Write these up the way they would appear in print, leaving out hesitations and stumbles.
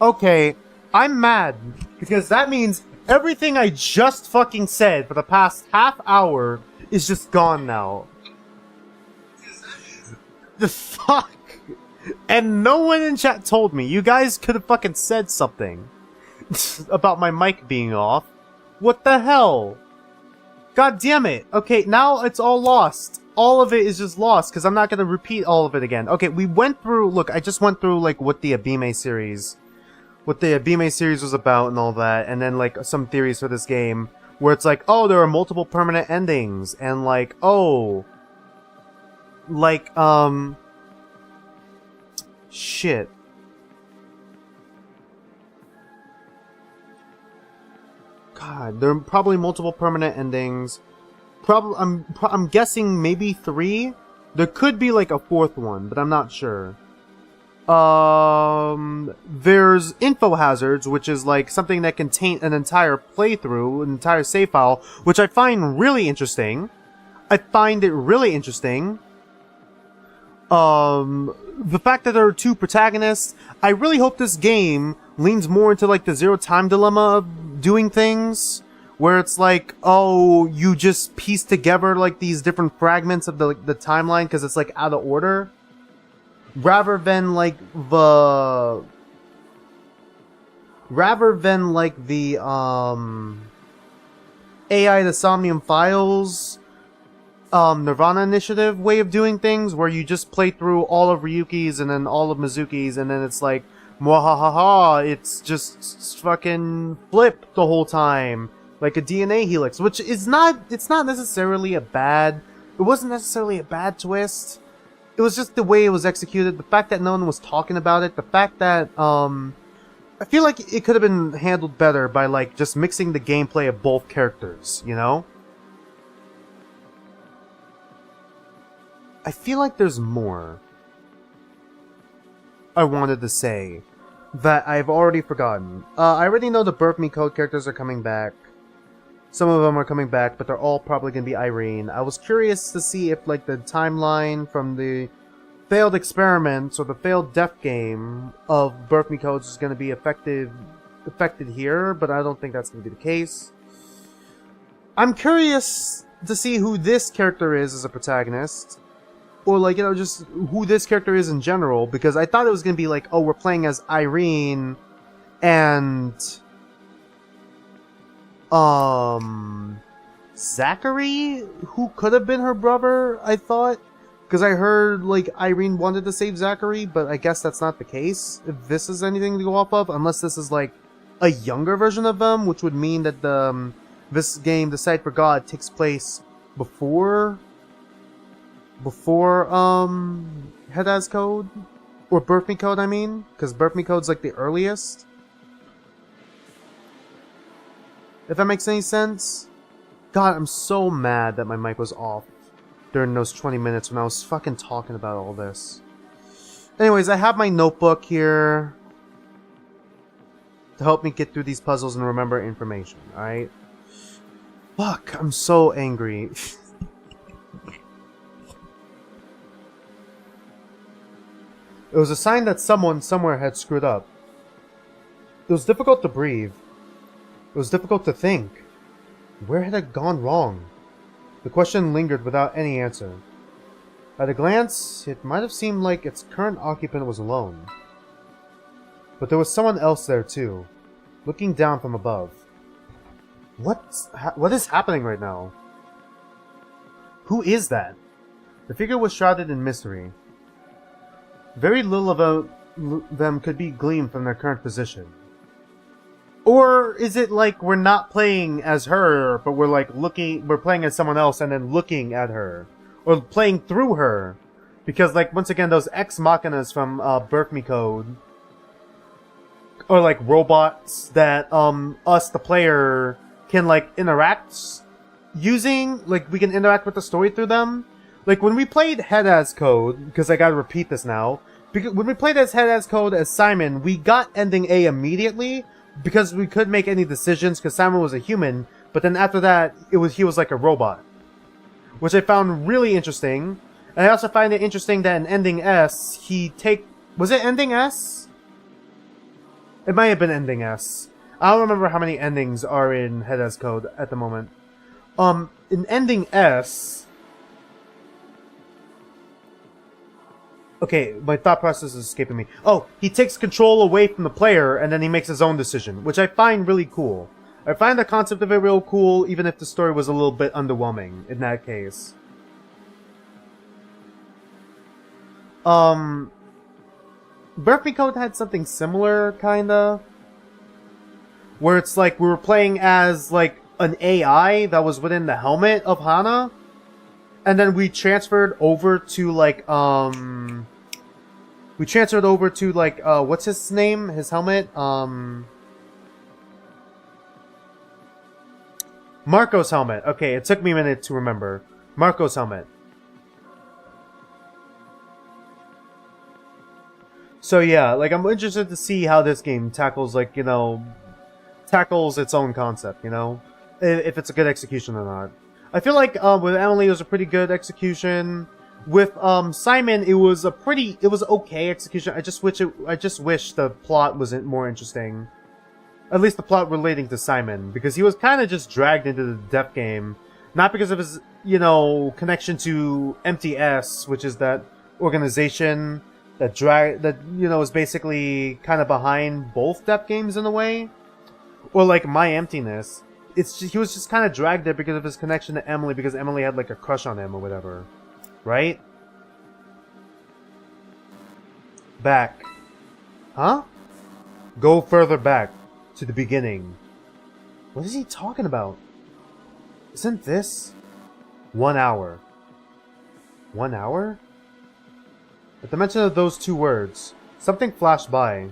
Okay, I'm mad because that means everything I just fucking said for the past half hour is just gone now. The fuck? And no one in chat told me. You guys could have fucking said something about my mic being off. What the hell? God damn it. Okay, now it's all lost. All of it is just lost because I'm not going to repeat all of it again. Okay, we went through... Look, I just went through, like, what the Abime Series was about and all that. And then, like, some theories for this game where it's like, oh, there are multiple permanent endings. And, like, oh... Like, shit. God, there are probably multiple permanent endings. I'm guessing maybe 3. There could be like a 4th one, but I'm not sure. There's info hazards, which is like something that can taint an entire playthrough, an entire save file, which I find really interesting. I find it really interesting. The fact that there are 2 protagonists, I really hope this game leans more into like the zero time dilemma of doing things, where it's like, oh, you just piece together like these different fragments of the timeline because it's like out of order, rather than like the AI the Somnium Files Nirvana Initiative way of doing things, where you just play through all of Ryuki's and then all of Mizuki's, and then it's like, mwahaha, it's just fucking flip the whole time, like a DNA helix, which is not, it's not necessarily a bad, it wasn't necessarily a bad twist, it was just the way it was executed, the fact that no one was talking about it, the fact that, I feel like it could have been handled better by, like, just mixing the gameplay of both characters, you know? I feel like there's more I wanted to say that I've already forgotten. I already know the Birth Me Code characters are coming back. Some of them are coming back, but they're all probably going to be Irene. I was curious to see if, like, the timeline from the failed experiments or the failed death game of Birth Me Codes is going to be affected here, but I don't think that's going to be the case. I'm curious to see who this character is as a protagonist. Or, like, you know, just who this character is in general, because I thought it was going to be like, oh, we're playing as Irene and Zachary, who could have been her brother, I thought, because I heard, like, Irene wanted to save Zachary, but I guess that's not the case, if this is anything to go off of, unless this is, like, a younger version of them, which would mean that this game, The Sight for God, takes place before Head As Code, or Birth Me Code, I mean, because Birth Me Code's like the earliest, if that makes any sense. God, I'm so mad that my mic was off during those 20 minutes when I was fucking talking about all this. Anyways, I have my notebook here to help me get through these puzzles and remember information, alright? Fuck, I'm so angry. It was a sign that someone somewhere had screwed up. It was difficult to breathe. It was difficult to think. Where had it gone wrong? The question lingered without any answer. At a glance, it might have seemed like its current occupant was alone. But there was someone else there too, looking down from above. What is happening right now? Who is that? The figure was shrouded in mystery. Very little of them could be gleaned from their current position. Or is it like we're not playing as her, but we're playing as someone else and then looking at her? Or playing through her? Because, like, once again, those ex machinas from Birth Me Code are like robots that us, the player, can, like, interact using. Like, we can interact with the story through them. Like, when we played Head As Code, because I gotta repeat this now, because when we played as Head As Code as Simon, we got ending A immediately, because we couldn't make any decisions, because Simon was a human, but then after that, he was like a robot. Which I found really interesting. And I also find it interesting that in ending S, was it ending S? It might have been ending S. I don't remember how many endings are in Head S code at the moment. In ending S... Okay, my thought process is escaping me. Oh, he takes control away from the player, and then he makes his own decision, which I find really cool. I find the concept of it real cool, even if the story was a little bit underwhelming in that case. Birth Me Code had something similar, kinda. Where it's like we were playing as, like, an AI that was within the helmet of Hana. And then we transferred over to, like, what's his name? His helmet? Marco's helmet. Okay, it took me a minute to remember. Marco's helmet. So yeah, like, I'm interested to see how this game tackles, like, you know, tackles its own concept, you know? If it's a good execution or not. I feel like with Emily it was a pretty good execution. With Simon it was okay execution. I just wish the plot wasn't more interesting. At least the plot relating to Simon, because he was kind of just dragged into the death game, not because of his, you know, connection to MTS, which is that organization that you know, is basically kind of behind both death games in a way, or like My Emptiness. He was just kind of dragged there because of his connection to Emily, because Emily had like a crush on him or whatever. Right? Back. Huh? Go further back. To the beginning. What is he talking about? Isn't this 1 hour? 1 hour? At the mention of those two words, something flashed by.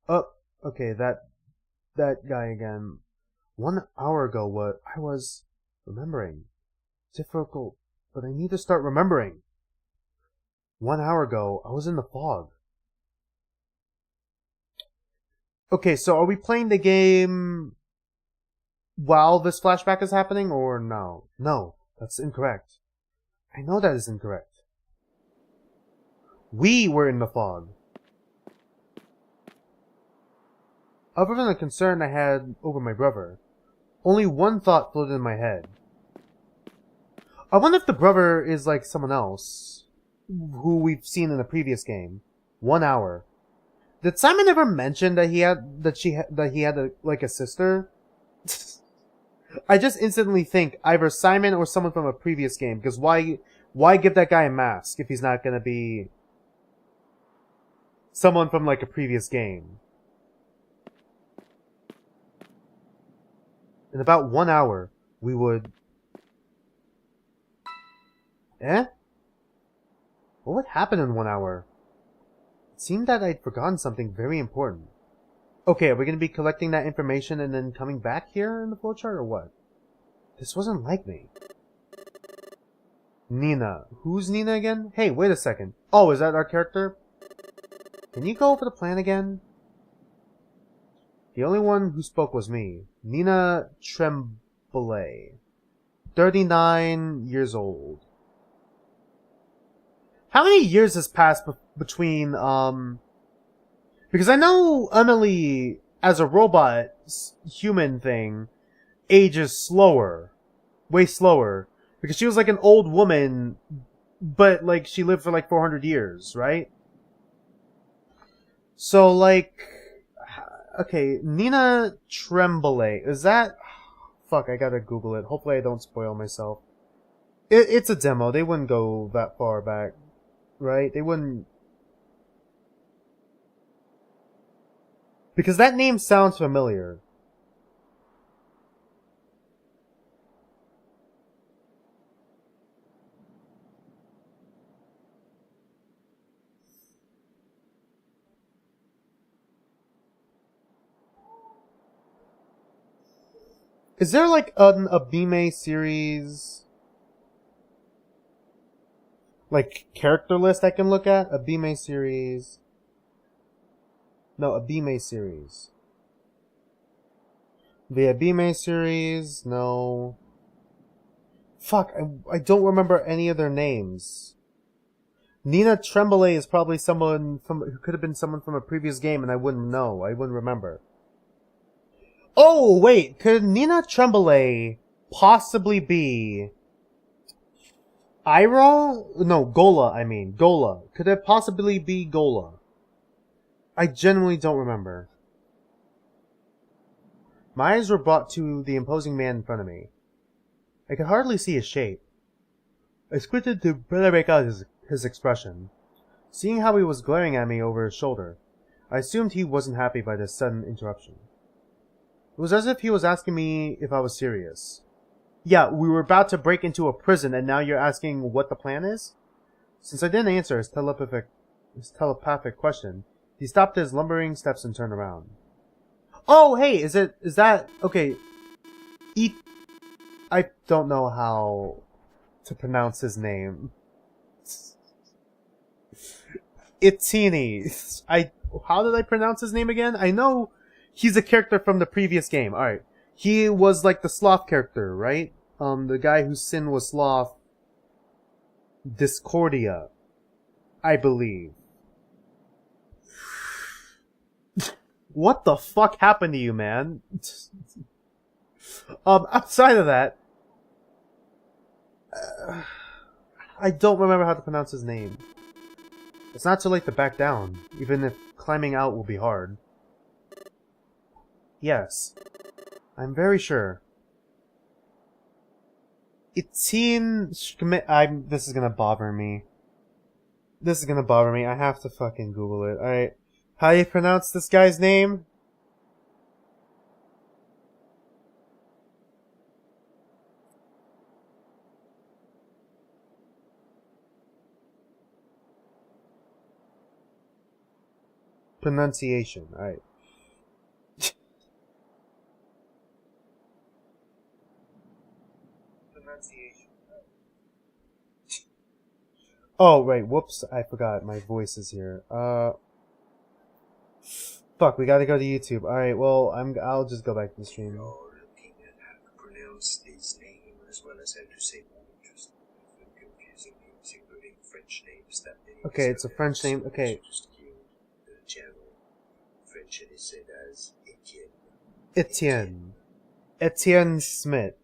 Oh, okay, that guy again. 1 hour ago, what I was remembering. Difficult, but I need to start remembering. 1 hour ago, I was in the fog. Okay, so are we playing the game while this flashback is happening, or no? No, that's incorrect. I know that is incorrect. We were in the fog. Other than the concern I had over my brother, only one thought floated in my head. I wonder if the brother is like someone else, who we've seen in the previous game. 1 hour. Did Simon ever mention that he had a sister? I just instantly think either Simon or someone from a previous game, because why give that guy a mask if he's not gonna be someone from like a previous game? In about 1 hour, we would... Eh? What would happen in 1 hour? It seemed that I'd forgotten something very important. Okay, are we going to be collecting that information and then coming back here in the flowchart, or what? This wasn't like me. Nina. Who's Nina again? Hey, wait a second. Oh, is that our character? Can you go over the plan again? The only one who spoke was me. Nina Tremblay. 39 years old. How many years has passed between, because I know Emily, as a robot, human thing, ages slower. Way slower. Because she was like an old woman, but like she lived for like 400 years, right? So like... Okay, Nina Tremblay. Is that... Fuck, I gotta Google it. Hopefully I don't spoil myself. It's a demo. They wouldn't go that far back. Right? They wouldn't... Because that name sounds familiar. Is there like an Abime series, like, character list I can look at? Abime series. No, Abime series. The Abime series, no. Fuck, I don't remember any of their names. Nina Tremblay is probably someone who could have been someone from a previous game, and I wouldn't know. I wouldn't remember. Oh, wait. Could Nina Tremblay possibly be Ira? No, Gola, I mean. Gola. Could it possibly be Gola? I genuinely don't remember. My eyes were brought to the imposing man in front of me. I could hardly see his shape. I squinted to better make out his expression. Seeing how he was glaring at me over his shoulder, I assumed he wasn't happy by this sudden interruption. It was as if he was asking me if I was serious. Yeah, we were about to break into a prison and now you're asking what the plan is? Since I didn't answer his telepathic question, he stopped his lumbering steps and turned around. Oh, hey, is that, okay, I don't know how to pronounce his name. Itini. How did I pronounce his name again? I know he's a character from the previous game. Alright. He was like the sloth character, right? The guy whose sin was sloth. Discordia. I believe. What the fuck happened to you, man? Outside of that, I don't remember how to pronounce his name. It's not too late to back down, even if climbing out will be hard. Yes, I'm very sure. Etienne Schmidt. This is gonna bother me. I have to fucking Google it. Alright. How do you pronounce this guy's name? Pronunciation. Alright. Pronunciation. Oh, right. Whoops. I forgot. My voice is here. Fuck, we gotta go to YouTube. Alright, well, I'll just go back to the stream. You're looking at how to pronounce his name as well as how to say more interesting and confusing names, including French names that they Okay, it's a French name. Okay. The channel. French it is said as Etienne. Etienne Schmidt.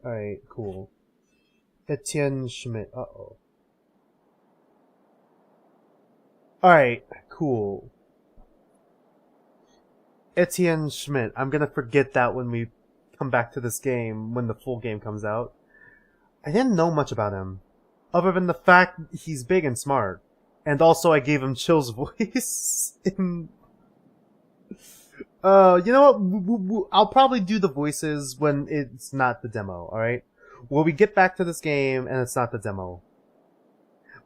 Alright, cool. Etienne Schmidt. Uh-oh. Alright, cool. Etienne Schmidt. I'm gonna forget that when we come back to this game, when the full game comes out. I didn't know much about him, other than the fact he's big and smart. And also I gave him Chill's voice in... you know what? I'll probably do the voices when it's not the demo, alright? When we get back to this game and it's not the demo,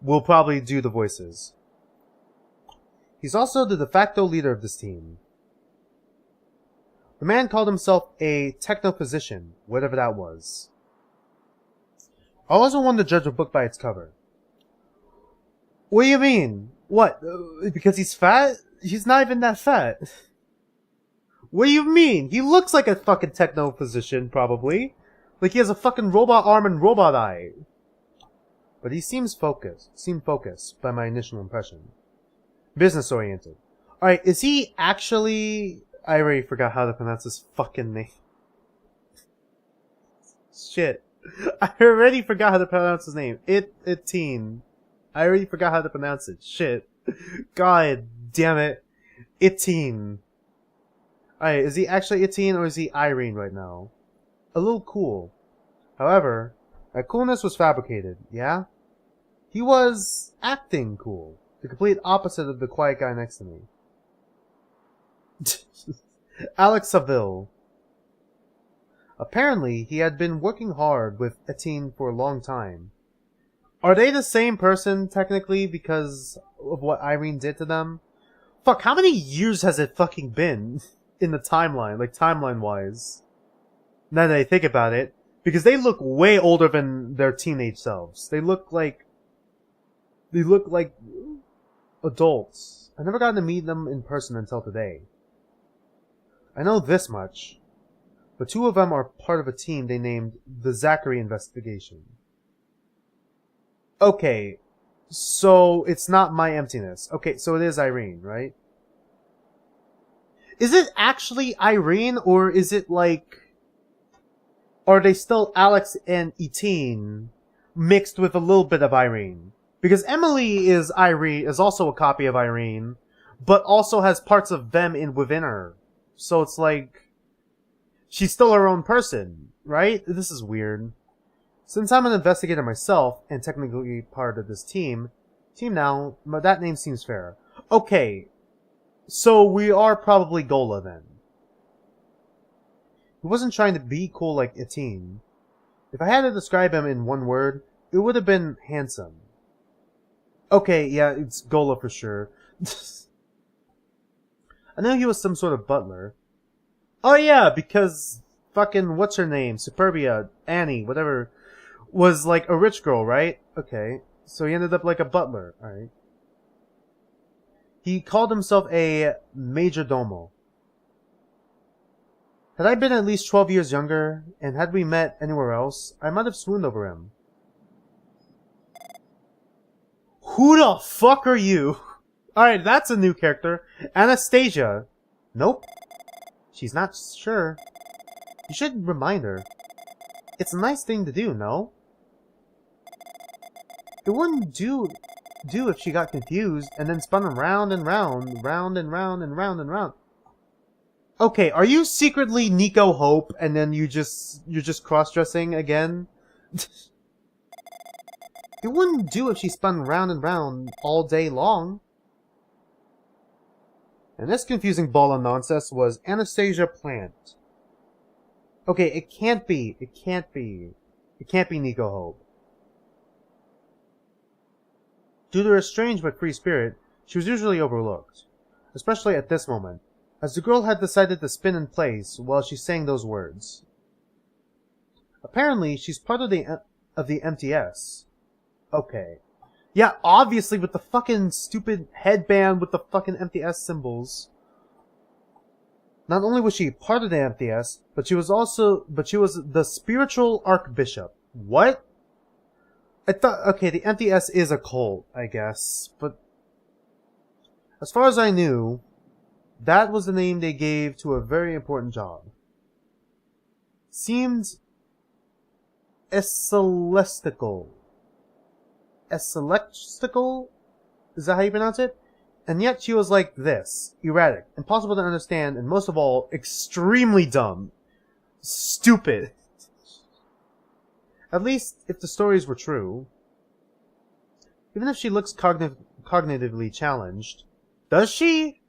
we'll probably do the voices. He's also the de facto leader of this team. The man called himself a technophysician, whatever that was. I wasn't one to judge a book by its cover. What do you mean? What? Because he's fat? He's not even that fat. What do you mean? He looks like a fucking technophysician, probably. Like he has a fucking robot arm and robot eye. But he seemed focused by my initial impression. Business oriented. Alright, is he actually... I already forgot how to pronounce his fucking name. Shit. I already forgot how to pronounce his name. Etienne. I already forgot how to pronounce it. Shit. God damn it. Etienne. Alright, is he actually Etienne or is he Irene right now? A little cool. However, that coolness was fabricated, yeah? He was acting cool. The complete opposite of the quiet guy next to me. Alex Saville. Apparently, he had been working hard with Etienne for a long time. Are they the same person, technically, because of what Irene did to them? Fuck, how many years has it fucking been in the timeline, like timeline-wise? Now that I think about it, because they look way older than their teenage selves. They look like adults. I never got to meet them in person until today. I know this much. The two of them are part of a team they named the Zachary Investigation. Okay, So it's not my emptiness. Okay, so it is Irene, right? Is it actually Irene, or is it like... Are they still Alex and Etine mixed with a little bit of Irene? Because Emily is also a copy of Irene, but also has parts of them within her. So it's like... She's still her own person, right? This is weird. Since I'm an investigator myself, and technically part of this team now, that name seems fair. Okay, so we are probably Gola then. He wasn't trying to be cool like Etine. If I had to describe him in one word, it would have been handsome. Okay, yeah, it's Gola for sure. I know he was some sort of butler. Oh yeah, because fucking what's her name? Superbia, Annie, whatever, was like a rich girl, right? Okay, so he ended up like a butler, alright. He called himself a major domo. Had I been at least 12 years younger, and had we met anywhere else, I might have swooned over him. Who the fuck are you? Alright, that's a new character. Anastasia. Nope. She's not sure. You should remind her. It's a nice thing to do, no? It wouldn't do if she got confused and then spun round and round, round and round and round and round. Okay, are you secretly Nico Hope and then you're just cross-dressing again? It wouldn't do if she spun round and round all day long. And this confusing ball of nonsense was Anastasia Plant. Okay, it can't be. It can't be Nico Hope. Due to her strange but free spirit, she was usually overlooked. Especially at this moment, as the girl had decided to spin in place while she sang those words. Apparently, she's part of the MTS. Okay. Yeah, obviously with the fucking stupid headband with the fucking MTS symbols. Not only was she part of the MTS, but she was the spiritual archbishop. What? I thought, okay, the MTS is a cult, I guess, but as far as I knew, that was the name they gave to a very important job. Seemed celestical. Celestical? Is that how you pronounce it? And yet she was like this. Erratic, impossible to understand, and most of all, extremely dumb. Stupid. At least, if the stories were true. Even if she looks cognitively challenged. Does she?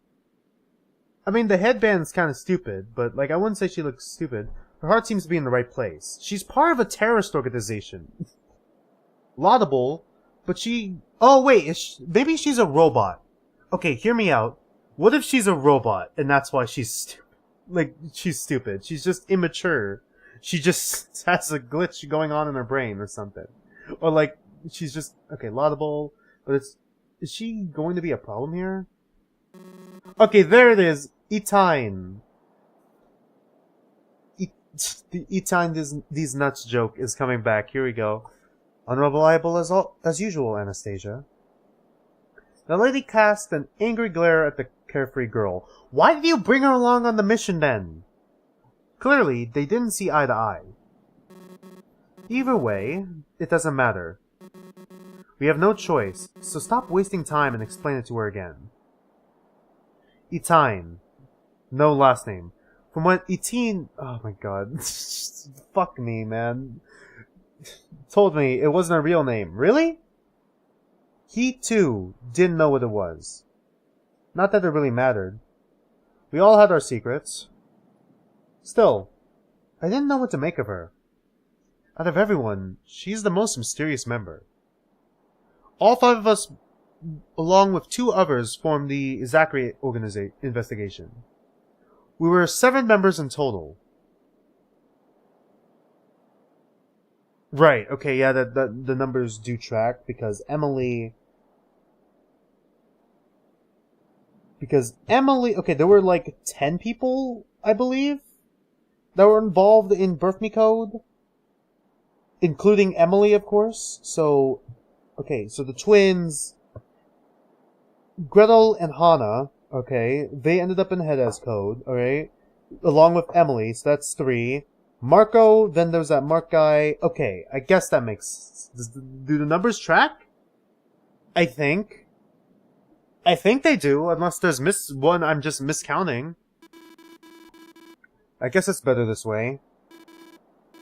I mean, the headband's kind of stupid, but, like, I wouldn't say she looks stupid. Her heart seems to be in the right place. She's part of a terrorist organization. Laudable, but she... Oh, wait, maybe she's a robot. Okay, hear me out. What if she's a robot, and that's why she's stupid? Like, she's stupid. She's just immature. She just has a glitch going on in her brain or something. Or, like, she's just... Okay, laudable, but it's... Is she going to be a problem here? Okay, there it is. Etine. The Etine these nuts joke is coming back. Here we go. Unreliable as usual, Anastasia. The lady cast an angry glare at the carefree girl. Why did you bring her along on the mission then? Clearly, they didn't see eye to eye. Either way, it doesn't matter. We have no choice, so stop wasting time and explain it to her again. Etine. No last name. From what Etine... Oh my god. Fuck me, man. Told me it wasn't a real name. Really? He, too, didn't know what it was. Not that it really mattered. We all had our secrets. Still, I didn't know what to make of her. Out of everyone, she's the most mysterious member. All 5 of us, along with 2 others, formed the Zachary investigation. We were 7 members in total. Right, okay, yeah, the numbers do track, because Emily, okay, there were like 10 people, I believe, that were involved in Birth Me Code, including Emily, of course, so Okay, so the twins, Gretel and Hannah, okay, they ended up in Head as Code, alright? Along with Emily, so that's 3. Marco, then there's that Mark guy. Okay, I guess that makes... do the numbers track? I think. I think they do, unless there's one I'm just miscounting. I guess it's better this way.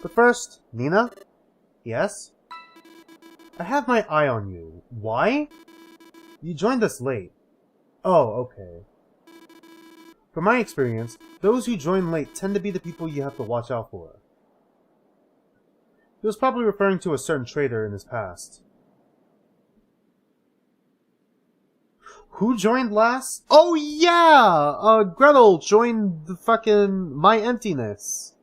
But first, Nina? Yes? I have my eye on you. Why? You joined us late. Oh, okay. From my experience, those who join late tend to be the people you have to watch out for. He was probably referring to a certain traitor in his past. Who joined last? Oh yeah! Gretel joined the fucking My Emptiness.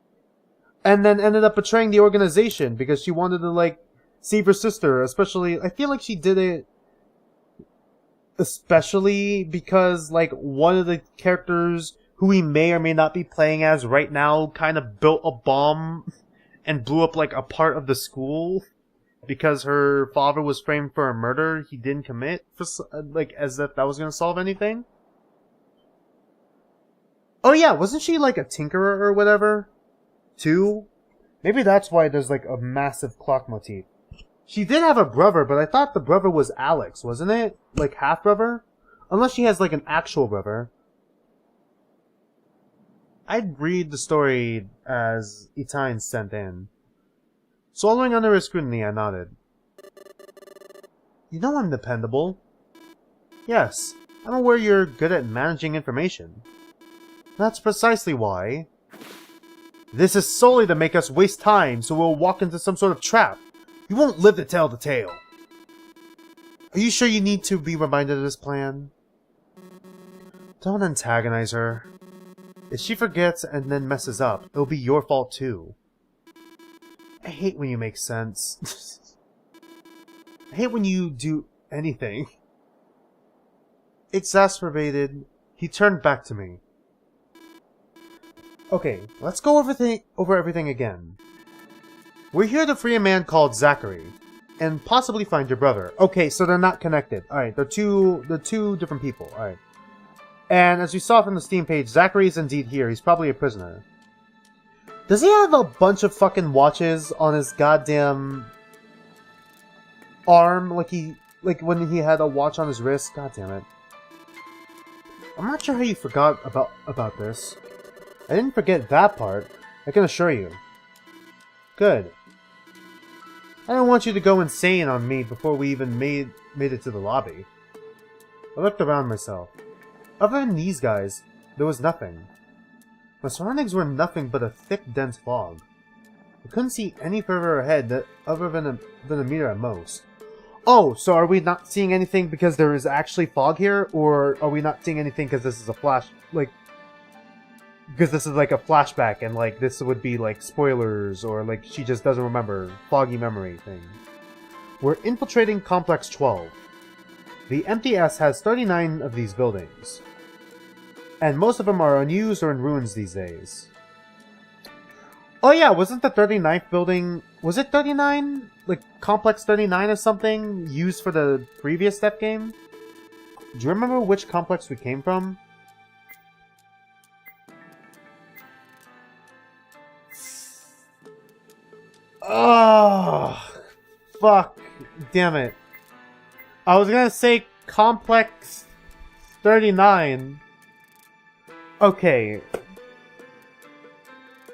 And then ended up betraying the organization because she wanted to, like, save her sister. Especially, I feel like she did it especially because, like, one of the characters who we may or may not be playing as right now kind of built a bomb and blew up, like, a part of the school because her father was framed for a murder he didn't commit, for, like, as if that was going to solve anything. Oh yeah, wasn't she, like, a tinkerer or whatever? Too? Maybe that's why there's, like, a massive clock motif. She did have a brother, but I thought the brother was Alex, wasn't it? Like, half-brother? Unless she has, like, an actual brother. I'd read the story as Itain sent in. Swallowing under his scrutiny, I nodded. You know I'm dependable. Yes, I'm aware you're good at managing information. That's precisely why. This is solely to make us waste time, so we'll walk into some sort of trap. You won't live to tell the tale. Are you sure you need to be reminded of this plan? Don't antagonize her. If she forgets and then messes up, it'll be your fault too. I hate when you make sense. I hate when you do anything. Exacerbated, he turned back to me. Okay, let's go over everything again. We're here to free a man called Zachary, and possibly find your brother. Okay, so they're not connected. Alright, they're two different people. Alright. And as we saw from the Steam page, Zachary is indeed here. He's probably a prisoner. Does he have a bunch of fucking watches on his goddamn arm? Like when he had a watch on his wrist? God damn it. I'm not sure how you forgot about this. I didn't forget that part, I can assure you. Good. I don't want you to go insane on me before we even made it to the lobby. I looked around myself. Other than these guys, there was nothing. My surroundings were nothing but a thick, dense fog. I couldn't see any further ahead other than a meter at most. Oh, so are we not seeing anything because there is actually fog here? Or are we not seeing anything because this is a because this is like a flashback and like this would be like spoilers or like she just doesn't remember, foggy memory thing. We're infiltrating Complex 12. The MTS has 39 of these buildings. And most of them are unused or in ruins these days. Oh yeah, wasn't the 39th building... Was it 39? Like, Complex 39 or something? Used for the previous step game? Do you remember which complex we came from? Oh, fuck. Damn it. I was gonna say Complex 39. Okay.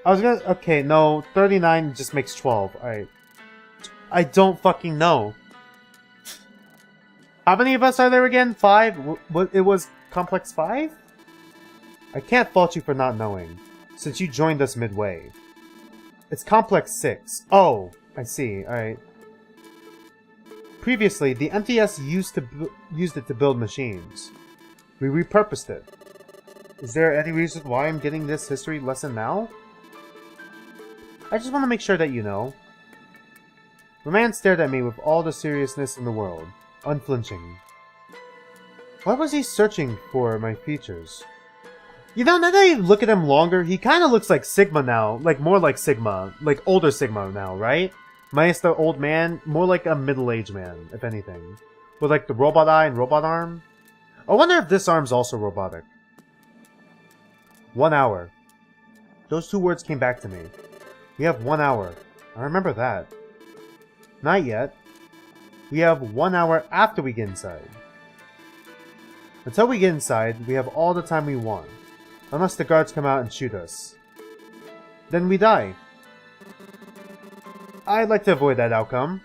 Okay, no, 39 just makes 12. Alright. I don't fucking know. How many of us are there again? 5? It was Complex 5? I can't fault you for not knowing, since you joined us midway. It's Complex 6. Oh, I see. Alright. Previously, the MTS used it to build machines. We repurposed it. Is there any reason why I'm getting this history lesson now? I just want to make sure that you know. The man stared at me with all the seriousness in the world, unflinching. Why was he searching for my features? You know, now that I look at him longer, he kind of looks like Sigma now. Like, more like Sigma. Like, older Sigma now, right? Minus the old man, more like a middle-aged man, if anything. With like the robot eye and robot arm. I wonder if this arm's also robotic. 1 hour. Those two words came back to me. We have 1 hour. I remember that. Not yet. We have 1 hour after we get inside. Until we get inside, we have all the time we want. Unless the guards come out and shoot us. Then we die. I'd like to avoid that outcome.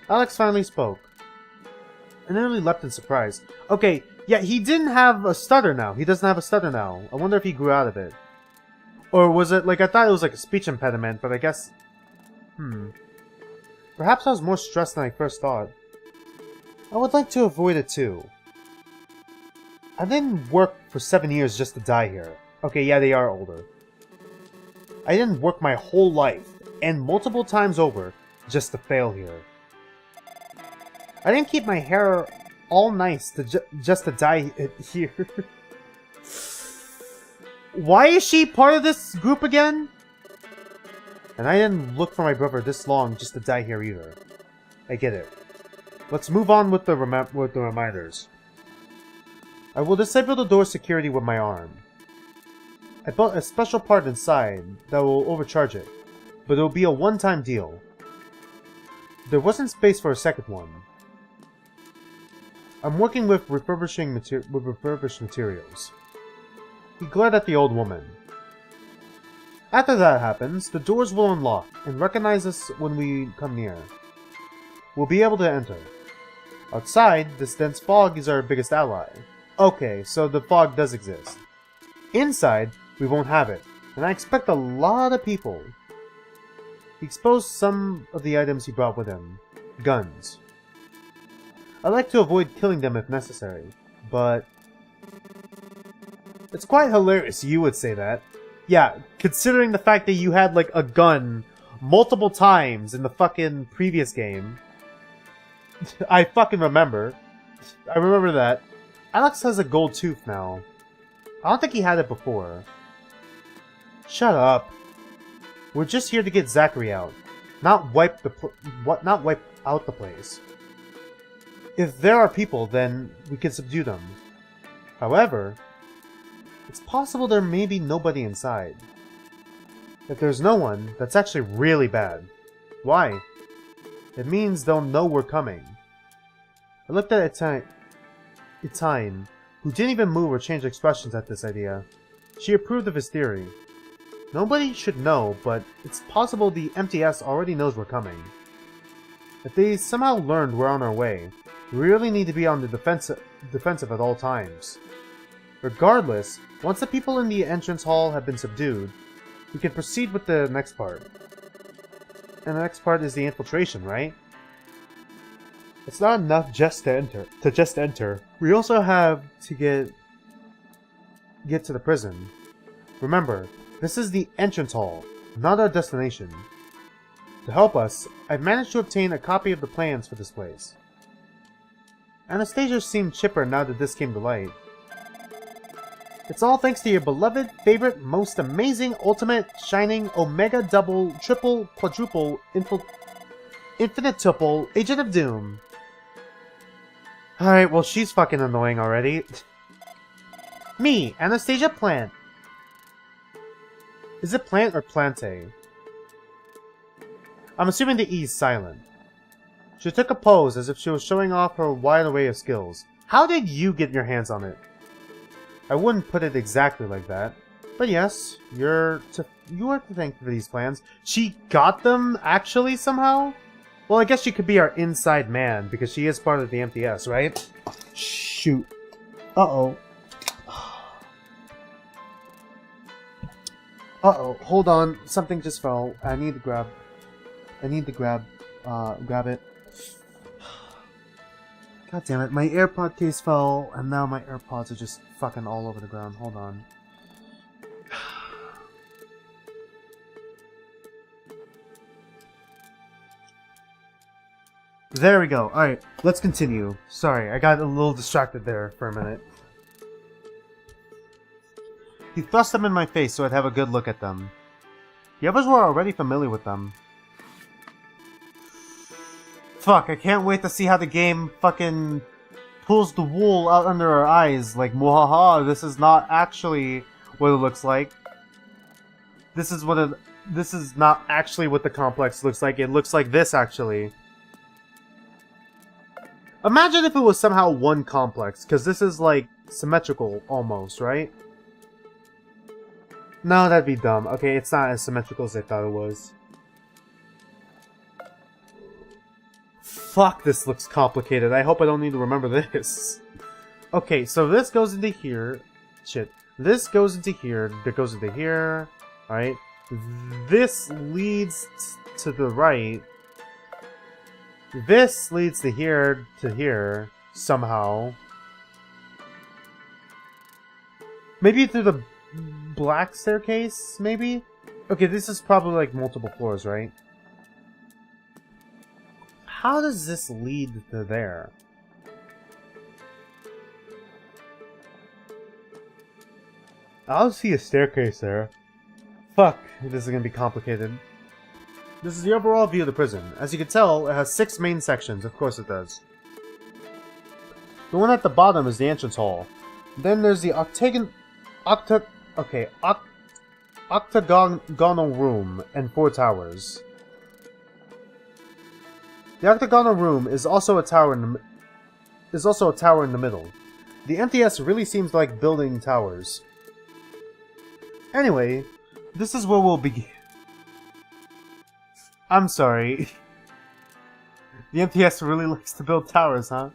Alex finally spoke. I nearly leapt in surprise. Okay, yeah, he didn't have a stutter now. He doesn't have a stutter now. I wonder if he grew out of it. Or was it, like, I thought it was like a speech impediment, but I guess... Perhaps I was more stressed than I first thought. I would like to avoid it too. I didn't work for 7 years just to die here. Okay, yeah, they are older. I didn't work my whole life, and multiple times over, just to fail here. I didn't keep my hair all nice to just to die here. Why is she part of this group again? And I didn't look for my brother this long just to die here either. I get it. Let's move on with the reminders. I will disable the door security with my arm. I built a special part inside that will overcharge it, but it will be a one-time deal. There wasn't space for a second one. I'm working with refurbished materials. He glared at the old woman. After that happens, the doors will unlock and recognize us when we come near. We'll be able to enter. Outside, this dense fog is our biggest ally. Okay, so the fog does exist. Inside, we won't have it, and I expect a lot of people. He exposed some of the items he brought with him. Guns. I like to avoid killing them if necessary, but... It's quite hilarious you would say that. Yeah, considering the fact that you had, like, a gun multiple times in the fucking previous game. I fucking remember. I remember that. Alex has a gold tooth now. I don't think he had it before. Shut up. We're just here to get Zachary out. Not wipe out the place. If there are people, then we can subdue them. However, it's possible there may be nobody inside. If there's no one, that's actually really bad. Why? It means they'll know we're coming. I looked at Itine, who didn't even move or change expressions at this idea. She approved of his theory. Nobody should know, but it's possible the MTS already knows we're coming. If they somehow learned we're on our way, we really need to be on the defensive at all times. Regardless, once the people in the entrance hall have been subdued, we can proceed with the next part. And the next part is the infiltration, right? It's not enough just to enter. We also have to get to the prison. Remember, this is the entrance hall, not our destination. To help us, I've managed to obtain a copy of the plans for this place. Anastasia seemed chipper now that this came to light. It's all thanks to your beloved, favorite, most amazing, ultimate, shining, omega, double, triple, quadruple, infinite tuple, Agent of Doom. Alright, well she's fucking annoying already. Me, Anastasia Plant. Is it Plant or Plante? I'm assuming the E is silent. She took a pose as if she was showing off her wide array of skills. How did you get your hands on it? I wouldn't put it exactly like that. But yes, you are to thank for these plans. She got them, actually, somehow? Well, I guess she could be our inside man, because she is part of the MTS, right? Shoot. Uh-oh. Uh-oh, hold on. Something just fell. I need to grab it. God damn it, my AirPod case fell, and now my AirPods are just fucking all over the ground. Hold on. There we go. Alright, let's continue. Sorry, I got a little distracted there for a minute. He thrust them in my face so I'd have a good look at them. The others were already familiar with them. Fuck, I can't wait to see how the game fucking pulls the wool out under our eyes. Like, mwahaha, this is not actually what it looks like. This is not actually what the complex looks like. It looks like this, actually. Imagine if it was somehow one complex, because this is, like, symmetrical, almost, right? No, that'd be dumb. Okay, it's not as symmetrical as I thought it was. Fuck, this looks complicated. I hope I don't need to remember this. Okay, so this goes into here. Shit. This goes into here. That goes into here. Alright. This leads to the right. This leads to here, somehow. Maybe through the black staircase, maybe? Okay, this is probably like multiple floors, right? How does this lead to there? I'll see a staircase there. Fuck, this is gonna be complicated. This is the overall view of the prison. As you can tell, it has 6 main sections. Of course it does. The one at the bottom is the entrance hall. Then there's the octagonal room and 4 towers. The octagonal room is also a tower in the middle. The MTS really seems like building towers. Anyway, this is where we'll begin. I'm sorry. The MTS really likes to build towers, huh?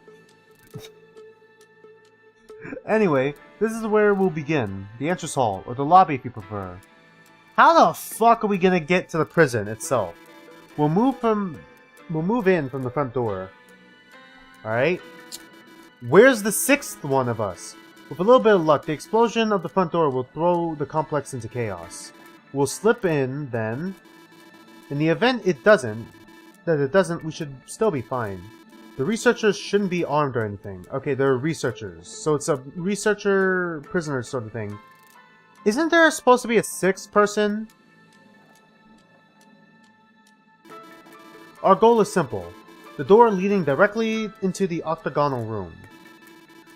Anyway, this is where we'll begin. The entrance hall, or the lobby if you prefer. How the fuck are we gonna get to the prison itself? We'll move in from the front door. Alright? Where's the 6th one of us? With a little bit of luck, the explosion of the front door will throw the complex into chaos. We'll slip in, then. In the event it doesn't, we should still be fine. The researchers shouldn't be armed or anything. Okay, they're researchers. So it's a researcher-prisoner sort of thing. Isn't there supposed to be a 6th person? Our goal is simple. The door leading directly into the octagonal room.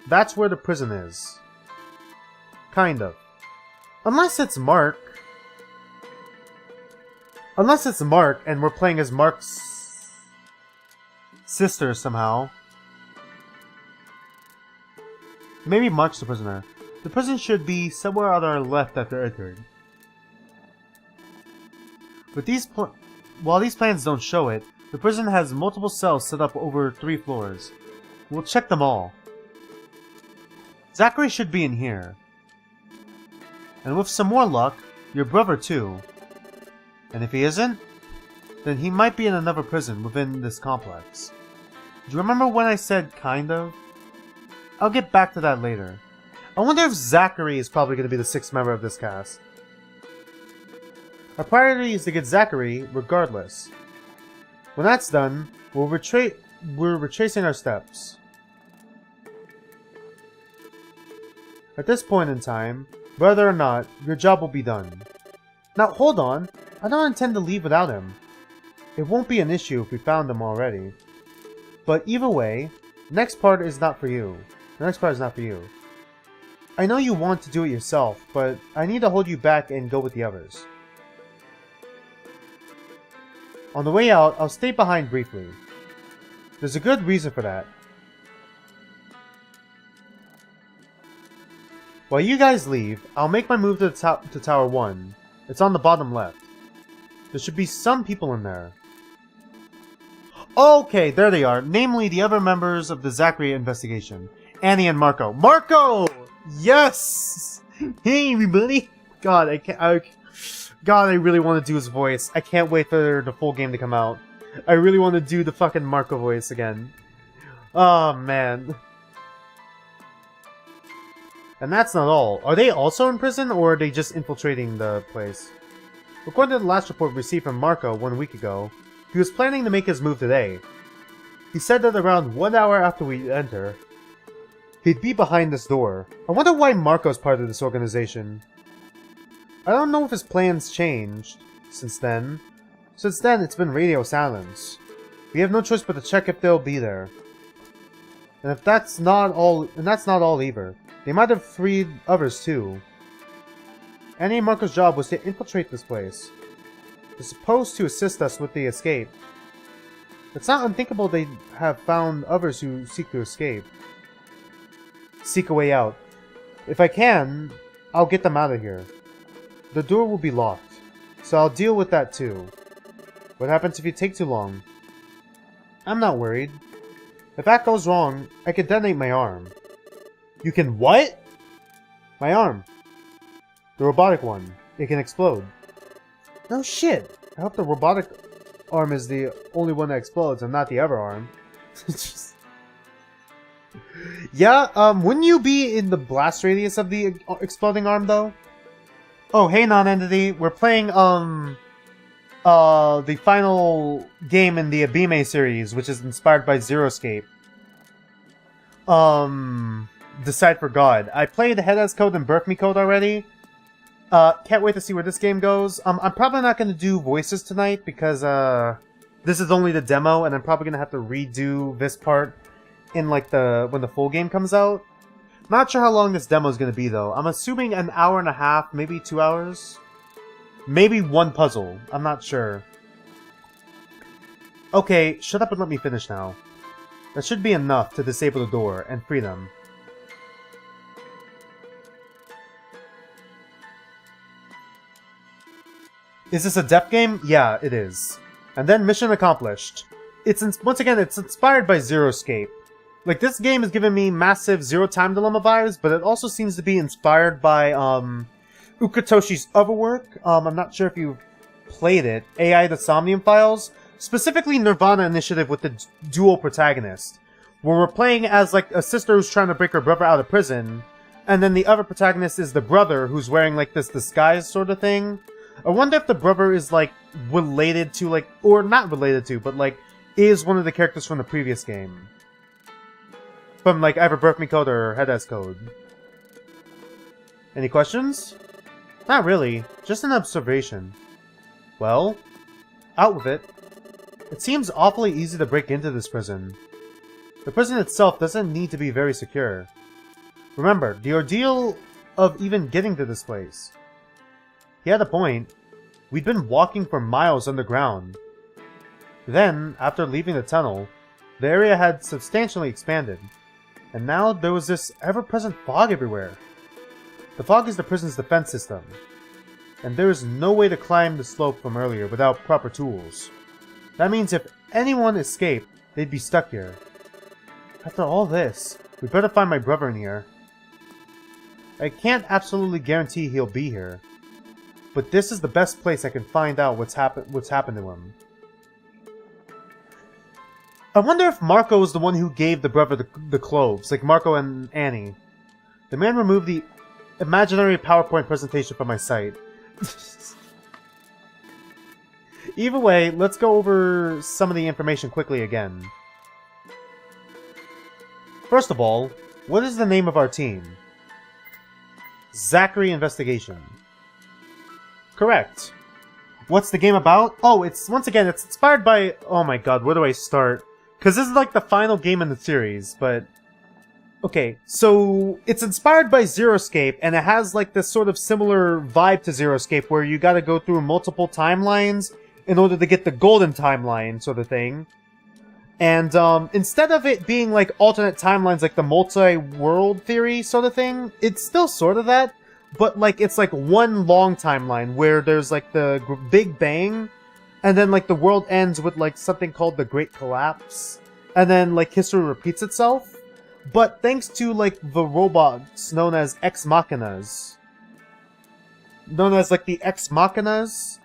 That's where the prison is. Kind of. Unless it's Mark. Unless it's Mark and we're playing as Mark's sister somehow. Maybe Mark's the prisoner. The prison should be somewhere on our left after entering. But while these plans don't show it, the prison has multiple cells set up over 3 floors. We'll check them all. Zachary should be in here. And with some more luck, your brother too. And if he isn't, then he might be in another prison within this complex. Do you remember when I said kind of? I'll get back to that later. I wonder if Zachary is probably going to be the 6th member of this cast. Our priority is to get Zachary regardless. When that's done, we're retracing our steps. At this point in time, whether or not, your job will be done. Now hold on, I don't intend to leave without him. It won't be an issue if we found him already. But either way, the next part is not for you. I know you want to do it yourself, but I need to hold you back and go with the others. On the way out, I'll stay behind briefly. There's a good reason for that. While you guys leave, I'll make my move to Tower 1. It's on the bottom left. There should be some people in there. Okay, there they are. Namely, the other members of the Zachary investigation. Annie and Marco. Marco! Yes! Hey, everybody! God, I really want to do his voice. I can't wait for the full game to come out. I really want to do the fucking Marco voice again. Oh, man. And that's not all. Are they also in prison, or are they just infiltrating the place? According to the last report received from Marco 1 week ago, he was planning to make his move today. He said that around 1 hour after we enter, he'd be behind this door. I wonder why Marco's part of this organization. I don't know if his plans changed since then. Since then, it's been radio silence. We have no choice but to check if they'll be there. And if that's not all, either. They might have freed others too. Annie and Marco's job was to infiltrate this place. They're supposed to assist us with the escape. It's not unthinkable they have found others who seek to escape. Seek a way out. If I can, I'll get them out of here. The door will be locked, so I'll deal with that too. What happens if you take too long? I'm not worried. If that goes wrong, I can detonate my arm. You can what? My arm. The robotic one. It can explode. No shit. I hope the robotic arm is the only one that explodes and not the other arm. Yeah, wouldn't you be in the blast radius of the exploding arm, though? Oh, hey, non-entity. We're playing, the final game in the Abime series, which is inspired by Zeroscape. Decide for God. I played Head as Code and Birth Me Code already. Can't wait to see where this game goes. I'm probably not going to do voices tonight because, this is only the demo, and I'm probably going to have to redo this part in, like, when the full game comes out. Not sure how long this demo is going to be, though. I'm assuming an hour and a half, maybe 2 hours? Maybe one puzzle. I'm not sure. Okay, shut up and let me finish now. That should be enough to disable the door and free them. Is this a death game? Yeah, it is. And then mission accomplished. Once again, it's inspired by Zeroscape. Like, this game is giving me massive Zero Time Dilemma vibes, but it also seems to be inspired by, Ukatoshi's other work. I'm not sure if you've played it. AI the Somnium Files. Specifically Nirvana Initiative with the dual protagonist. Where we're playing as, like, a sister who's trying to break her brother out of prison. And then the other protagonist is the brother who's wearing, like, this disguise sort of thing. I wonder if the brother is, like, related to, like, or not related to, but, like, is one of the characters from the previous game. From, like, either Birth Me Code or Head as Code. Any questions? Not really. Just an observation. Well, out with it. It seems awfully easy to break into this prison. The prison itself doesn't need to be very secure. Remember, the ordeal of even getting to this place. He had a point. We'd been walking for miles underground. Then, after leaving the tunnel, the area had substantially expanded. And now there was this ever-present fog everywhere. The fog is the prison's defense system. And there is no way to climb the slope from earlier without proper tools. That means if anyone escaped, they'd be stuck here. After all this, we better find my brother in here. I can't absolutely guarantee he'll be here. But this is the best place I can find out what's happened to him. I wonder if Marco is the one who gave the brother the cloves, like Marco and Annie. The man removed the imaginary PowerPoint presentation from my site. Either way, let's go over some of the information quickly again. First of all, what is the name of our team? Zachary Investigation. Correct. What's the game about? Oh, it's inspired by... Oh my god, where do I start? Because this is like the final game in the series, but... Okay, so it's inspired by Zeroscape, and it has like this sort of similar vibe to Zeroscape, where you gotta go through multiple timelines in order to get the golden timeline sort of thing. And instead of it being like alternate timelines like the multi-world theory sort of thing, it's still sort of that, but like it's like one long timeline where there's like the Big Bang, and then like the world ends with like something called the Great Collapse, and then like history repeats itself. But thanks to like the robots known as Ex Machinas, known as like the Ex Machinas,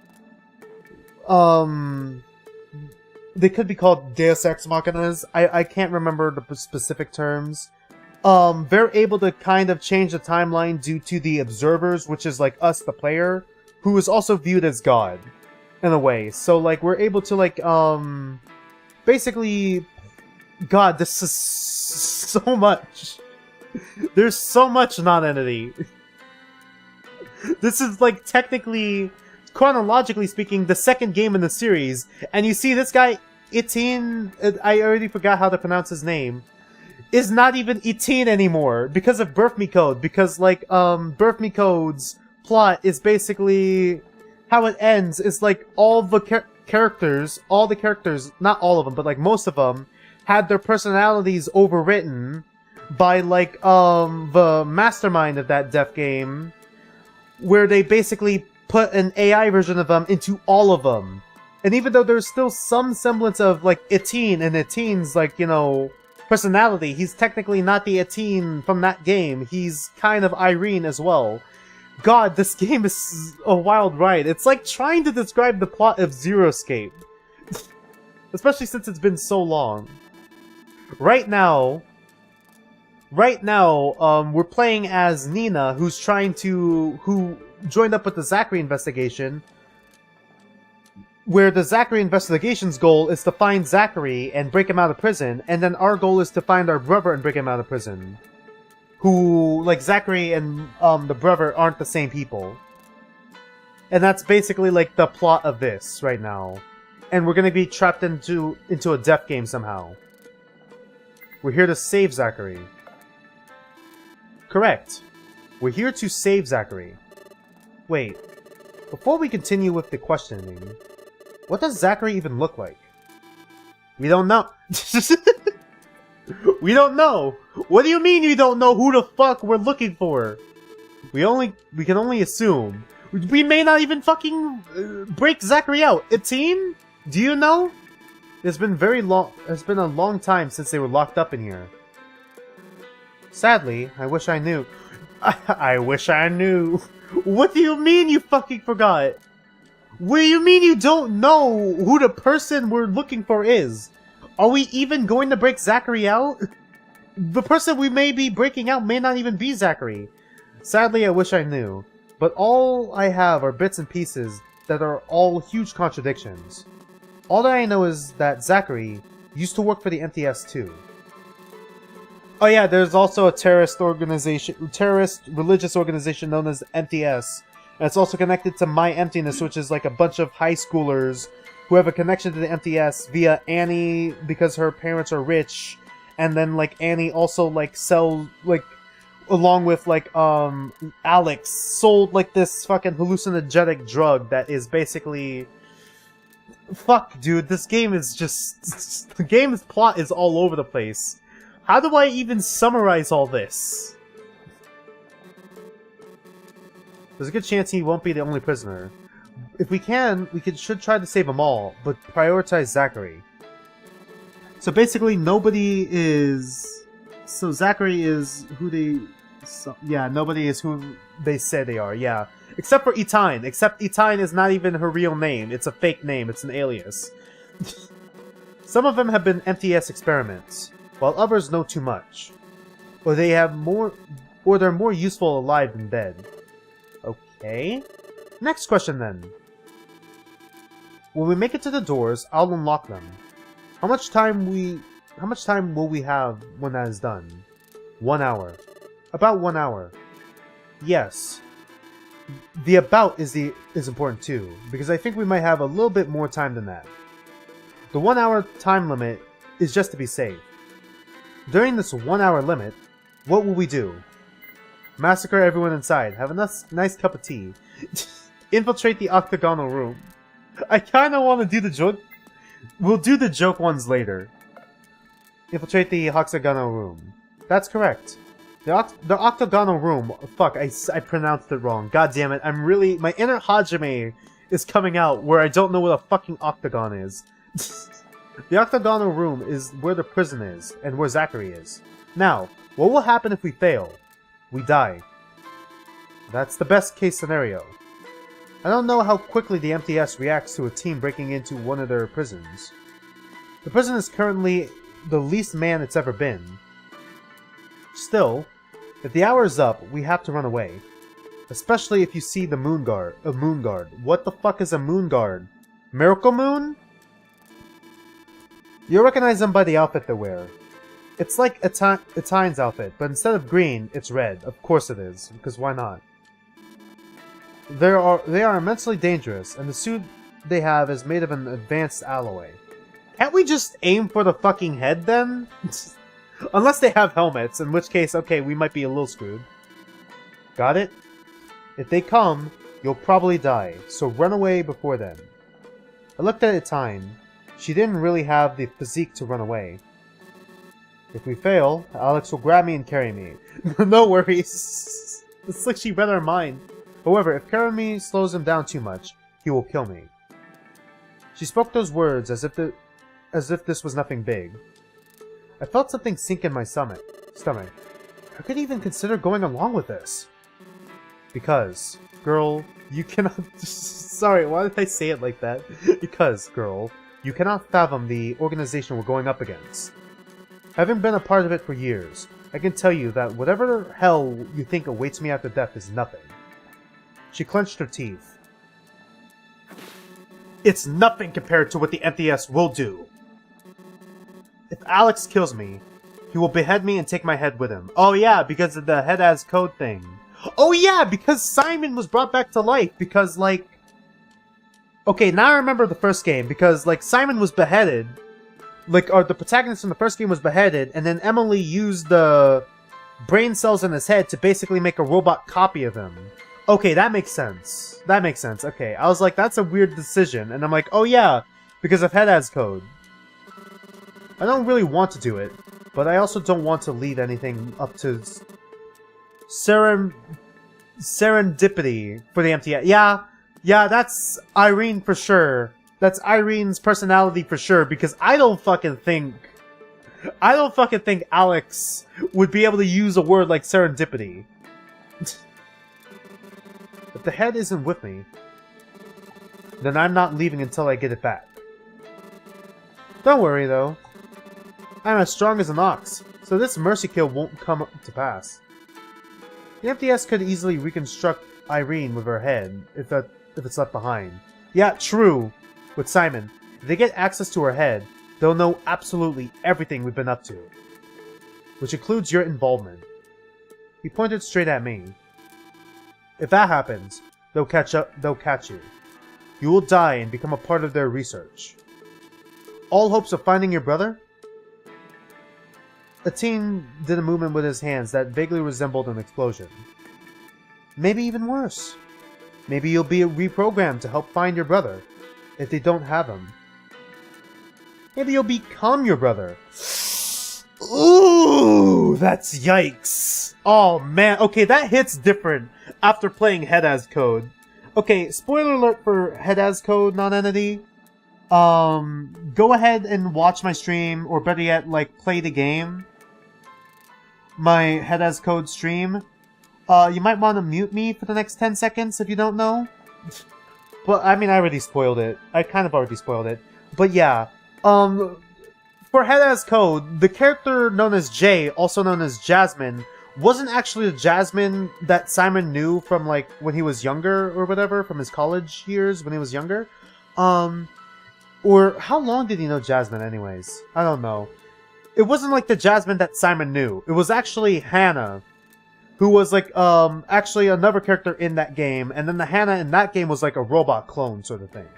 they could be called Deus Ex Machinas. I can't remember the specific terms. They're able to kind of change the timeline due to the observers, which is like us, the player, who is also viewed as God, in a way. So like we're able to like basically, God, this is so much. There's so much non-entity. This is like technically, chronologically speaking, the second game in the series, and you see this guy Itin, I already forgot how to pronounce his name, is not even Itin anymore because of Birth Me Code. Because, like, Birth Me Code's plot is basically, how it ends is, like, all the characters, not all of them, but, like, most of them, had their personalities overwritten by, like, the mastermind of that death game, where they basically put an AI version of them into all of them. And even though there's still some semblance of, like, Itin and Itin's, like, you know, personality, he's technically not the Itin from that game. He's kind of Irene as well. God, this game is a wild ride. It's like trying to describe the plot of Zero Escape. Especially since it's been so long. Right now, we're playing as Nina, who joined up with the Zachary investigation, where the Zachary investigation's goal is to find Zachary and break him out of prison, and then our goal is to find our brother and break him out of prison. Who, like, Zachary and the brother aren't the same people. And that's basically, like, the plot of this right now. And we're gonna be trapped into a death game somehow. We're here to save Zachary. Correct. We're here to save Zachary. Wait. Before we continue with the questioning, what does Zachary even look like? We don't know. We don't know. What do you mean you don't know who the fuck we're looking for? We can only assume. We may not even fucking break Zachary out. Itin? Do you know? It's been a long time since they were locked up in here. Sadly, I wish I knew. I wish I knew. What do you mean you fucking forgot? What do you mean you don't know who the person we're looking for is? Are we even going to break Zachary out? The person we may be breaking out may not even be Zachary. Sadly, I wish I knew. But all I have are bits and pieces that are all huge contradictions. All that I know is that Zachary used to work for the MTS too. Oh yeah, there's also a terrorist religious organization known as MTS. And it's also connected to My Emptiness, which is like a bunch of high schoolers who have a connection to the MTS via Annie because her parents are rich. And then, like, Annie also, like, sells, like, along with, like, Alex, sold, like, this fucking hallucinogenic drug that is basically... Fuck, dude, this game is just... The game's plot is all over the place. How do I even summarize all this? There's a good chance he won't be the only prisoner. If we should try to save them all, but prioritize Zachary. So basically, nobody is... So Zachary is who they... yeah, nobody is who they say they are, yeah. Except for Itin. Except Itin is not even her real name. It's a fake name. It's an alias. Some of them have been MTS experiments, while others know too much. Or they're more useful alive than dead. Okay. Next question then. When we make it to the doors, I'll unlock them. How much time will we have when that is done? 1 hour. About 1 hour. Yes. The about is important too, because I think we might have a little bit more time than that. The 1 hour time limit is just to be safe. During this 1 hour limit, what will we do? Massacre everyone inside, have a nice cup of tea, infiltrate the octagonal room. I kinda wanna do the joke. We'll do the joke ones later. Infiltrate the octagonal room. That's correct. The octagonal room. Fuck, I pronounced it wrong. God damn it, my inner Hajime is coming out where I don't know what a fucking octagon is. The octagonal room is where the prison is, and where Zachary is. Now, what will happen if we fail? We die. That's the best case scenario. I don't know how quickly the MTS reacts to a team breaking into one of their prisons. The prison is currently the least manned it's ever been. Still, if the hour is up, we have to run away. Especially if you see the moon guard. A moon guard. What the fuck is a moon guard? Miracle Moon? You'll recognize them by the outfit they wear. It's like Itin's outfit, but instead of green, it's red. Of course it is, because why not? They are immensely dangerous, and the suit they have is made of an advanced alloy. Can't we just aim for the fucking head then? Unless they have helmets, in which case, okay, we might be a little screwed. Got it? If they come, you'll probably die, so run away before then. I looked at time. She didn't really have the physique to run away. If we fail, Alex will grab me and carry me. No worries. It's like she read our mind. However, if carrying me slows him down too much, he will kill me. She spoke those words as if this was nothing big. I felt something sink in my stomach. How could I even consider going along with this? Because, girl, you cannot... Sorry, why did I say it like that? Because, girl, you cannot fathom the organization we're going up against. Having been a part of it for years, I can tell you that whatever hell you think awaits me after death is nothing. She clenched her teeth. It's nothing compared to what the MTS will do. If Alex kills me, he will behead me and take my head with him. Oh yeah, because of the head as code thing. Oh yeah, because Simon was brought back to life because, like... Okay, now I remember the first game, because, like, Simon was beheaded. Like, or the protagonist in the first game was beheaded, and then Emily used the brain cells in his head to basically make a robot copy of him. Okay, that makes sense. That makes sense. Okay, I was like, that's a weird decision. And I'm like, oh yeah, because of head as code. I don't really want to do it, but I also don't want to leave anything up to serendipity for the MTS. Yeah, that's Irene for sure. That's Irene's personality for sure, because I don't fucking think Alex would be able to use a word like serendipity. If the head isn't with me, then I'm not leaving until I get it back. Don't worry though. I'm as strong as an ox, so this mercy kill won't come to pass. The MTS could easily reconstruct Irene with her head if it's left behind. Yeah, true. With Simon, if they get access to her head, they'll know absolutely everything we've been up to. Which includes your involvement. He pointed straight at me. If that happens, they'll catch you. You will die and become a part of their research. All hopes of finding your brother? Atine did a movement with his hands that vaguely resembled an explosion. Maybe even worse. Maybe you'll be reprogrammed to help find your brother, if they don't have him. Maybe you'll become your brother. Ooh, that's yikes. Oh man, okay, that hits different after playing Head as Code. Okay, spoiler alert for Head as Code non-entity. Go ahead and watch my stream, or better yet, like, play the game. My Head as Code stream. You might want to mute me for the next 10 seconds if you don't know. But, I mean, I already spoiled it. I kind of already spoiled it. But yeah, for Head as Code, the character known as Jay, also known as Jasmine, wasn't actually the Jasmine that Simon knew from, like, when he was younger or whatever, from his college years when he was younger. Or how long did he know Jasmine anyways? I don't know. It wasn't like the Jasmine that Simon knew. It was actually Hannah, who was like, actually another character in that game, and then the Hannah in that game was like a robot clone sort of thing.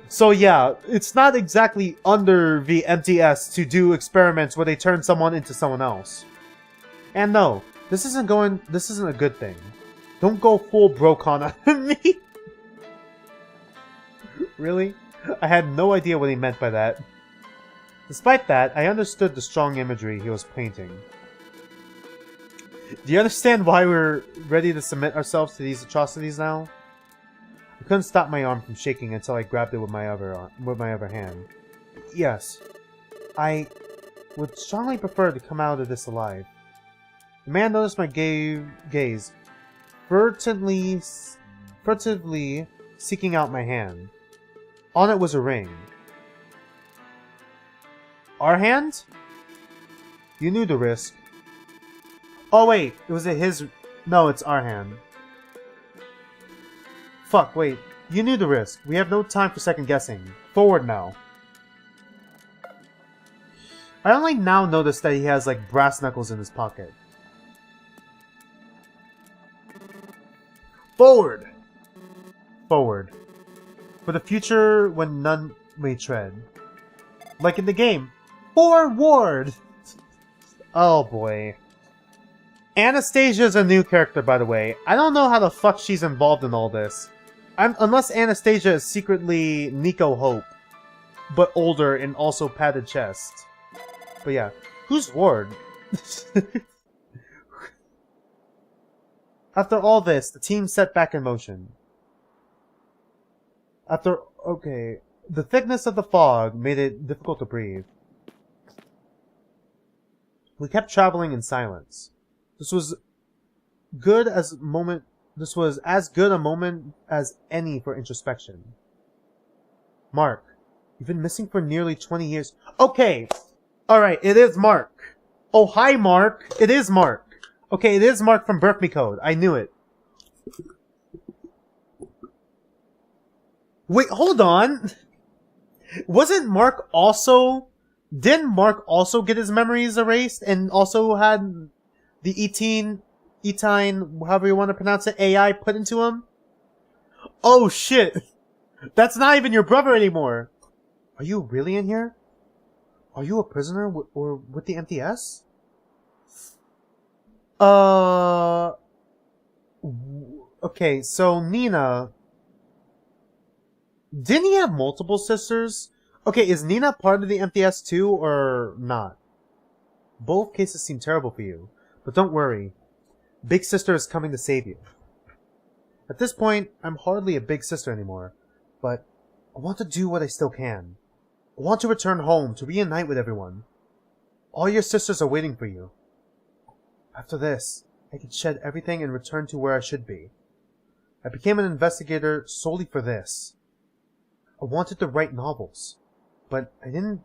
So yeah, it's not exactly under the MTS to do experiments where they turn someone into someone else. And no, this isn't a good thing. Don't go full Brocon on me. Really? I had no idea what he meant by that. Despite that, I understood the strong imagery he was painting. Do you understand why we're ready to submit ourselves to these atrocities now? I couldn't stop my arm from shaking until I grabbed it with my other hand. Yes, I would strongly prefer to come out of this alive. The man noticed my gaze, furtively seeking out my hand. On it was a ring. Our hand? You knew the risk. Oh wait, it was his... No, it's our hand. Fuck, wait. You knew the risk. We have no time for second guessing. Forward now. I only now notice that he has, like, brass knuckles in his pocket. Forward! Forward. For the future when none may tread. Like in the game. Forward! Oh boy. Anastasia's a new character, by the way. I don't know how the fuck she's involved in all this. Unless Anastasia is secretly Nico Hope, but older and also padded chest. But yeah. Who's Ward? After all this, the team set back in motion. The thickness of the fog made it difficult to breathe. We kept traveling in silence. This was as good a moment as any for introspection. Mark, you've been missing for nearly 20 years. Okay, alright, it is Mark. Oh, hi Mark. It is Mark. Okay, it is Mark from Birth Me Code. I knew it. Wait, hold on. Didn't Mark also get his memories erased and also had the Etine, however you want to pronounce it, AI put into him? Oh shit. That's not even your brother anymore. Are you really in here? Are you a prisoner or with the MTS? Okay, so Nina... Didn't he have multiple sisters? Okay, is Nina part of the MTS too, or not? Both cases seem terrible for you, but don't worry. Big Sister is coming to save you. At this point, I'm hardly a big sister anymore, but I want to do what I still can. I want to return home, to reunite with everyone. All your sisters are waiting for you. After this, I can shed everything and return to where I should be. I became an investigator solely for this. I wanted to write novels, but I didn't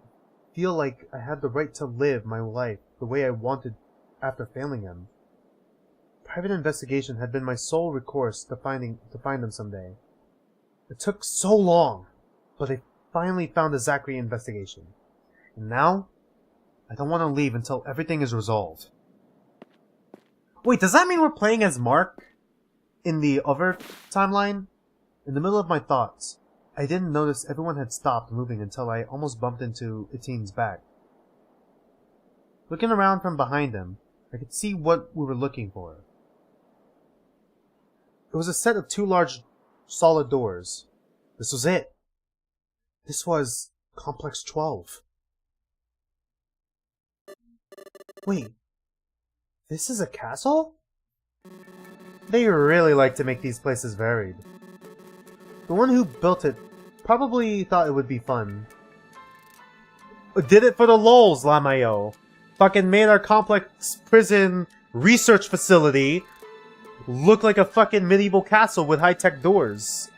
feel like I had the right to live my life the way I wanted after failing them. Private investigation had been my sole recourse to find them someday. It took so long, but I finally found the Zachary investigation. And now, I don't want to leave until everything is resolved. Wait, does that mean we're playing as Mark in the other timeline? In the middle of my thoughts, I didn't notice everyone had stopped moving until I almost bumped into Etienne's back. Looking around from behind him, I could see what we were looking for. It was a set of 2 large, solid doors. This was it. This was Complex 12. Wait. This is a castle? They really like to make these places varied. The one who built it probably thought it would be fun. Did it for the lols, Lamayo. Fucking made our complex prison research facility look like a fucking medieval castle with high-tech doors.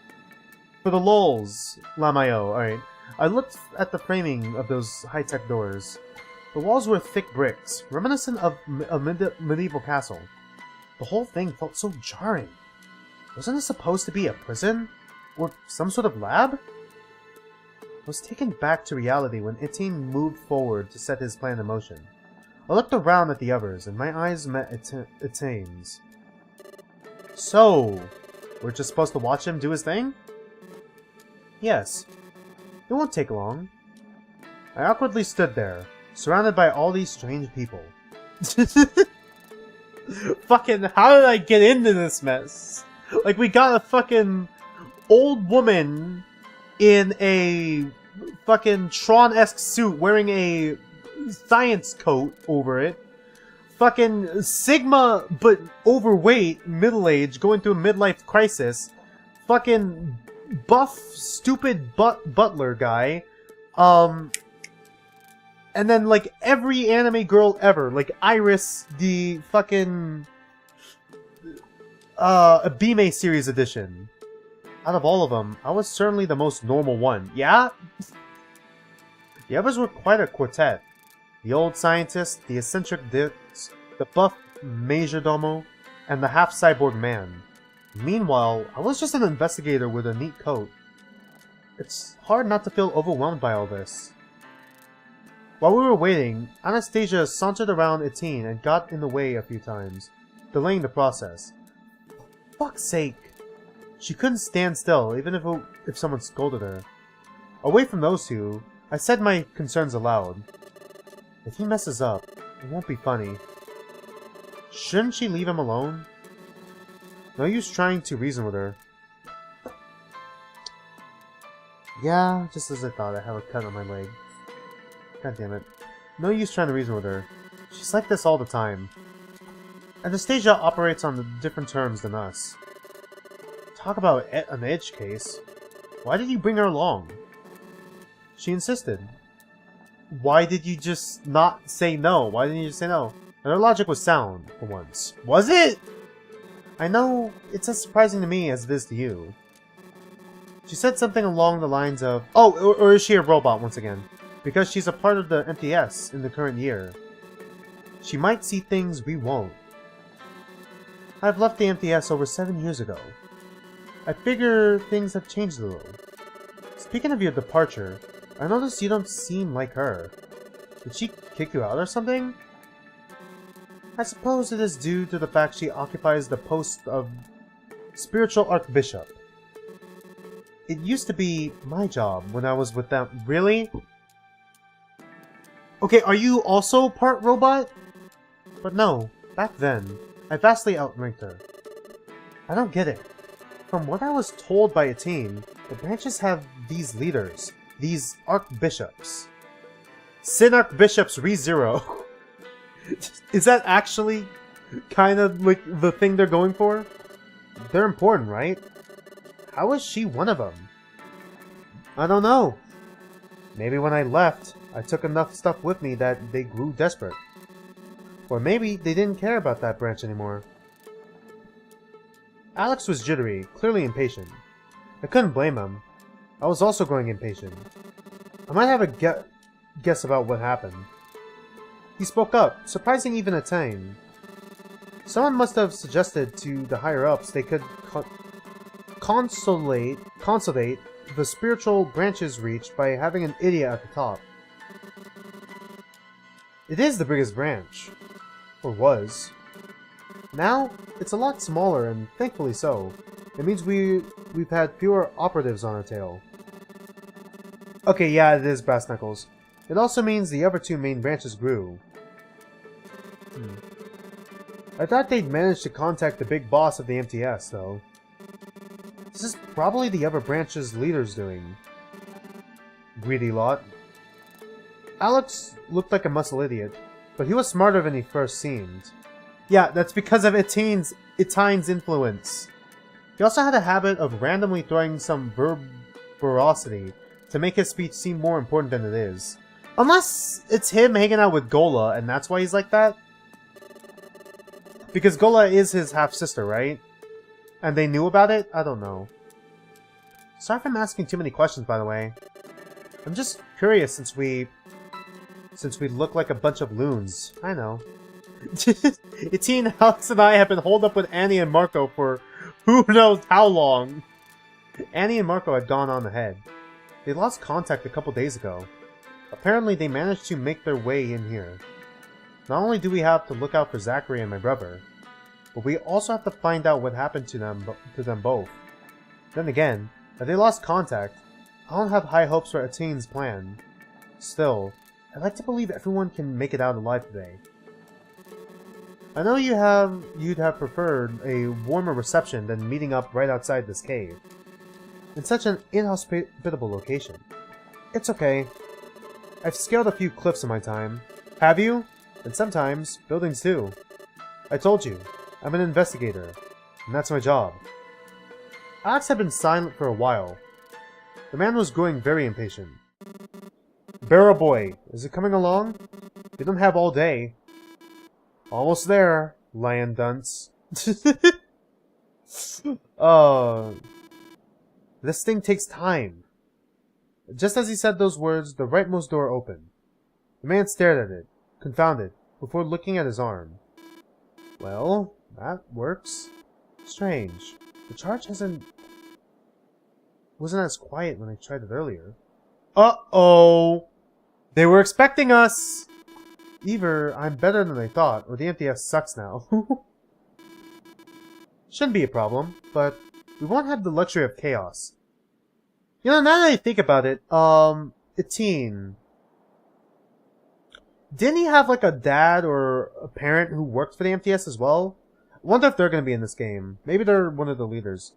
For the lols, Lamayo. Alright. I looked at the framing of those high-tech doors. The walls were thick bricks, reminiscent of a medieval castle. The whole thing felt so jarring. Wasn't it supposed to be a prison? Or some sort of lab? I was taken back to reality when Etienne moved forward to set his plan in motion. I looked around at the others, and my eyes met Etienne's. So, we're just supposed to watch him do his thing? Yes. It won't take long. I awkwardly stood there, surrounded by all these strange people. Fucking, how did I get into this mess? Like, we got a fucking old woman in a fucking Tron-esque suit wearing a science coat over it. Fucking Sigma, but overweight, middle-aged, going through a midlife crisis. Fucking buff, stupid butler guy. And then, like, every anime girl ever. Like, Iris, the fucking Abime Series edition. Out of all of them, I was certainly the most normal one. Yeah? The others were quite a quartet. The old scientist, the eccentric Dix, the buff majordomo, and the half-cyborg man. Meanwhile, I was just an investigator with a neat coat. It's hard not to feel overwhelmed by all this. While we were waiting, Anastasia sauntered around Etienne and got in the way a few times, delaying the process. Fuck's sake! She couldn't stand still, even if someone scolded her. Away from those two, I said my concerns aloud. If he messes up, it won't be funny. Shouldn't she leave him alone? No use trying to reason with her. Yeah, just as I thought, I have a cut on my leg. God damn it. No use trying to reason with her. She's like this all the time. Anastasia operates on different terms than us. Talk about an edge case. Why did you bring her along? She insisted. Why did you just not say no? Why didn't you just say no? And her logic was sound, for once. Was it? I know it's as surprising to me as it is to you. She said something along the lines of, oh, or is she a robot once again? Because she's a part of the MTS in the current year. She might see things we won't. I've left the MTS over 7 years ago. I figure things have changed a little. Speaking of your departure, I noticed you don't seem like her. Did she kick you out or something? I suppose it is due to the fact she occupies the post of Spiritual Archbishop. It used to be my job when I was with them. Really? Okay, are you also part robot? But no, back then, I vastly outranked her. I don't get it. From what I was told by a team, the branches have these leaders, these archbishops. Sin Archbishops ReZero. Is that actually kind of like the thing they're going for? They're important, right? How is she one of them? I don't know. Maybe when I left, I took enough stuff with me that they grew desperate. Or maybe they didn't care about that branch anymore. Alex was jittery, clearly impatient. I couldn't blame him. I was also growing impatient. I might have a guess about what happened. He spoke up, surprising even at time. Someone must have suggested to the higher-ups they could consolidate the spiritual branches reached by having an idiot at the top. It is the biggest branch. Or was. Now, it's a lot smaller, and thankfully so. It means we've had fewer operatives on our tail. Okay, yeah, it is Brass Knuckles. It also means the other 2 main branches grew. I thought they'd managed to contact the big boss of the MTS, though. This is probably the other branch's leaders doing. Greedy lot. Alex looked like a muscle idiot, but he was smarter than he first seemed. Yeah, that's because of Etienne's influence. He also had a habit of randomly throwing some verborosity to make his speech seem more important than it is. Unless it's him hanging out with Gola, and that's why he's like that? Because Gola is his half-sister, right? And they knew about it? I don't know. Sorry if I'm asking too many questions, by the way. I'm just curious since we look like a bunch of loons. I know. Etienne, Alex, and I have been holed up with Annie and Marco for who knows how long. Annie and Marco had gone on ahead. They lost contact a couple days ago. Apparently they managed to make their way in here. Not only do we have to look out for Zachary and my brother, but we also have to find out what happened to them both. Then again, if they lost contact, I don't have high hopes for Etienne's plan. Still, I'd like to believe everyone can make it out alive today. I know you'd have preferred a warmer reception than meeting up right outside this cave. In such an inhospitable location. It's okay. I've scaled a few cliffs in my time. Have you? And sometimes, buildings too. I told you, I'm an investigator, and that's my job. Alex had been silent for a while. The man was growing very impatient. Barrel boy, is it coming along? You don't have all day. Almost there, lion dunce. This thing takes time. Just as he said those words, the rightmost door opened. The man stared at it, confounded, before looking at his arm. Well, that works. Strange. The charge wasn't as quiet when I tried it earlier. Uh-oh! They were expecting us! Either I'm better than I thought, or the MTS sucks now. Shouldn't be a problem, but we won't have the luxury of chaos. You know, now that I think about it, Etienne, didn't he have like a dad or a parent who worked for the MTS as well? I wonder if they're going to be in this game. Maybe they're one of the leaders.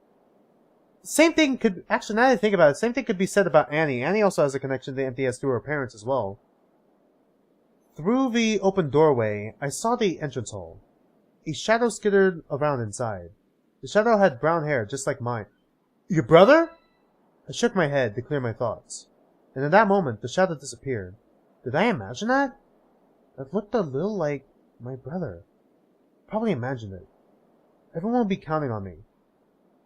Same thing could, actually now that I think about it, same thing could be said about Annie. Annie also has a connection to the MTS through her parents as well. Through the open doorway, I saw the entrance hall. A shadow skittered around inside. The shadow had brown hair, just like mine. Your brother? I shook my head to clear my thoughts. And in that moment, the shadow disappeared. Did I imagine that? That looked a little like my brother. Probably imagined it. Everyone will be counting on me.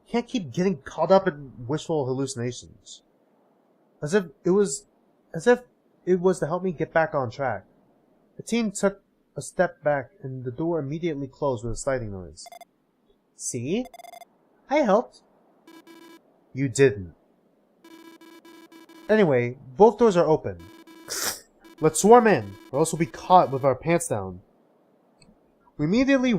Can't keep getting caught up in wishful hallucinations. As if it was to help me get back on track. Etienne took a step back and the door immediately closed with a sliding noise. See? I helped. You didn't. Anyway, both doors are open. Let's swarm in, or else we'll be caught with our pants down. We immediately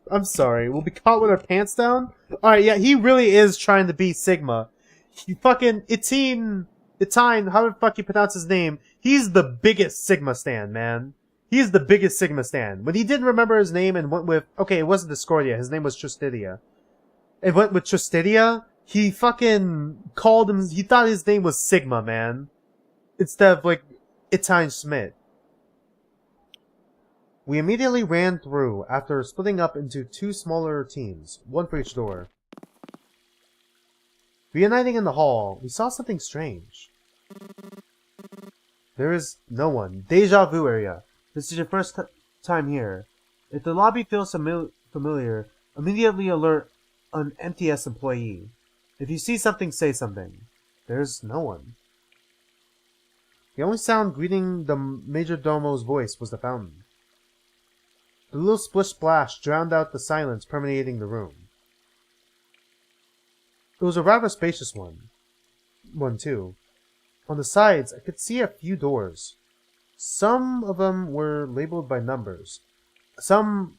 I'm sorry, we'll be caught with our pants down? Alright, yeah, he really is trying to be Sigma. He fucking, Etienne, how the fuck you pronounce his name, he's the biggest Sigma stan, man. He's the biggest Sigma stan. When he didn't remember his name and went with, okay, it wasn't Discordia, his name was Tristidia. It went with Tristidia, he fucking called him, he thought his name was Sigma, man. Instead of, like, Etienne Schmidt. We immediately ran through after splitting up into two smaller teams, one for each door. Reuniting in the hall, we saw something strange. There is no one. Deja vu area. This is your first time here. If the lobby feels familiar, immediately alert an MTS employee. If you see something, say something. There's no one. The only sound greeting the Majordomo's voice was the fountain. The little splish-splash drowned out the silence permeating the room. It was a rather spacious one too. On the sides, I could see a few doors. Some of them were labeled by numbers. Some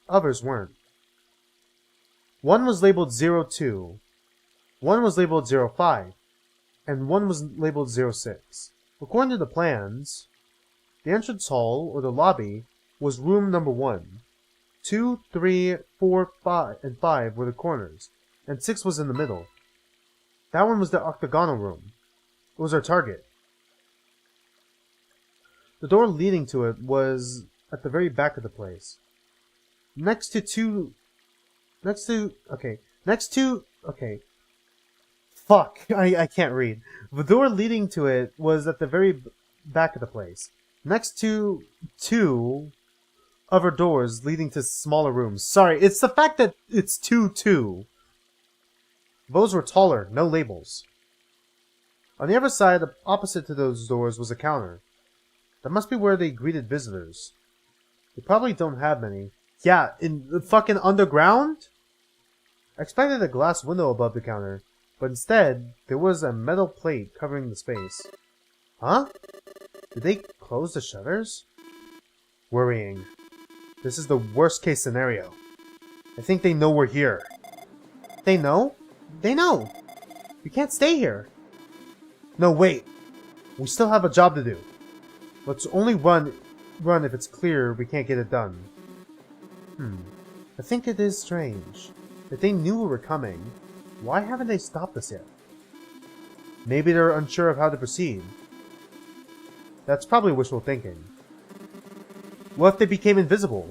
others weren't. One was labeled 02, one was labeled 05, and one was labeled 06. According to the plans, the entrance hall, or the lobby, was room number 1. 2, 3, 4, 5, and 5 were the corners, and 6 was in the middle. That one was the octagonal room. It was our target. The door leading to it was at the very back of the place. Fuck, I can't read. The door leading to it was at the very back of the place. Next to two other doors leading to smaller rooms. Sorry, it's the fact that it's 2-2. Those were taller, no labels. On the other side, opposite to those doors, was a counter. That must be where they greeted visitors. They probably don't have many. Yeah, in the fucking underground? I expected a glass window above the counter, but instead, there was a metal plate covering the space. Huh? Did they close the shutters? Worrying. This is the worst case scenario. I think they know we're here. They know? They know! We can't stay here. No, wait. We still have a job to do. Let's only run if it's clear we can't get it done. I think it is strange. If they knew we were coming, why haven't they stopped us yet? Maybe they're unsure of how to proceed. That's probably wishful thinking. What if they became invisible?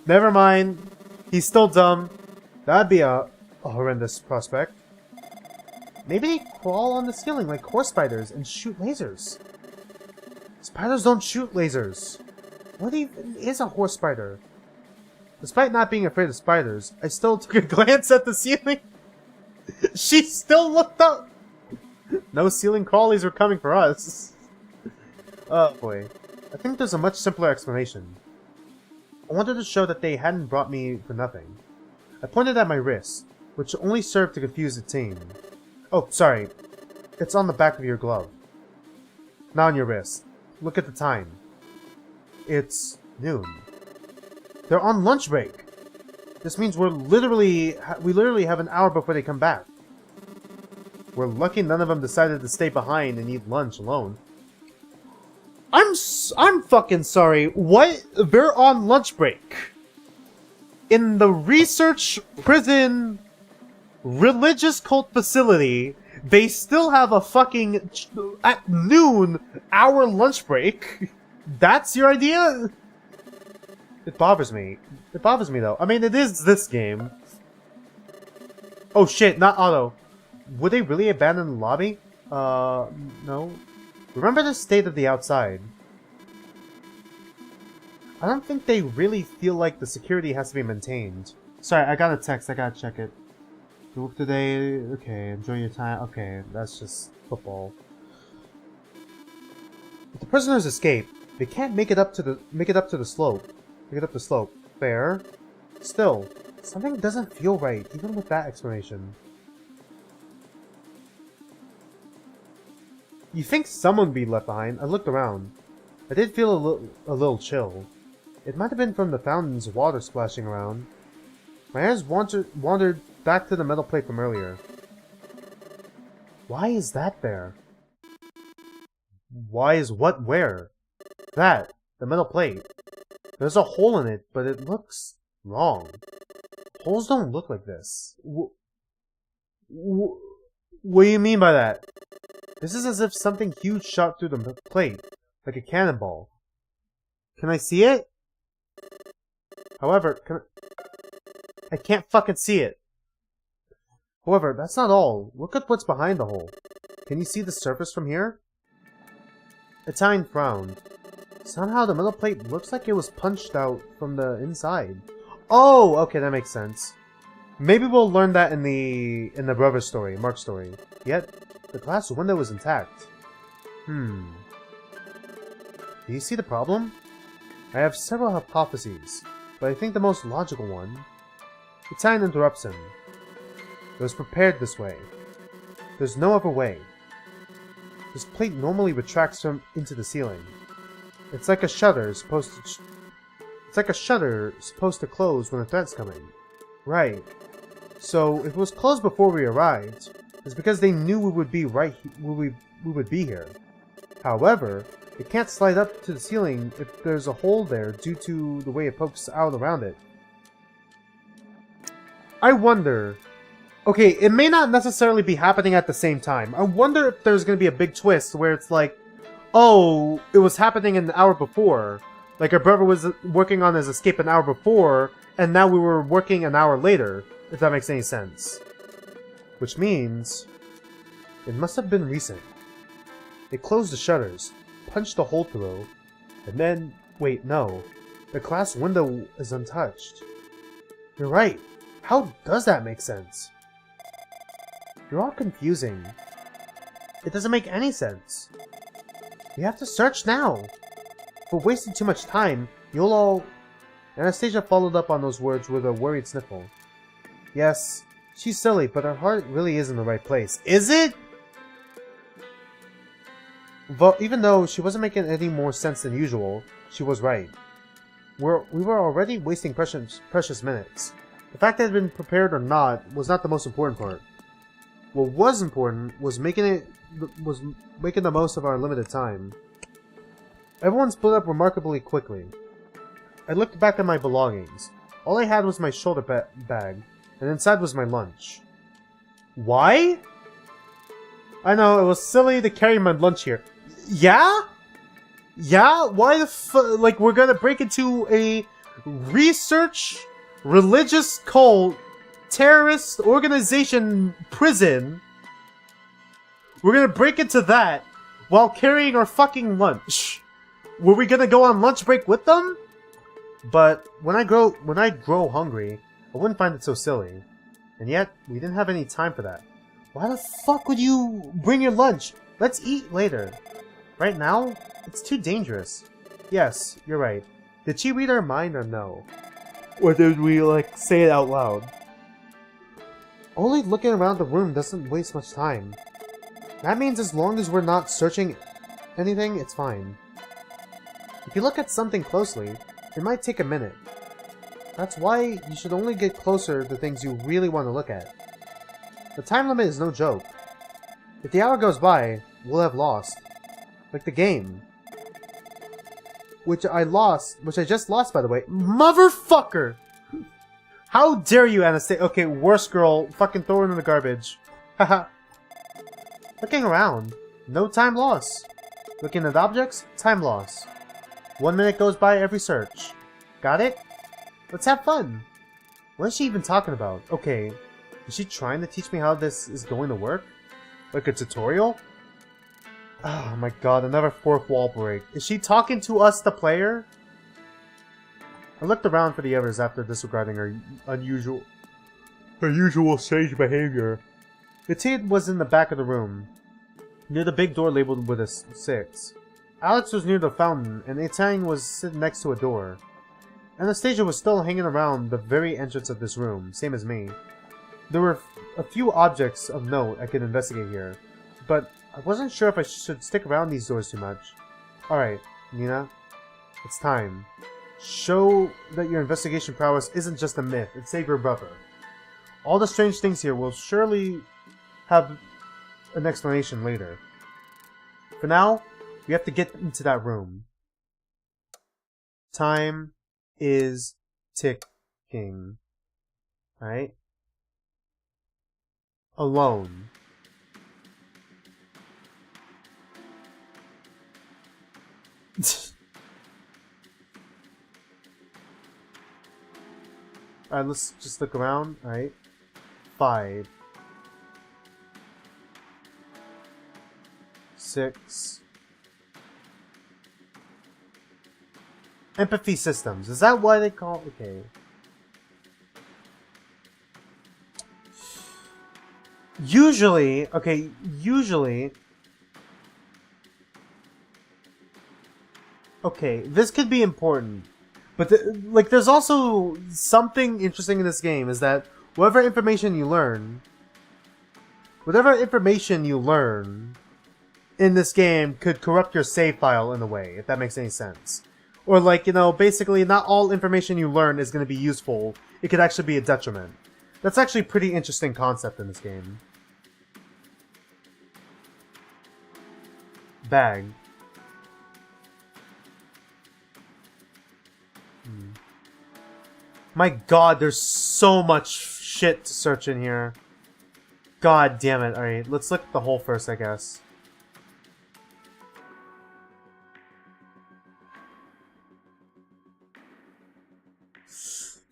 Never mind. He's still dumb. That'd be a horrendous prospect. Maybe they crawl on the ceiling like horse spiders and shoot lasers. Spiders don't shoot lasers. What even is a horse spider? Despite not being afraid of spiders, I still took a glance at the ceiling. She still looked up. No ceiling crawlies were coming for us. Oh boy. I think there's a much simpler explanation. I wanted to show that they hadn't brought me for nothing. I pointed at my wrist, which only served to confuse the team. Oh, sorry. It's on the back of your glove. Not on your wrist. Look at the time. It's noon. They're on lunch break. This means we literally have an hour before they come back. We're lucky none of them decided to stay behind and eat lunch alone. I'm fucking sorry. What? They're on lunch break. In the research prison religious cult facility, they still have a fucking at noon hour lunch break. That's your idea? It bothers me. It bothers me though. I mean, it is this game. Oh shit, not Otto. Would they really abandon the lobby? No. Remember the state of the outside. I don't think they really feel like the security has to be maintained. Sorry, I got a text. I gotta check it. You work today? Okay, enjoy your time. Okay, that's just football. If the prisoners escape, they can't make it up to the slope. Make it up the slope. Fair. Still, something doesn't feel right, even with that explanation. You think someone would be left behind? I looked around. I did feel a little chill. It might have been from the fountain's water splashing around. My eyes wandered back to the metal plate from earlier. Why is that there? Why is what where? That, the metal plate. There's a hole in it, but it looks wrong. Holes don't look like this. What do you mean by that? This is as if something huge shot through the plate, like a cannonball. Can I see it? However, I can't fucking see it. However, that's not all. Look at what's behind the hole. Can you see the surface from here? Italian frowned. Somehow the metal plate looks like it was punched out from the inside. Oh, okay, that makes sense. Maybe we'll learn that in the brother story, Mark's story. Yet, the glass window is intact. Do you see the problem? I have several hypotheses, but I think the most logical one... Italian interrupts him. It was prepared this way. There's no other way. This plate normally retracts into the ceiling. It's like a shutter supposed to close when a threat's coming. Right. So if it was closed before we arrived, it's because they knew we would be we would be here. However, it can't slide up to the ceiling if there's a hole there due to the way it pokes out around it. I wonder... Okay, it may not necessarily be happening at the same time. I wonder if there's going to be a big twist where it's like, oh, it was happening an hour before. Like our brother was working on his escape an hour before, and now we were working an hour later, if that makes any sense. Which means... it must have been recent. They closed the shutters, punched a hole through, and then... wait, no. The glass window is untouched. You're right. How does that make sense? You're all confusing. It doesn't make any sense. We have to search now. If we're wasting too much time, you'll all... Anastasia followed up on those words with a worried sniffle. Yes, she's silly, but her heart really is in the right place. Is it? But even though she wasn't making any more sense than usual, she was right. We were already wasting precious minutes. The fact that it had been prepared or not was not the most important part. What was important was making the most of our limited time. Everyone split up remarkably quickly. I looked back at my belongings. All I had was my shoulder bag, and inside was my lunch. Why? I know, it was silly to carry my lunch here. Yeah? Yeah? Why the like, we're gonna break into a research, religious cult, terrorist organization prison. We're gonna break into that while carrying our fucking lunch. Were we gonna go on lunch break with them? But when I grow hungry, I wouldn't find it so silly. And yet, we didn't have any time for that. Why the fuck would you bring your lunch? Let's eat later. Right now, it's too dangerous. Yes, you're right. Did she read our mind or no? Or did we, like, say it out loud? Only looking around the room doesn't waste much time. That means as long as we're not searching anything, it's fine. If you look at something closely, it might take a minute. That's why you should only get closer to things you really want to look at. The time limit is no joke. If the hour goes by, we'll have lost. Like the game. Which I just lost, by the way. Motherfucker! How dare you, Anastasia? Okay, worst girl. Fucking throw her in the garbage. Haha. Looking around. No time loss. Looking at objects? Time loss. 1 minute goes by every search. Got it? Let's have fun. What is she even talking about? Okay. Is she trying to teach me how this is going to work? Like a tutorial? Oh my god, another fourth wall break. Is she talking to us, the player? I looked around for the others after disregarding her usual strange behavior. The kid was in the back of the room, near the big door labeled with a 6. Alex was near the fountain, and Itang was sitting next to a door. Anastasia was still hanging around the very entrance of this room, same as me. There were a few objects of note I could investigate here, but I wasn't sure if I should stick around these doors too much. Alright, Nina. It's time. Show that your investigation prowess isn't just a myth, it saved your brother. All the strange things here will surely have an explanation later. For now, we have to get into that room. Time is ticking. Right? Alone. Alright, let's just look around. Alright. 5. 6. Empathy systems. Is that why they call... Okay. Usually... Okay, usually... Okay, this could be important. But, like, there's also something interesting in this game, is that whatever information you learn in this game could corrupt your save file in a way, if that makes any sense. Or, like, you know, basically not all information you learn is going to be useful. It could actually be a detriment. That's actually a pretty interesting concept in this game. Bag. My god, there's so much shit to search in here. God damn it. Alright, let's look at the hole first, I guess.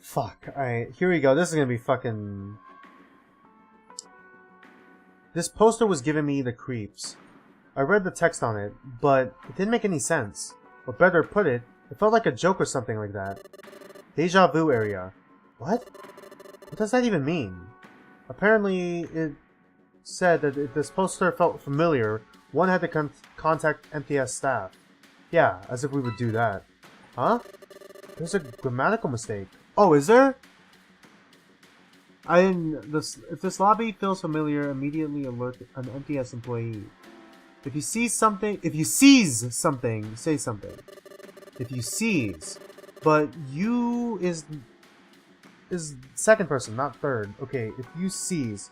Fuck. Alright, here we go. This is gonna be fucking... This poster was giving me the creeps. I read the text on it, but it didn't make any sense. Or better put it, it felt like a joke or something like that. Deja vu area. What? What does that even mean? Apparently, it said that if this poster felt familiar, one had to contact MTS staff. Yeah, as if we would do that. Huh? There's a grammatical mistake. Oh, is there? If this lobby feels familiar, immediately alert an MTS employee. If you seize something, say something. If you seize, but you is second person, not third. Okay, if you seize.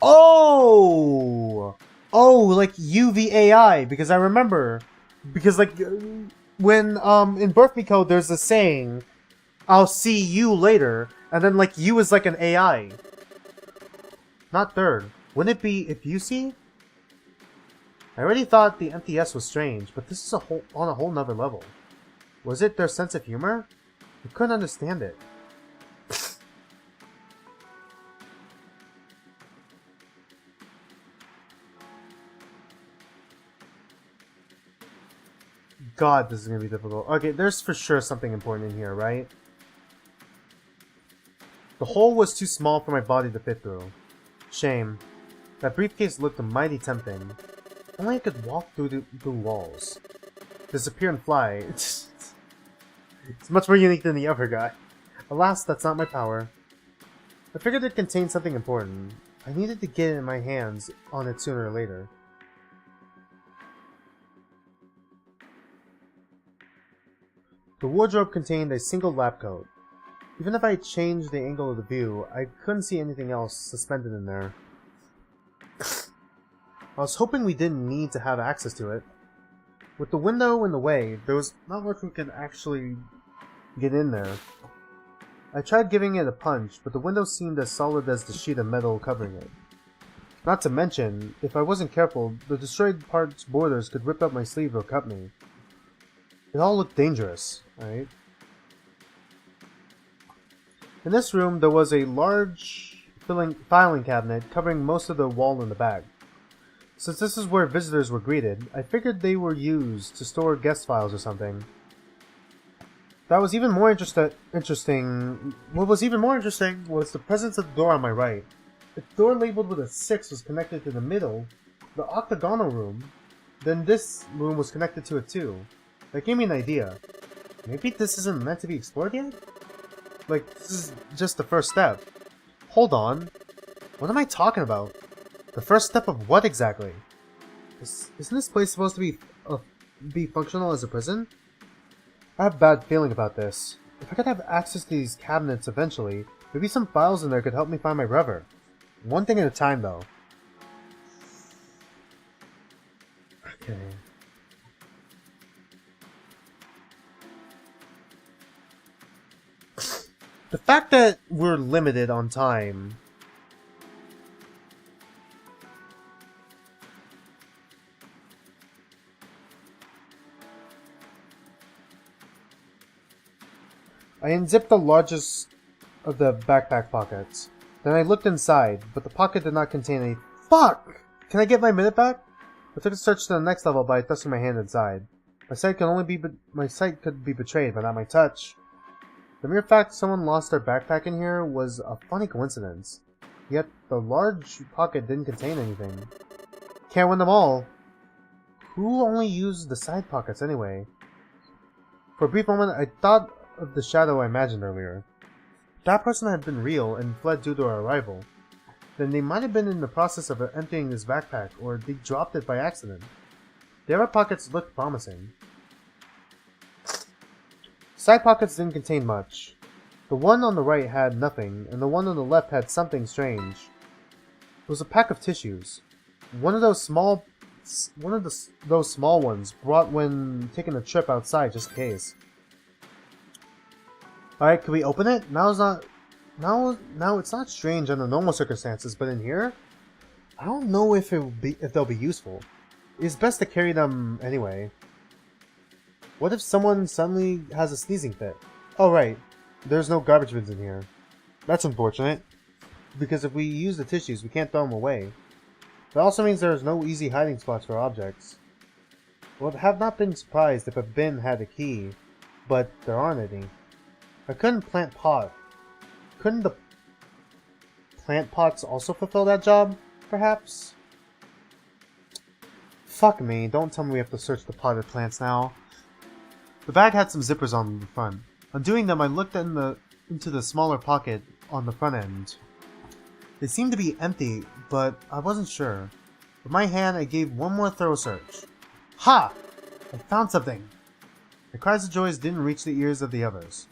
Oh, like UVAI, because I remember, because like when in Birth Me Code there's a saying, I'll see you later, and then like you is like an AI. Not third. Wouldn't it be if you see? I already thought the MTS was strange, but this is on a whole nother level. Was it their sense of humor? I couldn't understand it. God, this is gonna be difficult. Okay, there's for sure something important in here, right? The hole was too small for my body to fit through. Shame. That briefcase looked mighty tempting. Only I could walk through the walls. Disappear and fly. It's much more unique than the other guy. Alas, that's not my power. I figured it contained something important. I needed to get my hands on it sooner or later. The wardrobe contained a single lab coat. Even if I changed the angle of the view, I couldn't see anything else suspended in there. I was hoping we didn't need to have access to it. With the window in the way, there was not much we could actually get in there. I tried giving it a punch, but the window seemed as solid as the sheet of metal covering it. Not to mention, if I wasn't careful, the destroyed part's borders could rip up my sleeve or cut me. It all looked dangerous, right? In this room, there was a large filing cabinet covering most of the wall in the back. Since this is where visitors were greeted, I figured they were used to store guest files or something. That was even more interesting. What was even more interesting was the presence of the door on my right. If the door labeled with a 6 was connected to the middle, the octagonal room, then this room was connected to it too. That gave me an idea. Maybe this isn't meant to be explored yet? Like, this is just the first step. Hold on. What am I talking about? The first step of what exactly? Isn't this place supposed to be functional as a prison? I have a bad feeling about this. If I could have access to these cabinets eventually, maybe some files in there could help me find my brother. One thing at a time, though. Okay. The fact that we're limited on time... I unzipped the largest of the backpack pockets. Then I looked inside, but the pocket did not contain any— Fuck! Can I get my minute back? I took a search to the next level by thrusting my hand inside. My sight could be betrayed, but not my touch. The mere fact someone lost their backpack in here was a funny coincidence. Yet the large pocket didn't contain anything. Can't win them all. Who only used the side pockets anyway? For a brief moment, I thought of the shadow I imagined earlier. If that person had been real and fled due to our arrival, then they might have been in the process of emptying this backpack, or they dropped it by accident. The other pockets looked promising. Side pockets didn't contain much. The one on the right had nothing, and the one on the left had something strange. It was a pack of tissues. One of those small ones brought when taking a trip outside, just in case. Alright, can we open it? Now it's not strange under normal circumstances, but in here? I don't know if they'll be useful. It's best to carry them anyway. What if someone suddenly has a sneezing fit? Oh right, there's no garbage bins in here. That's unfortunate, because if we use the tissues, we can't throw them away. That also means there's no easy hiding spots for objects. I would have not been surprised if a bin had a key, but there aren't any. I couldn't plant pot. Couldn't the plant pots also fulfill that job, perhaps? Fuck me, don't tell me we have to search the potted plants now. The bag had some zippers on the front. Undoing them, I looked into the smaller pocket on the front end. They seemed to be empty, but I wasn't sure. With my hand, I gave one more thorough search. Ha! I found something! The cries of joy didn't reach the ears of the others.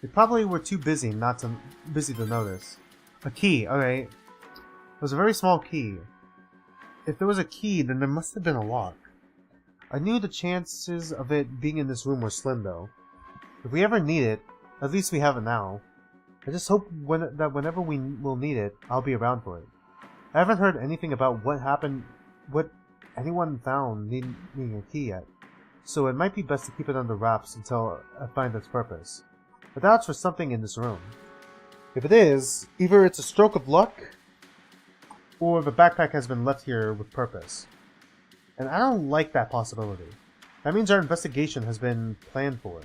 They probably were too busy to notice. A key, alright. It was a very small key. If there was a key, then there must have been a lock. I knew the chances of it being in this room were slim, though. If we ever need it, at least we have it now. I just hope that whenever we will need it, I'll be around for it. I haven't heard anything about what anyone found needing a key yet, so it might be best to keep it under wraps until I find its purpose. I doubt for something in this room. If it is, either it's a stroke of luck, or the backpack has been left here with purpose. And I don't like that possibility. That means our investigation has been planned for.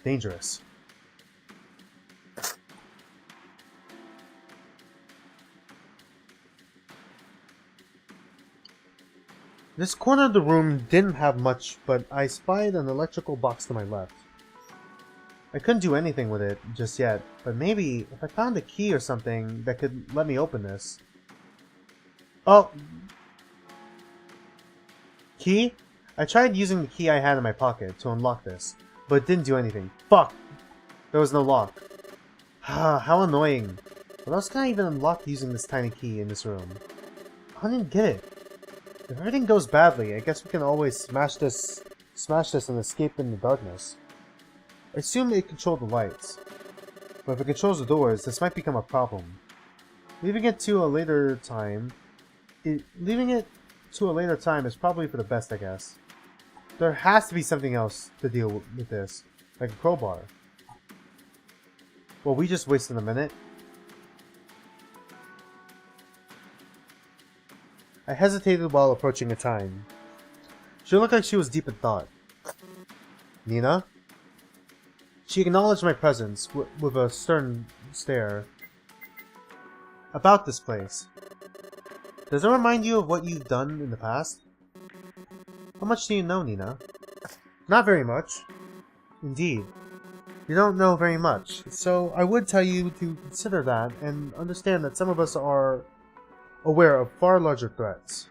Dangerous. This corner of the room didn't have much, but I spied an electrical box to my left. I couldn't do anything with it just yet, but maybe if I found a key or something that could let me open this. Oh! Key? I tried using the key I had in my pocket to unlock this, but it didn't do anything. Fuck! There was no lock. How annoying. What else can I even unlock using this tiny key in this room? I didn't get it. If everything goes badly, I guess we can always smash this and escape in the darkness. I assume it controlled the lights. But if it controls the doors, this might become a problem. Leaving it to a later time is probably for the best, I guess. There has to be something else to deal with this, like a crowbar. Well, we just wasted a minute. I hesitated while approaching a time. She looked like she was deep in thought. Nina? She acknowledged my presence with a stern stare. About this place. Does it remind you of what you've done in the past? How much do you know, Nina? Not very much. Indeed. You don't know very much, so I would tell you to consider that and understand that some of us are aware of far larger threats.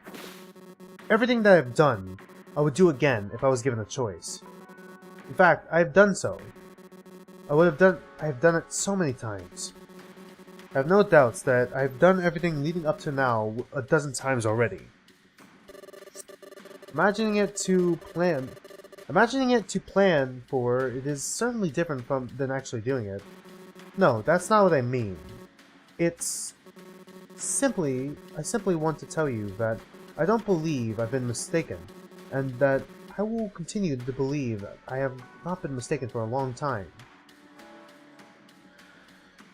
Everything that I've done, I would do again if I was given a choice. In fact, I have done so. I have done it so many times. I have no doubts that I have done everything leading up to now a dozen times already. Imagining it to plan for it is certainly different than actually doing it. No, that's not what I mean. I simply want to tell you that I don't believe I've been mistaken, and that I will continue to believe that I have not been mistaken for a long time.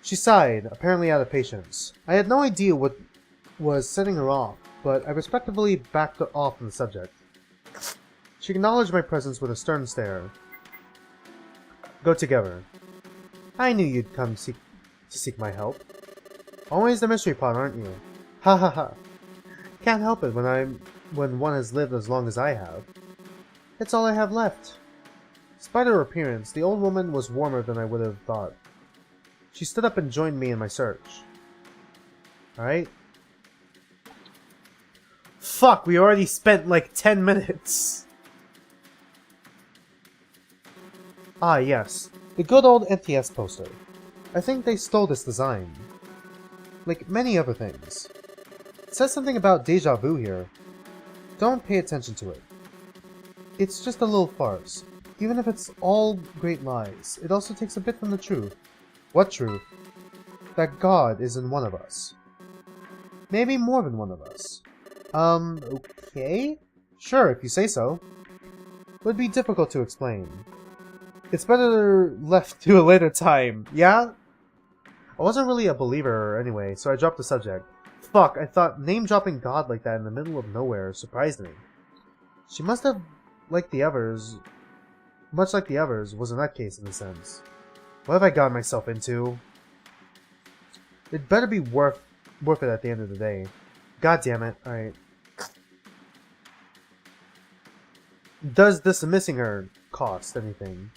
She sighed, apparently out of patience. I had no idea what was setting her off, but I respectfully backed off from the subject. She acknowledged my presence with a stern stare. Go together. I knew you'd come to seek my help. Always the mystery pot, aren't you? Ha ha ha. Can't help it when one has lived as long as I have. It's all I have left. Despite her appearance, the old woman was warmer than I would have thought. She stood up and joined me in my search. Alright. Fuck, we already spent like 10 minutes. Ah, yes. The good old MTS poster. I think they stole this design. Like many other things. It says something about deja vu here. Don't pay attention to it. It's just a little farce. Even if it's all great lies, it also takes a bit from the truth. What truth? That God is in one of us. Maybe more than one of us. Okay? Sure, if you say so. It would be difficult to explain. It's better left to a later time, yeah? I wasn't really a believer anyway, so I dropped the subject. Fuck, I thought name-dropping God like that in the middle of nowhere surprised me. She must have, like the others, much like the others, was a nutcase in a sense. What have I gotten myself into? It better be worth it at the end of the day. God damn it. Alright. Does dismissing her cost anything?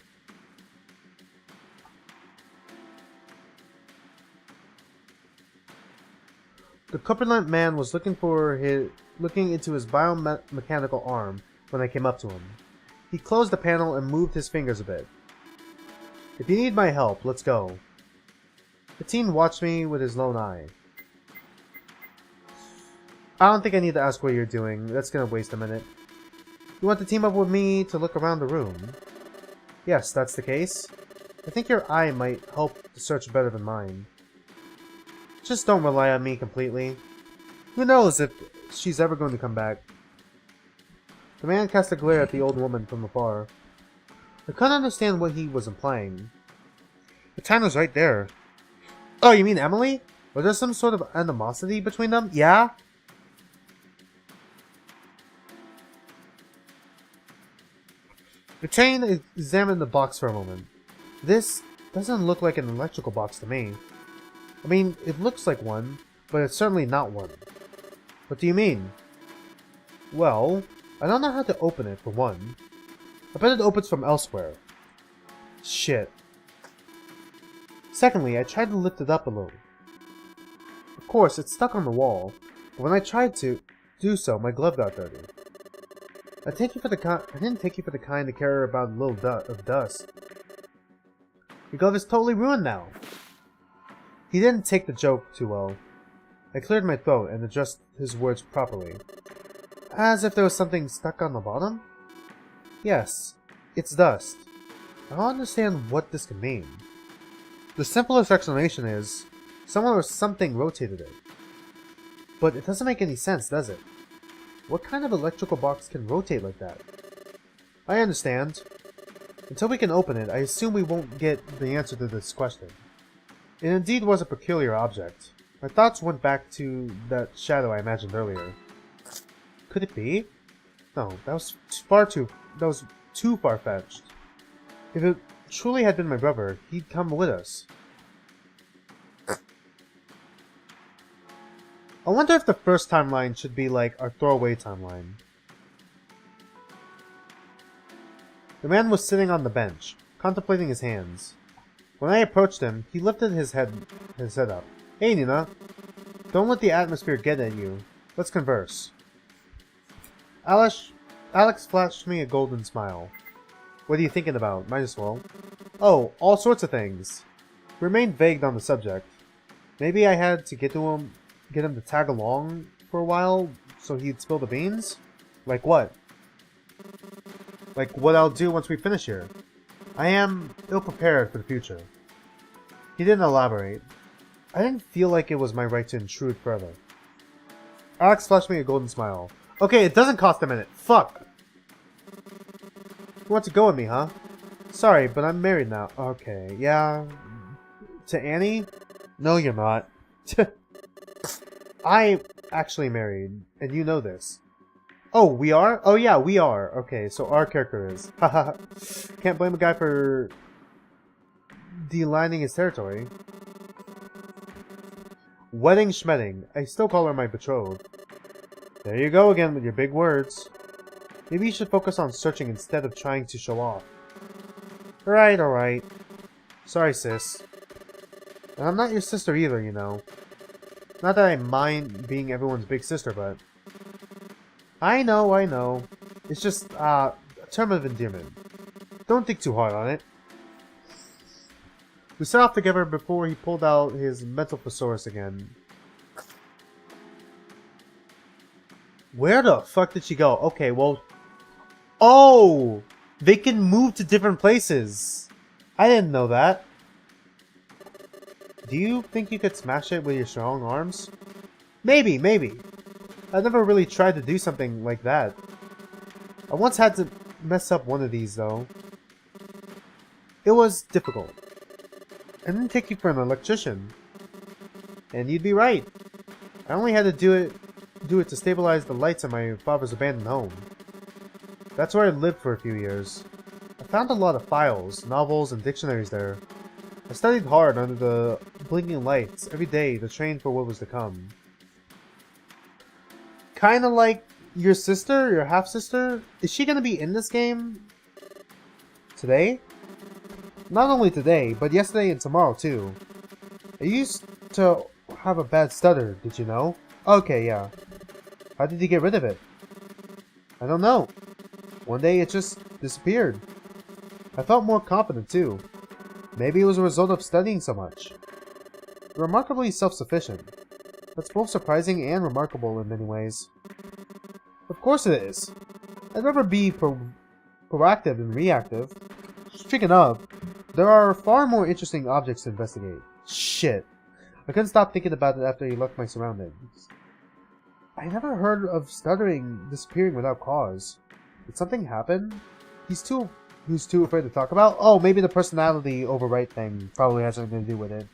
The corpulent man was looking into his biomechanical arm when I came up to him. He closed the panel and moved his fingers a bit. If you need my help, let's go. The teen watched me with his lone eye. I don't think I need to ask what you're doing. That's gonna waste a minute. You want to team up with me to look around the room? Yes, that's the case. I think your eye might help the search better than mine. Just don't rely on me completely. Who knows if she's ever going to come back. The man cast a glare at the old woman from afar. I couldn't understand what he was implying. The time was right there. Oh, you mean Emily? Was there some sort of animosity between them? Yeah? The train examined the box for a moment. This doesn't look like an electrical box to me. I mean, it looks like one, but it's certainly not one. What do you mean? Well, I don't know how to open it, for one. I bet it opens from elsewhere. Shit. Secondly, I tried to lift it up a little. Of course, it's stuck on the wall, but when I tried to do so, my glove got dirty. I didn't take you for the kind to care about a little of dust. Your glove is totally ruined now. He didn't take the joke too well. I cleared my throat and addressed his words properly. As if there was something stuck on the bottom? Yes, it's dust. I don't understand what this can mean. The simplest explanation is, someone or something rotated it. But it doesn't make any sense, does it? What kind of electrical box can rotate like that? I understand. Until we can open it, I assume we won't get the answer to this question. It indeed was a peculiar object. My thoughts went back to that shadow I imagined earlier. Could it be? No, that was too far-fetched. If it truly had been my brother, he'd come with us. I wonder if the first timeline should be like our throwaway timeline. The man was sitting on the bench, contemplating his hands. When I approached him, he lifted his head up. Hey, Nina. Don't let the atmosphere get at you. Let's converse. Alex flashed me a golden smile. What are you thinking about? Might as well. Oh, all sorts of things. We remained vague on the subject. Maybe I had to get him to tag along for a while so he'd spill the beans? Like what? Like what I'll do once we finish here. I am ill-prepared for the future. He didn't elaborate. I didn't feel like it was my right to intrude further. Alex flashed me a golden smile. Okay, it doesn't cost a minute. Fuck! You want to go with me, huh? Sorry, but I'm married now. Okay, yeah. To Annie? No, you're not. I'm actually married, and you know this. Oh, we are? Oh yeah, we are. Okay, so our character is. Haha. Can't blame a guy for delining his territory. Wedding schmedding. I still call her my betrothed. There you go again with your big words. Maybe you should focus on searching instead of trying to show off. Alright. Sorry, sis. And I'm not your sister either, you know. Not that I mind being everyone's big sister, but... I know. It's just, a term of endearment. Don't think too hard on it. We set off together before he pulled out his mental thesaurus again. Where the fuck did she go? Okay, well... Oh! They can move to different places! I didn't know that. Do you think you could smash it with your strong arms? Maybe. I've never really tried to do something like that. I once had to mess up one of these, though. It was difficult. I didn't take you for an electrician. And you'd be right. I only had to do it to stabilize the lights in my father's abandoned home. That's where I lived for a few years. I found a lot of files, novels, and dictionaries there. I studied hard under the blinking lights every day to train for what was to come. Kinda like your sister, your half-sister? Is she gonna be in this game? Today? Not only today, but yesterday and tomorrow too. I used to have a bad stutter, did you know? Okay, yeah. How did you get rid of it? I don't know. One day it just disappeared. I felt more confident too. Maybe it was a result of studying so much. You're remarkably self-sufficient. That's both surprising and remarkable in many ways. Of course it is. I'd rather be proactive than reactive. Speaking of, there are far more interesting objects to investigate. Shit. I couldn't stop thinking about it after he left my surroundings. I never heard of stuttering disappearing without cause. Did something happen? Who's too afraid to talk about? Oh, maybe the personality overwrite thing probably has something to do with it.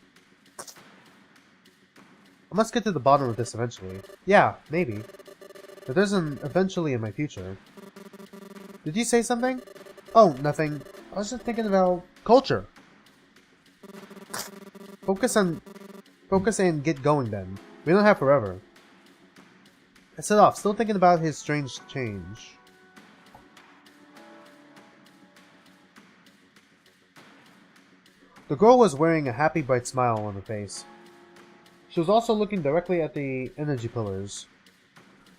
I must get to the bottom of this eventually. Yeah, maybe. But there's an eventually in my future. Did you say something? Oh, nothing. I was just thinking about culture. Focus and get going then. We don't have forever. I set off, still thinking about his strange change. The girl was wearing a happy, bright smile on her face. She was also looking directly at the energy pillars.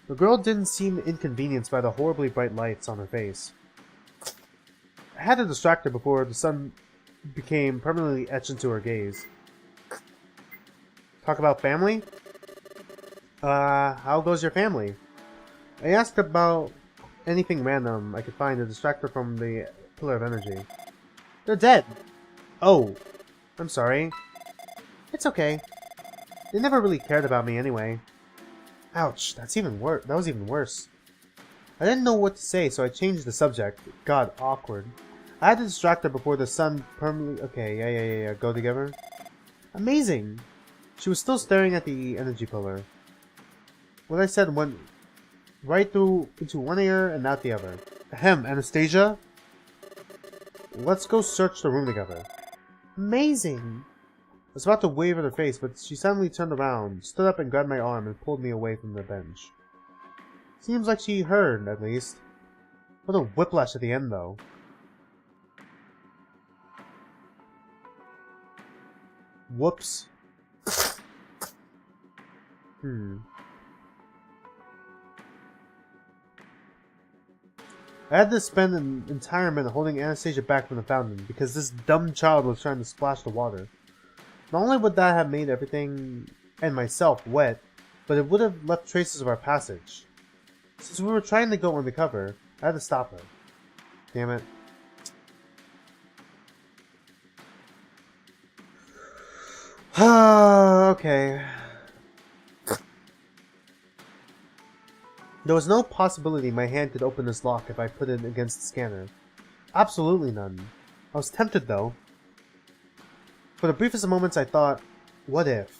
The girl didn't seem inconvenienced by the horribly bright lights on her face. I had to distract her before the sun became permanently etched into her gaze. Talk about family? How goes your family? I asked about anything random I could find to distract her from the pillar of energy. They're dead! Oh, I'm sorry. It's okay. They never really cared about me anyway. Ouch, that's even worse. That was even worse. I didn't know what to say, so I changed the subject. God, awkward. I had to distract her before the sun permanently... Okay, yeah. Go together. Amazing! She was still staring at the energy pillar. What I said went right through into one ear and out the other. Ahem, Anastasia? Let's go search the room together. Amazing! I was about to wave at her face, but she suddenly turned around, stood up and grabbed my arm and pulled me away from the bench. Seems like she heard, at least. What a whiplash at the end, though. Whoops. I had to spend an entire minute holding Anastasia back from the fountain because this dumb child was trying to splash the water. Not only would that have made everything and myself wet, but it would have left traces of our passage. Since we were trying to go undercover, I had to stop her. Damn it. Okay. There was no possibility my hand could open this lock if I put it against the scanner. Absolutely none. I was tempted though. For the briefest of moments I thought, what if?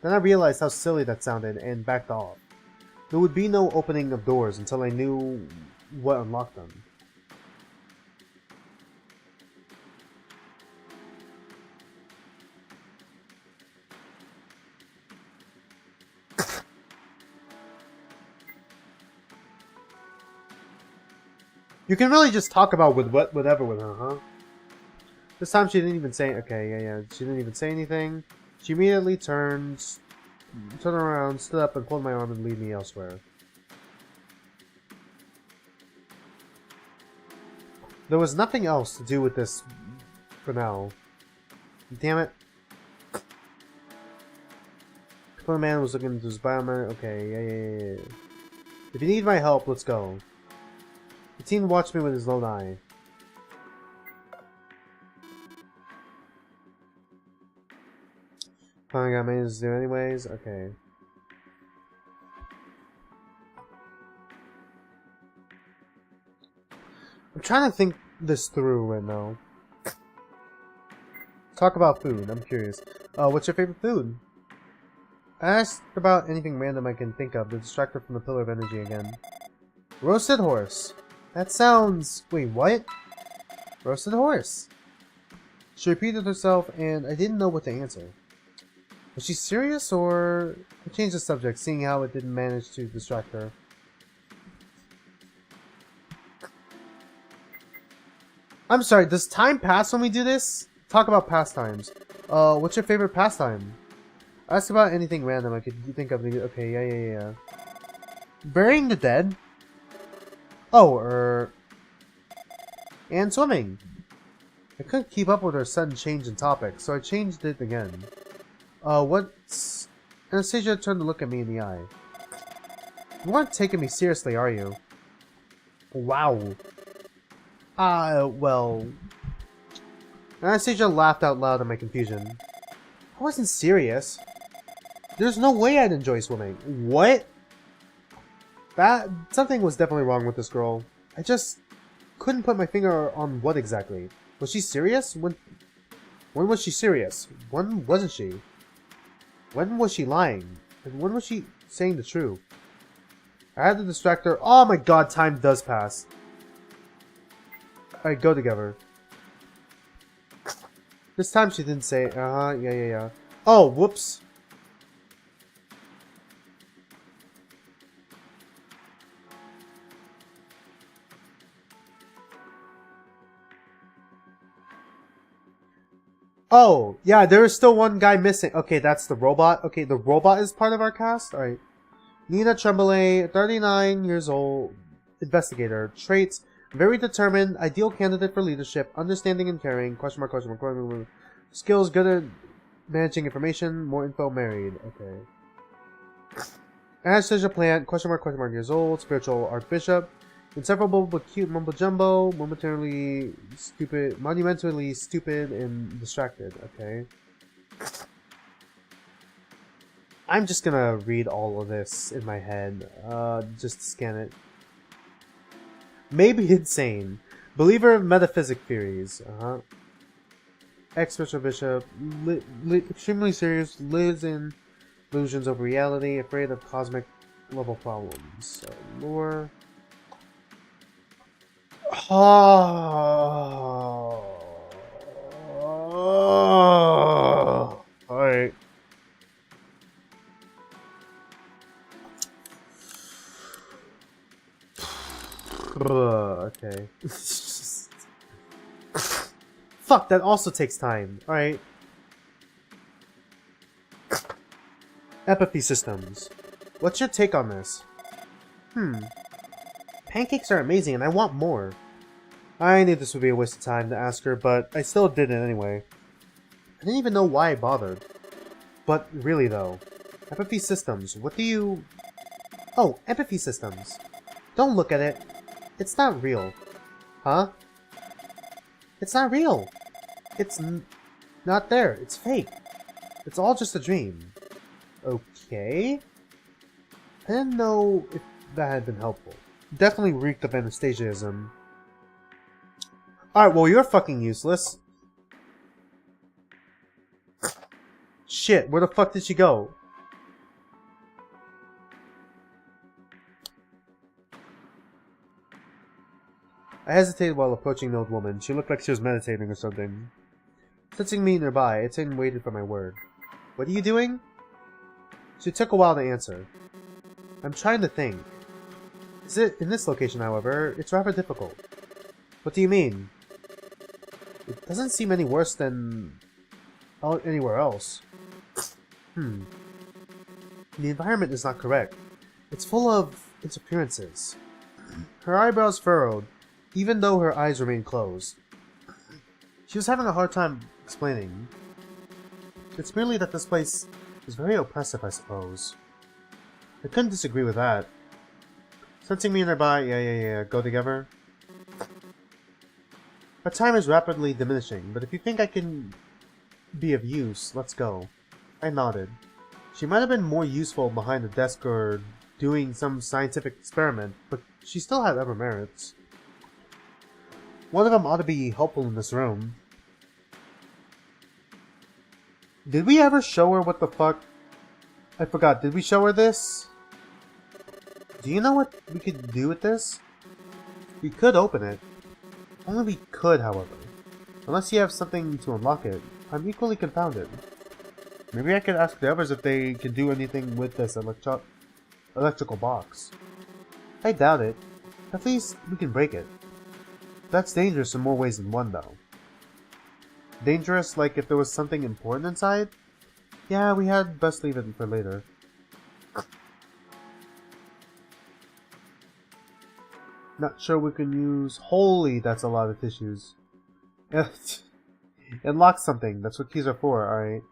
Then I realized how silly that sounded and backed off. There would be no opening of doors until I knew what unlocked them. You can really just talk about whatever with her, huh? This time she didn't even say... Okay, yeah. She didn't even say anything. She immediately turned around, stood up, and pulled my arm and lead me elsewhere. There was nothing else to do with this for now. Damn it. The man was looking into his biometer. Okay, yeah. If you need my help, let's go. The teen watched me with his lone eye. Finally got managed to do anyways? Okay. I'm trying to think this through right now. Talk about food, I'm curious. What's your favorite food? I asked about anything random I can think of to distract her from the pillar of energy again. Roasted horse. That sounds... Wait, what? Roasted horse. She repeated herself, and I didn't know what to answer. Was she serious, or... I changed the subject, seeing how it didn't manage to distract her. I'm sorry, does time pass when we do this? Talk about pastimes. What's your favorite pastime? Ask about anything random I could think of. Okay, yeah. Burying the dead? Oh, and swimming. I couldn't keep up with her sudden change in topic, so I changed it again. What's... Anastasia turned to look at me in the eye. You aren't taking me seriously, are you? Wow. Well... Anastasia laughed out loud at my confusion. I wasn't serious. There's no way I'd enjoy swimming. What? Something was definitely wrong with this girl. I just couldn't put my finger on what exactly. Was she serious? When was she serious? When wasn't she? When was she lying? And when was she saying the truth? I had to distract her. Oh my god, time does pass. Alright, go together. This time she didn't say, yeah. Oh, whoops. Oh, yeah, there is still one guy missing. Okay, that's the robot. Okay, the robot is part of our cast? Alright. Nina Tremblay, 39 years old, investigator. Traits, very determined, ideal candidate for leadership, understanding and caring, question mark. Skills, good at managing information, more info, married. Okay. Anastasia Plant, question mark, years old, spiritual archbishop. Insufferable but cute mumbo jumbo, monumentally stupid and distracted. Okay. I'm just gonna read all of this in my head, just to scan it. Maybe insane. Believer of metaphysic theories. Ex-bishop, extremely serious, lives in illusions of reality, afraid of cosmic level problems. Lore. Alright. Okay. Fuck, that also takes time. Alright. Empathy systems. What's your take on this? Pancakes are amazing and I want more. I knew this would be a waste of time to ask her, but I still did it anyway. I didn't even know why I bothered. But really though, empathy systems, what do you... Oh, empathy systems. Don't look at it. It's not real. Huh? It's not real. It's not there. It's fake. It's all just a dream. Okay. I didn't know if that had been helpful. Definitely reeked of Anastasiaism. Alright, well you're fucking useless. Shit, where the fuck did she go? I hesitated while approaching the old woman. She looked like she was meditating or something. Sensing me nearby, I turned and waited for my word. What are you doing? She took a while to answer. I'm trying to think. In this location, however, it's rather difficult. What do you mean? It doesn't seem any worse than anywhere else. The environment is not correct. It's full of interferences. Her eyebrows furrowed, even though her eyes remained closed. She was having a hard time explaining. It's merely that this place is very oppressive, I suppose. I couldn't disagree with that. Sensing me nearby, yeah, go together. Our time is rapidly diminishing, but if you think I can be of use, let's go. I nodded. She might have been more useful behind the desk or doing some scientific experiment, but she still had other merits. One of them ought to be helpful in this room. Did we ever show her what the fuck? I forgot, did we show her this? Do you know what we could do with this? We could open it. Only we could, however. Unless you have something to unlock it, I'm equally confounded. Maybe I could ask the others if they can do anything with this electrical box. I doubt it. At least we can break it. That's dangerous in more ways than one, though. Dangerous, like if there was something important inside? Yeah, we had best leave it for later. Not sure we can use... Holy, that's a lot of tissues. Unlock something, that's what keys are for, alright.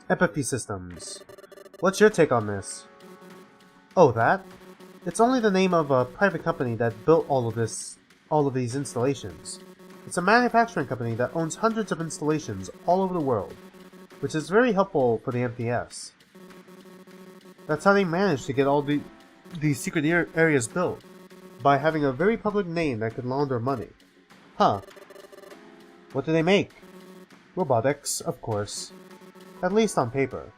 Empathy systems. What's your take on this? Oh, that? It's only the name of a private company that built all of these installations. It's a manufacturing company that owns hundreds of installations all over the world, which is very helpful for the MTS. That's how they managed to get all these secret areas built, by having a very public name that could launder money. Huh. What do they make? Robotics, of course. At least on paper.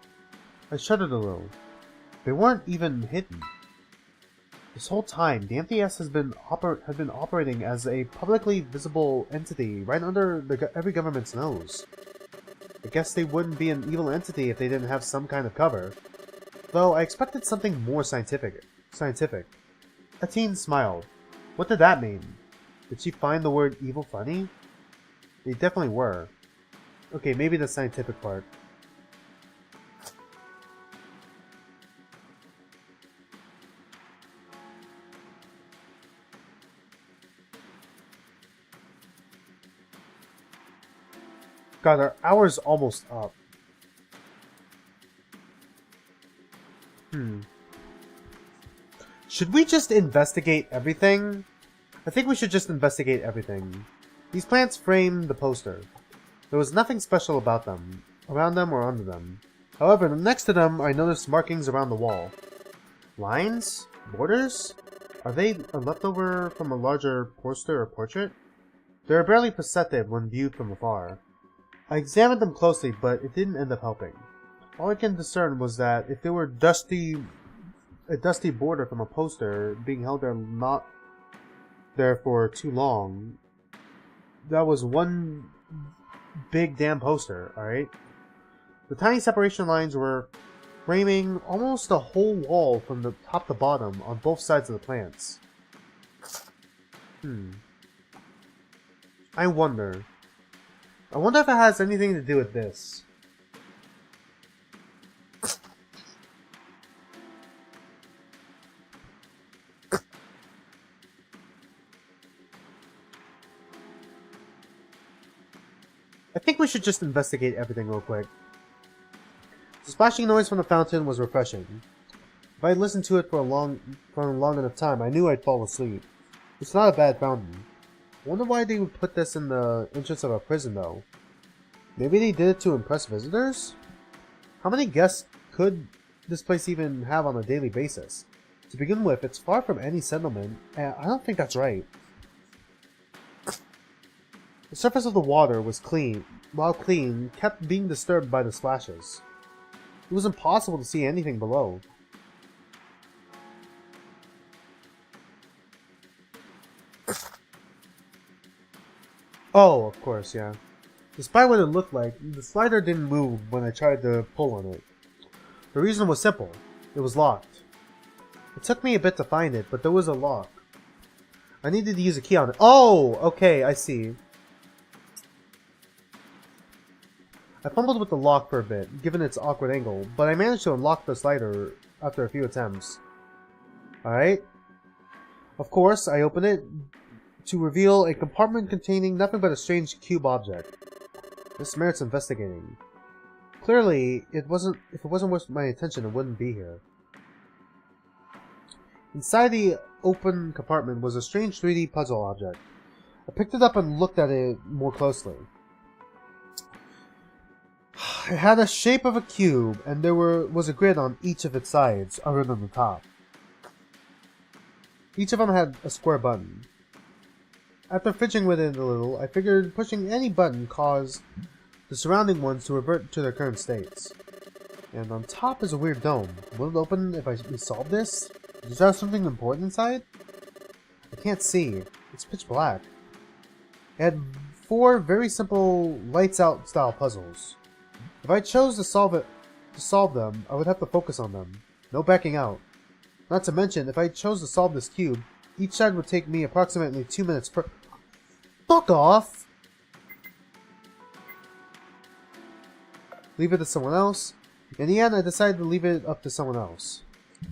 I shuddered a little. They weren't even hidden. This whole time, the MTS had been operating as a publicly visible entity right under every government's nose. I guess they wouldn't be an evil entity if they didn't have some kind of cover. Though I expected something more scientific. Atine smiled. What did that mean? Did she find the word evil funny? They definitely were. Okay, maybe the scientific part. God, our hour's almost up. Should we just investigate everything? I think we should just investigate everything. These plants framed the poster. There was nothing special about them, around them or under them. However, next to them, I noticed markings around the wall. Lines? Borders? Are they a leftover from a larger poster or portrait? They are barely perceptive when viewed from afar. I examined them closely, but it didn't end up helping. All I can discern was that if they were a dusty border from a poster being held there not there for too long, that was one big damn poster, alright? The tiny separation lines were framing almost a whole wall from the top to bottom on both sides of the plants. I wonder if it has anything to do with this. I think we should just investigate everything real quick. The splashing noise from the fountain was refreshing. If I had listened to it for a long enough time, I knew I'd fall asleep. It's not a bad fountain. I wonder why they would put this in the entrance of a prison, though. Maybe they did it to impress visitors? How many guests could this place even have on a daily basis? To begin with, it's far from any settlement, and I don't think that's right. The surface of the water was clean, while clean, kept being disturbed by the splashes. It was impossible to see anything below. Oh, of course, yeah. Despite what it looked like, the slider didn't move when I tried to pull on it. The reason was simple. It was locked. It took me a bit to find it, but there was a lock. I needed to use a key on it. Oh! Okay, I see. I fumbled with the lock for a bit, given its awkward angle, but I managed to unlock the slider after a few attempts. Alright. Of course, I opened it to reveal a compartment containing nothing but a strange cube object. This merits investigating. Clearly, if it wasn't worth my attention, it wouldn't be here. Inside the open compartment was a strange 3D puzzle object. I picked it up and looked at it more closely. It had the shape of a cube, and there was a grid on each of its sides, other than the top. Each of them had a square button. After fidgeting with it a little, I figured pushing any button caused the surrounding ones to revert to their current states. And on top is a weird dome. Will it open if we solve this? Does that have something important inside? I can't see. It's pitch black. It had 4 very simple lights out style puzzles. If I chose to solve them, I would have to focus on them. No backing out. Not to mention, if I chose to solve this cube, each side would take me approximately 2 minutes per— Fuck off! Leave it to someone else. In the end, I decided to leave it up to someone else.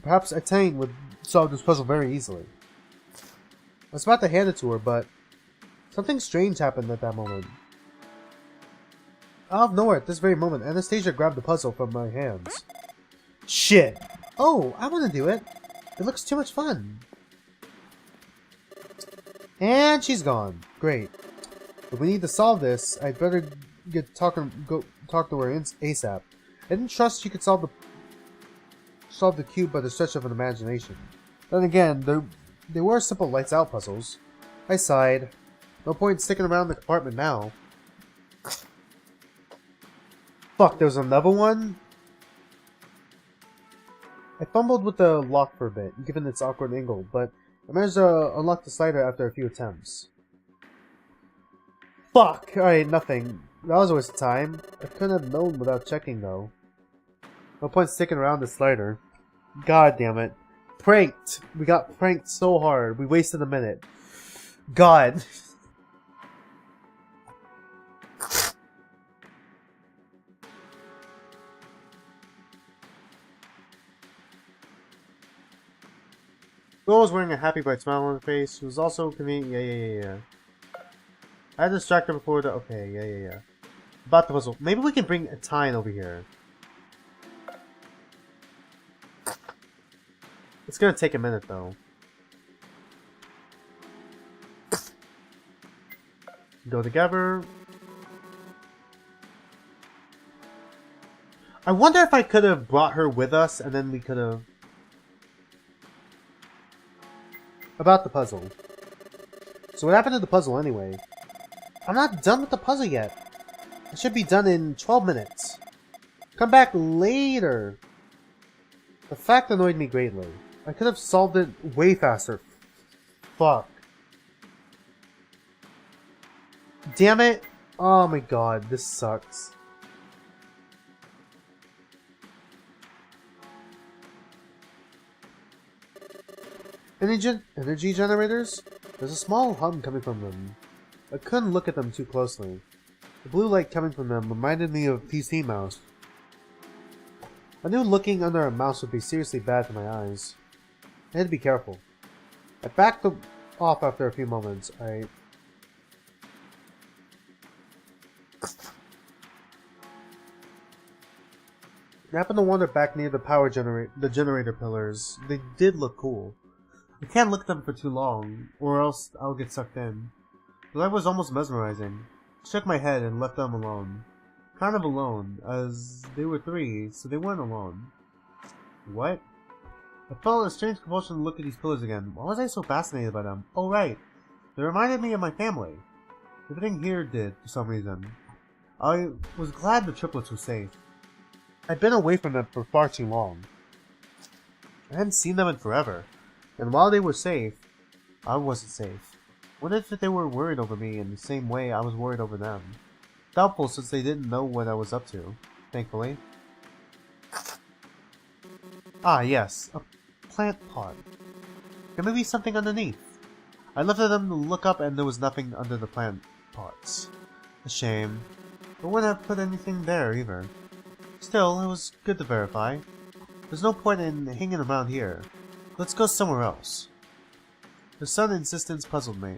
Perhaps Attain would solve this puzzle very easily. I was about to hand it to her, but something strange happened at that moment. Out of nowhere, at this very moment, Anastasia grabbed the puzzle from my hands. Shit! Oh, I want to do it! It looks too much fun! And she's gone. Great. If we need to solve this, I'd better go talk to her ASAP. I didn't trust she could solve the cube by the stretch of an imagination. Then again, they were simple lights out puzzles. I sighed. No point sticking around the compartment now. Fuck, there's another one? I fumbled with the lock for a bit, given its awkward angle, but I managed to unlock the slider after a few attempts. Fuck! Alright, nothing. That was a waste of time. I couldn't have known without checking, though. No point sticking around the slider. God damn it. Pranked! We got pranked so hard. We wasted a minute. God. Girl was wearing a happy bright smile on her face. She was also convenient. Yeah. I had distracted before the— okay, yeah. About the puzzle. Maybe we can bring a Tine over here. It's gonna take a minute though. Go together. I wonder if I could have brought her with us and then we could have... About the puzzle. So what happened to the puzzle anyway? I'm not done with the puzzle yet. I should be done in 12 minutes. Come back later. The fact annoyed me greatly. I could have solved it way faster. Fuck. Damn it. Oh my god, this sucks. Energy generators? There's a small hum coming from them. I couldn't look at them too closely. The blue light coming from them reminded me of a PC mouse. I knew looking under a mouse would be seriously bad for my eyes. I had to be careful. I backed off after a few moments. I happened to wander back near the generator pillars. They did look cool. I can't look at them for too long, or else I'll get sucked in. The light was almost mesmerizing. I shook my head and left them alone. Kind of alone, as they were 3, so they weren't alone. What? I felt a strange compulsion to look at these pillars again. Why was I so fascinated by them? Oh right, they reminded me of my family. Everything here did, for some reason. I was glad the triplets were safe. I'd been away from them for far too long. I hadn't seen them in forever. And while they were safe, I wasn't safe. What if they were worried over me in the same way I was worried over them? Doubtful since they didn't know what I was up to, thankfully. Ah, yes, a plant pot. There may be something underneath. I lifted them to look up and there was nothing under the plant pots. A shame. I wouldn't have put anything there either. Still, it was good to verify. There's no point in hanging around here. Let's go somewhere else. Her sudden insistence puzzled me.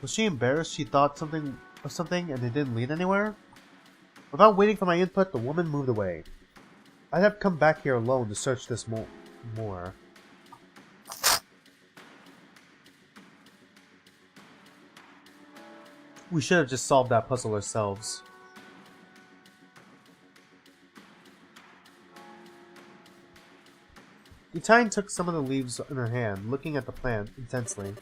Was she embarrassed she thought something of something and it didn't lead anywhere? Without waiting for my input, the woman moved away. I'd have come back here alone to search this more. We should have just solved that puzzle ourselves. Utine took some of the leaves in her hand, looking at the plant intensely.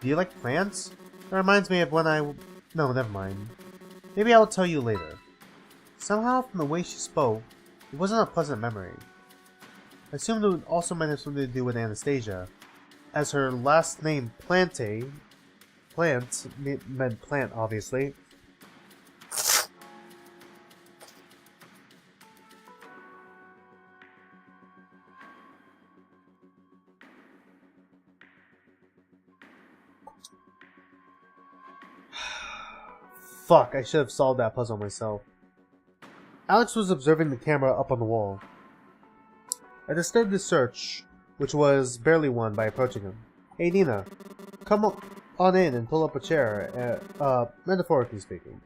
Do you like plants? That reminds me of when I... No, never mind. Maybe I'll tell you later. Somehow, from the way she spoke, it wasn't a pleasant memory. I assumed it also might have something to do with Anastasia, as her last name Plant meant plant, obviously. Fuck, I should have solved that puzzle myself. Alex was observing the camera up on the wall. I disturbed his search, which was barely won, by approaching him. Hey Nina, come on in and pull up a chair, metaphorically speaking.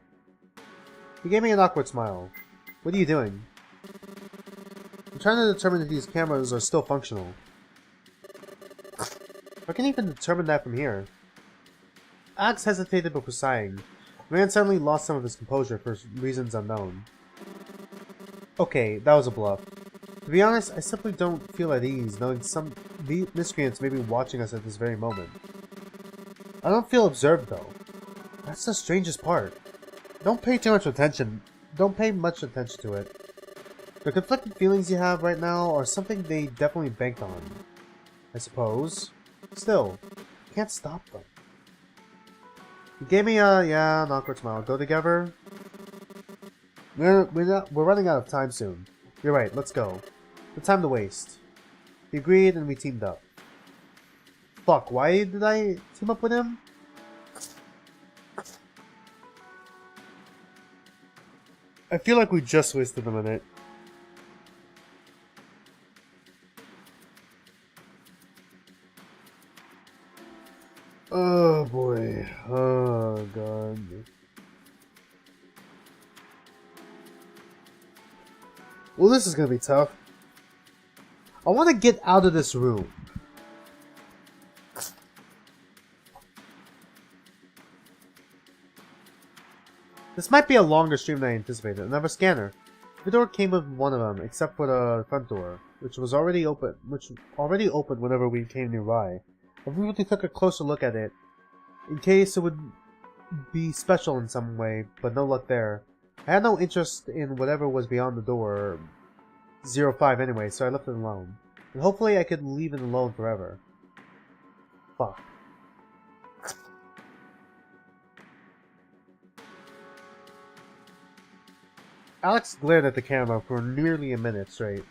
He gave me an awkward smile. What are you doing? I'm trying to determine if these cameras are still functional. I can even determine that from here. Alex hesitated before sighing. The man suddenly lost some of his composure for reasons unknown. Okay, that was a bluff. To be honest, I simply don't feel at ease knowing some miscreants may be watching us at this very moment. I don't feel observed though. That's the strangest part. Don't pay much attention to it. The conflicted feelings you have right now are something they definitely banked on, I suppose. Still, I can't stop them. He gave me an awkward smile. Go together? We're running out of time soon. You're right, let's go. No time to waste. He agreed and we teamed up. Fuck, why did I team up with him? I feel like we just wasted a minute. Oh boy. Oh god. Well, this is gonna be tough. I want to get out of this room. This might be a longer stream than I anticipated. Another scanner. The door came with one of them, except for the front door, which already opened whenever we came nearby. I really took a closer look at it, in case it would be special in some way, but no luck there. I had no interest in whatever was beyond the door 05 anyway, so I left it alone. And hopefully I could leave it alone forever. Fuck. Alex glared at the camera for nearly a minute straight.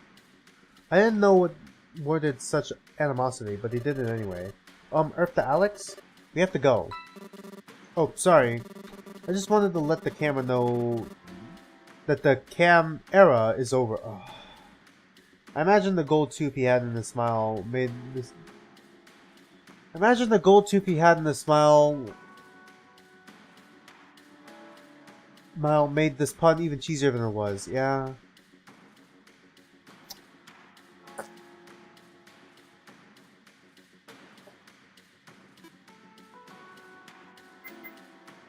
I didn't know what worded such animosity, but he did it anyway. Earth to Alex? We have to go. Oh, sorry. I just wanted to let the camera know that the cam era is over. Ugh. I imagine the gold tooth he had in his smile made this... made this pun even cheesier than it was. Yeah.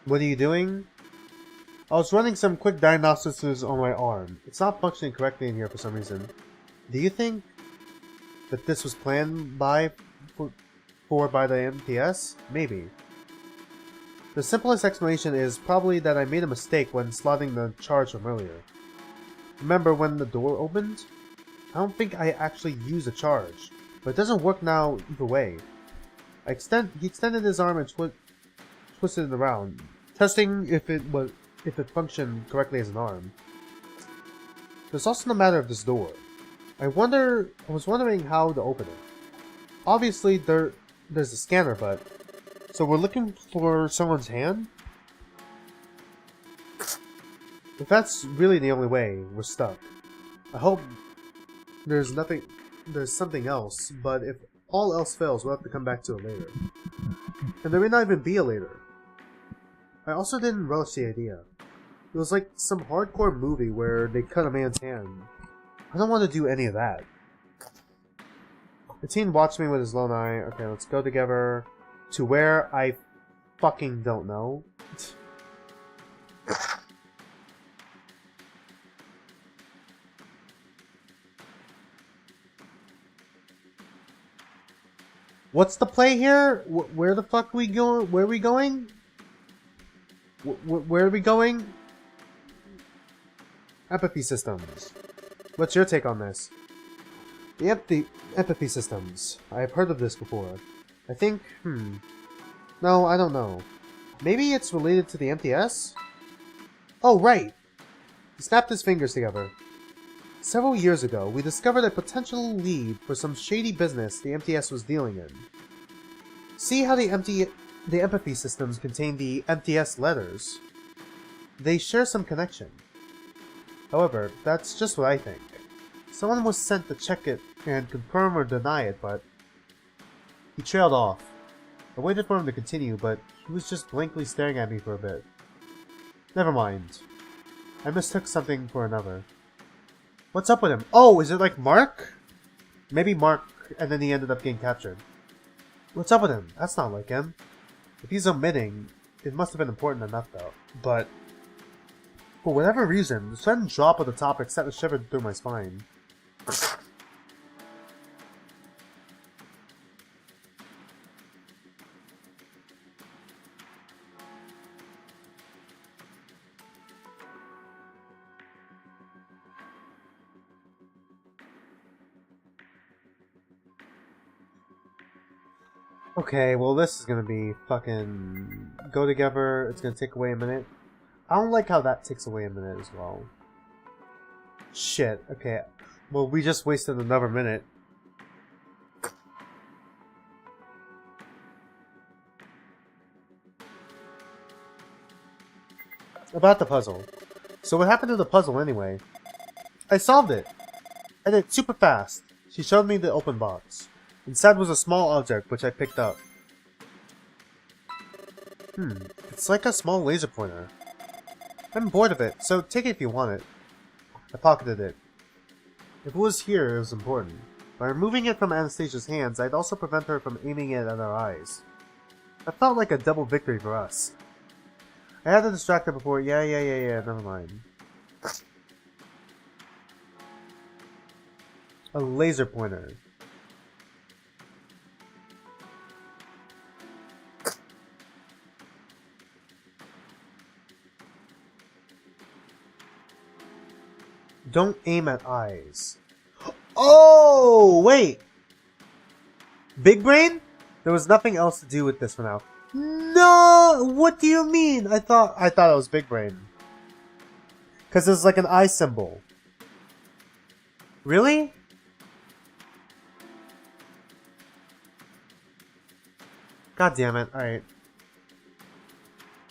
What are you doing? I was running some quick diagnostics on my arm. It's not functioning correctly in here for some reason. Do you think that this was planned by the MTS? Maybe. The simplest explanation is probably that I made a mistake when slotting the charge from earlier. Remember when the door opened? I don't think I actually used a charge, but it doesn't work now either way. He extended his arm and twisted it around, testing if it functioned correctly as an arm. There's also the matter of this door. I was wondering how to open it. Obviously there's a scanner, but so we're looking for someone's hand? If that's really the only way, we're stuck. I hope there's something else, but if all else fails, we'll have to come back to it later. And there may not even be a later. I also didn't relish the idea. It was like some hardcore movie where they cut a man's hand. I don't want to do any of that. The teen watched me with his lone eye. Okay, let's go together. To where? I fucking don't know. What's the play here? Where the fuck we going? Where are we going? Where are we going? Empathy systems. What's your take on this? The empathy systems. I have heard of this before. I think, no, I don't know. Maybe it's related to the MTS? Oh, right! He snapped his fingers together. Several years ago, we discovered a potential lead for some shady business the MTS was dealing in. See how the empathy systems contain the MTS letters? They share some connection. However, that's just what I think. Someone was sent to check it and confirm or deny it, but he trailed off. I waited for him to continue, but he was just blankly staring at me for a bit. Never mind. I mistook something for another. What's up with him? Oh, is it like Mark? Maybe Mark, and then he ended up getting captured. What's up with him? That's not like him. If he's omitting, it must have been important enough though. But for whatever reason, the sudden drop of the topic sent a shiver through my spine. Okay, well this is gonna be fucking go together. It's gonna take away a minute. I don't like how that takes away a minute as well. Shit, okay. Well, we just wasted another minute. About the puzzle. So what happened to the puzzle anyway? I solved it! I did it super fast. She showed me the open box. Inside was a small object, which I picked up. It's like a small laser pointer. I'm bored of it, so take it if you want it. I pocketed it. If it was here, it was important. By removing it from Anastasia's hands, I'd also prevent her from aiming it at our eyes. That felt like a double victory for us. I had to distract her before. Yeah, never mind. A laser pointer. Don't aim at eyes. Oh, wait! Big brain? There was nothing else to do with this for now. No! What do you mean? I thought it was big brain. Because it's like an eye symbol. Really? God damn it. Alright.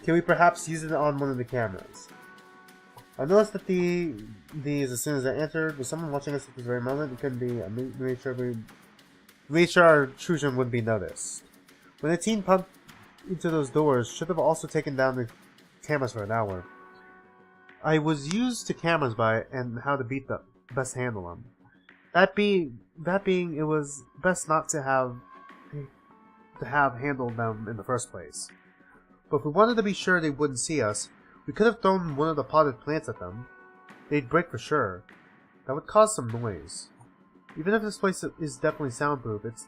Can we perhaps use it on one of the cameras? I noticed that these as soon as I entered, was someone watching us at this very moment? It couldn't be. I made sure our intrusion wouldn't be noticed. When the teen pumped into those doors, should have also taken down the cameras for an hour. I was used to cameras and how to beat them, best handle them. That being, it was best not to have handled them in the first place. But if we wanted to be sure they wouldn't see us, we could have thrown one of the potted plants at them. They'd break for sure. That would cause some noise. Even if this place is definitely soundproof, it's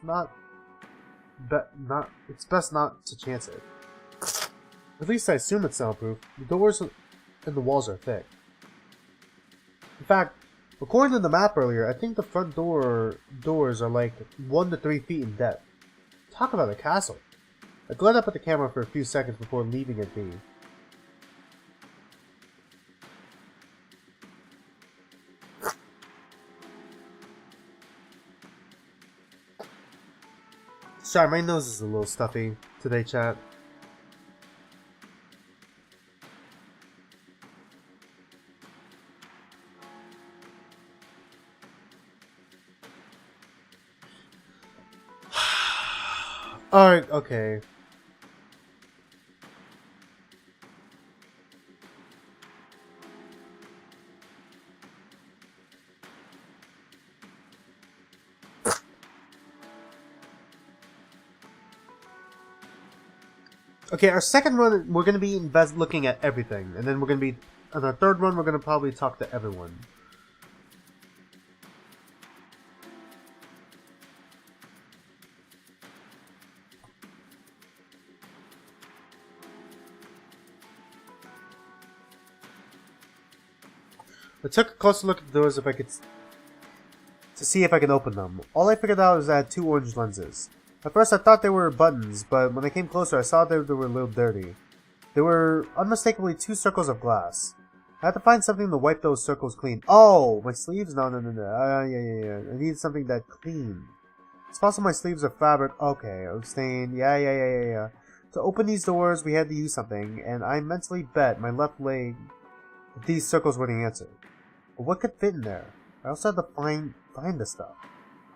best not to chance it. At least I assume it's soundproof. The doors and the walls are thick. In fact, according to the map earlier, I think the front doors are like 1 to 3 feet in depth. Talk about a castle. I glared up at the camera for a few seconds before leaving it be. Sorry, my nose is a little stuffy today, chat. Alright, okay. Okay, our second run, we're going to be looking at everything. And then we're going to be, on our third run, we're going to probably talk to everyone. I took a closer look at the doors to see if I could open them. All I figured out was that I had 2 orange lenses. At first I thought they were buttons, but when I came closer I saw they were a little dirty. They were unmistakably 2 circles of glass. I had to find something to wipe those circles clean. Oh! My sleeves? No. Yeah. I need something that clean. It's possible my sleeves are fabric. Okay, stained. Yeah. To open these doors we had to use something, and I mentally bet my left leg that these circles were the answer. But what could fit in there? I also had to find the stuff.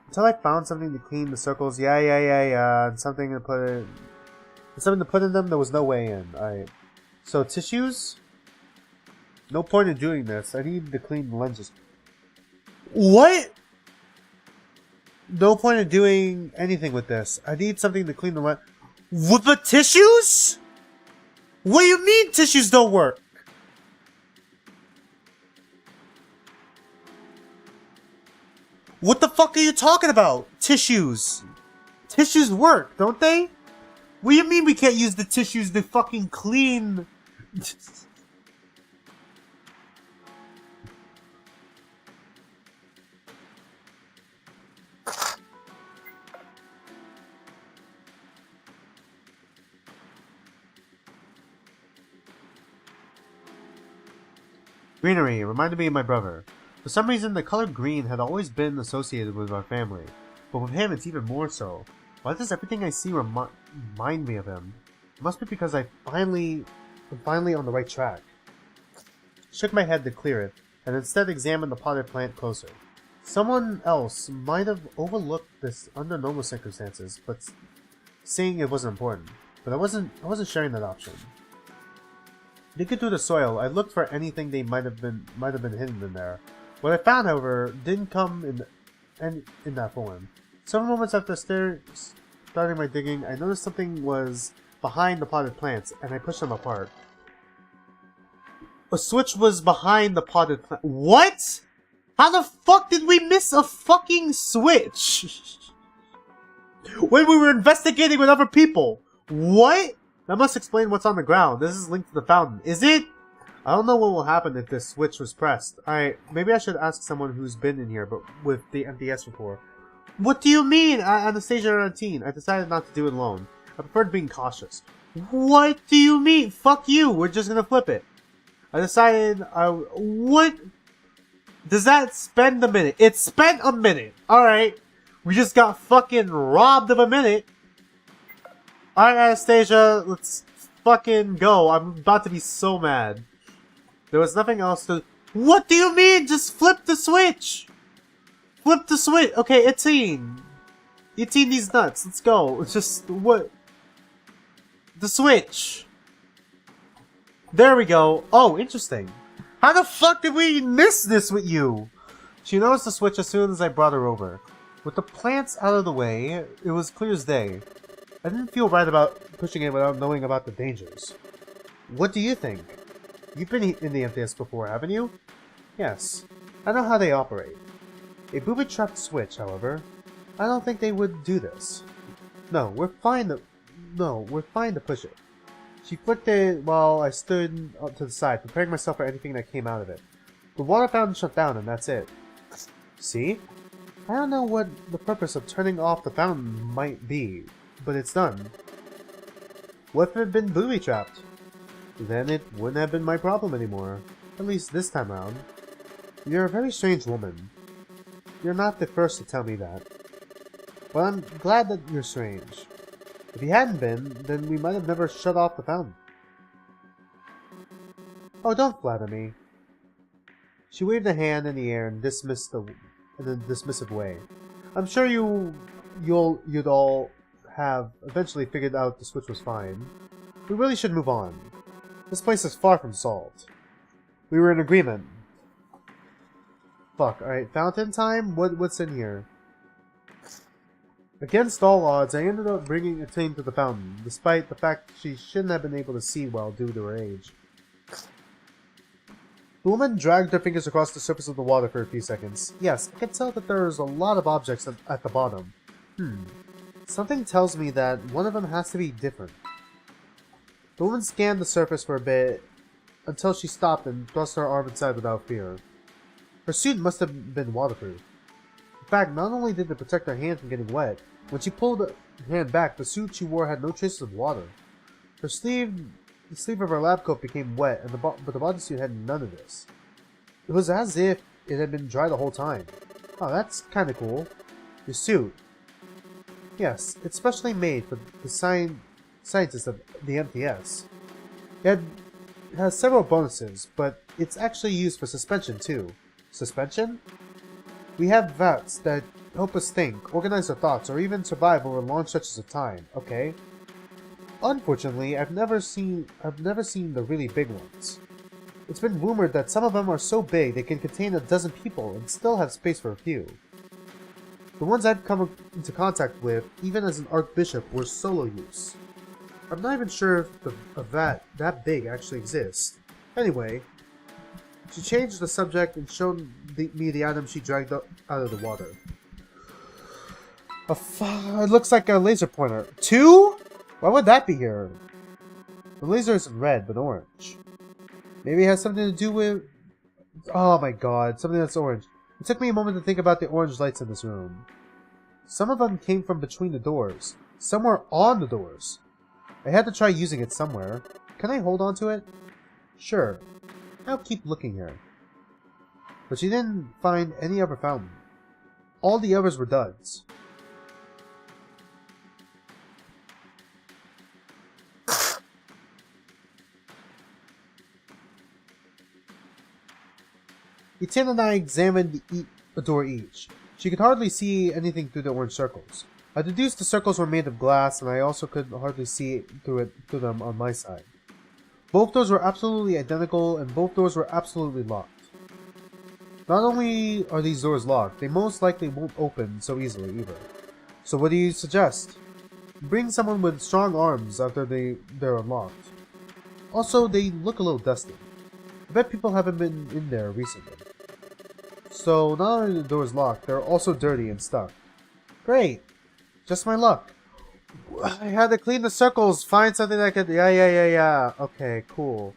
Until I found something to clean the circles, and something to put in them, there was no way in. Alright. So, tissues? No point in doing this. I need to clean the lenses. What? No point in doing anything with this. I need something to clean the lens. With the tissues? What do you mean tissues don't work? What the fuck are you talking about? Tissues. Tissues work, don't they? What do you mean we can't use the tissues to fucking clean? Greenery reminded me of my brother. For some reason, the color green had always been associated with our family, but with him it's even more so. Why does everything I see remind me of him? It must be because I'm finally on the right track. Shook my head to clear it, and instead examined the potted plant closer. Someone else might have overlooked this under normal circumstances, but saying it wasn't important. But I wasn't sharing that option. Digging through the soil, I looked for anything they might have been hidden in there. What I found, however, didn't come in that form. Several moments after starting my digging, I noticed something was behind the potted plants, and I pushed them apart. A switch was behind the potted plant. What? How the fuck did we miss a fucking switch? When we were investigating with other people. What? That must explain what's on the ground. This is linked to the fountain. Is it? I don't know what will happen if this switch was pressed. Alright, maybe I should ask someone who's been in here, but with the MTS before. What do you mean? Anastasia and a teen. I decided not to do it alone. I preferred being cautious. What do you mean? Fuck you. We're just gonna flip it. I decided what? Does that spend a minute? It spent a minute. Alright. We just got fucking robbed of a minute. Alright, Anastasia. Let's fucking go. I'm about to be so mad. There was nothing else to... What do you mean? Just flip the switch. Flip the switch. Okay, 18. 18 these nuts. Let's go. It's just... What? The switch. There we go. Oh, interesting. How the fuck did we miss this with you? She noticed the switch as soon as I brought her over. With the plants out of the way, it was clear as day. I didn't feel right about pushing it without knowing about the dangers. What do you think? You've been in the MTS before, haven't you? Yes. I know how they operate. A booby-trapped switch, however. I don't think they would do this. No, we're fine to push it. She flicked it while I stood up to the side, preparing myself for anything that came out of it. The water fountain shut down, and that's it. See? I don't know what the purpose of turning off the fountain might be, but it's done. What if it had been booby-trapped? Then it wouldn't have been my problem anymore. At least this time round. You're a very strange woman. You're not the first to tell me that. But I'm glad that you're strange. If you hadn't been, then we might have never shut off the fountain. Oh, don't flatter me. She waved a hand in the air and dismissed in a dismissive way. I'm sure you'd all have eventually figured out the switch was fine. We really should move on. This place is far from solved. We were in agreement. Fuck, alright, fountain time? What's in here? Against all odds, I ended up bringing a team to the fountain, despite the fact she shouldn't have been able to see well due to her age. The woman dragged her fingers across the surface of the water for a few seconds. Yes, I could tell that there is a lot of objects at the bottom. Something tells me that one of them has to be different. The woman scanned the surface for a bit, until she stopped and thrust her arm inside without fear. Her suit must have been waterproof. In fact, not only did it protect her hand from getting wet, when she pulled her hand back, the suit she wore had no traces of water. The sleeve of her lab coat became wet, but the bodysuit had none of this. It was as if it had been dry the whole time. Oh, that's kinda cool. Your suit. Yes, it's specially made for the scientists of the MTS. It has several bonuses, but it's actually used for suspension too. Suspension? We have vats that help us think, organize our thoughts, or even survive over long stretches of time, okay? Unfortunately, I've never seen the really big ones. It's been rumored that some of them are so big they can contain a dozen people and still have space for a few. The ones I've come into contact with, even as an archbishop, were solo use. I'm not even sure if a vat that big actually exists. Anyway, she changed the subject and showed me the item she dragged out of the water. It looks like a laser pointer. 2? Why would that be here? The laser isn't red, but orange. Maybe it has something to do with... Oh my god, something that's orange. It took me a moment to think about the orange lights in this room. Some of them came from between the doors. Some were on the doors. I had to try using it somewhere. Can I hold on to it? Sure. I'll keep looking here. But she didn't find any other fountain. All the others were duds. Etienne and I examined a door each. She could hardly see anything through the orange circles. I deduced the circles were made of glass, and I also could hardly see through them on my side. Both doors were absolutely identical, and both doors were absolutely locked. Not only are these doors locked, they most likely won't open so easily either. So what do you suggest? Bring someone with strong arms after they're unlocked. Also, they look a little dusty. I bet people haven't been in there recently. So not only are the doors locked, they're also dirty and stuck. Great! Just my luck. I had to clean the circles, find something that could... Yeah. Okay, cool.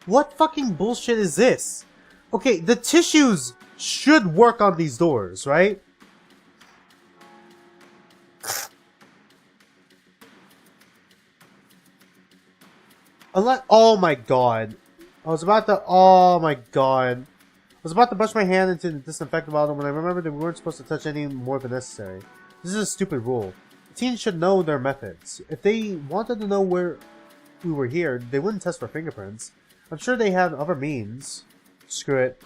What fucking bullshit is this? Okay, the tissues should work on these doors, right? Unless... Oh my god. Oh my god. I was about to brush my hand into the disinfectant bottle when I remembered that we weren't supposed to touch any more than necessary. This is a stupid rule. Teens should know their methods. If they wanted to know where we were here, they wouldn't test for fingerprints. I'm sure they had other means. Screw it.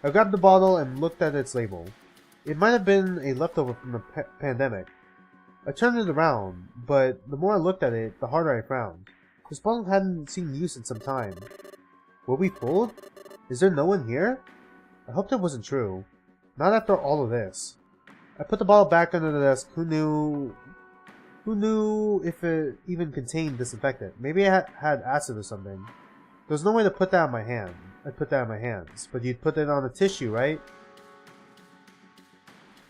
I grabbed the bottle and looked at its label. It might have been a leftover from the pandemic. I turned it around, but the more I looked at it, the harder I frowned. This bottle hadn't seen use in some time. Were we fooled? Is there no one here? I hope that wasn't true. Not after all of this. I put the bottle back under the desk. Who knew if it even contained disinfectant? Maybe I had acid or something. There's no way to put that on my hand. I'd put that on my hands. But you'd put it on a tissue, right?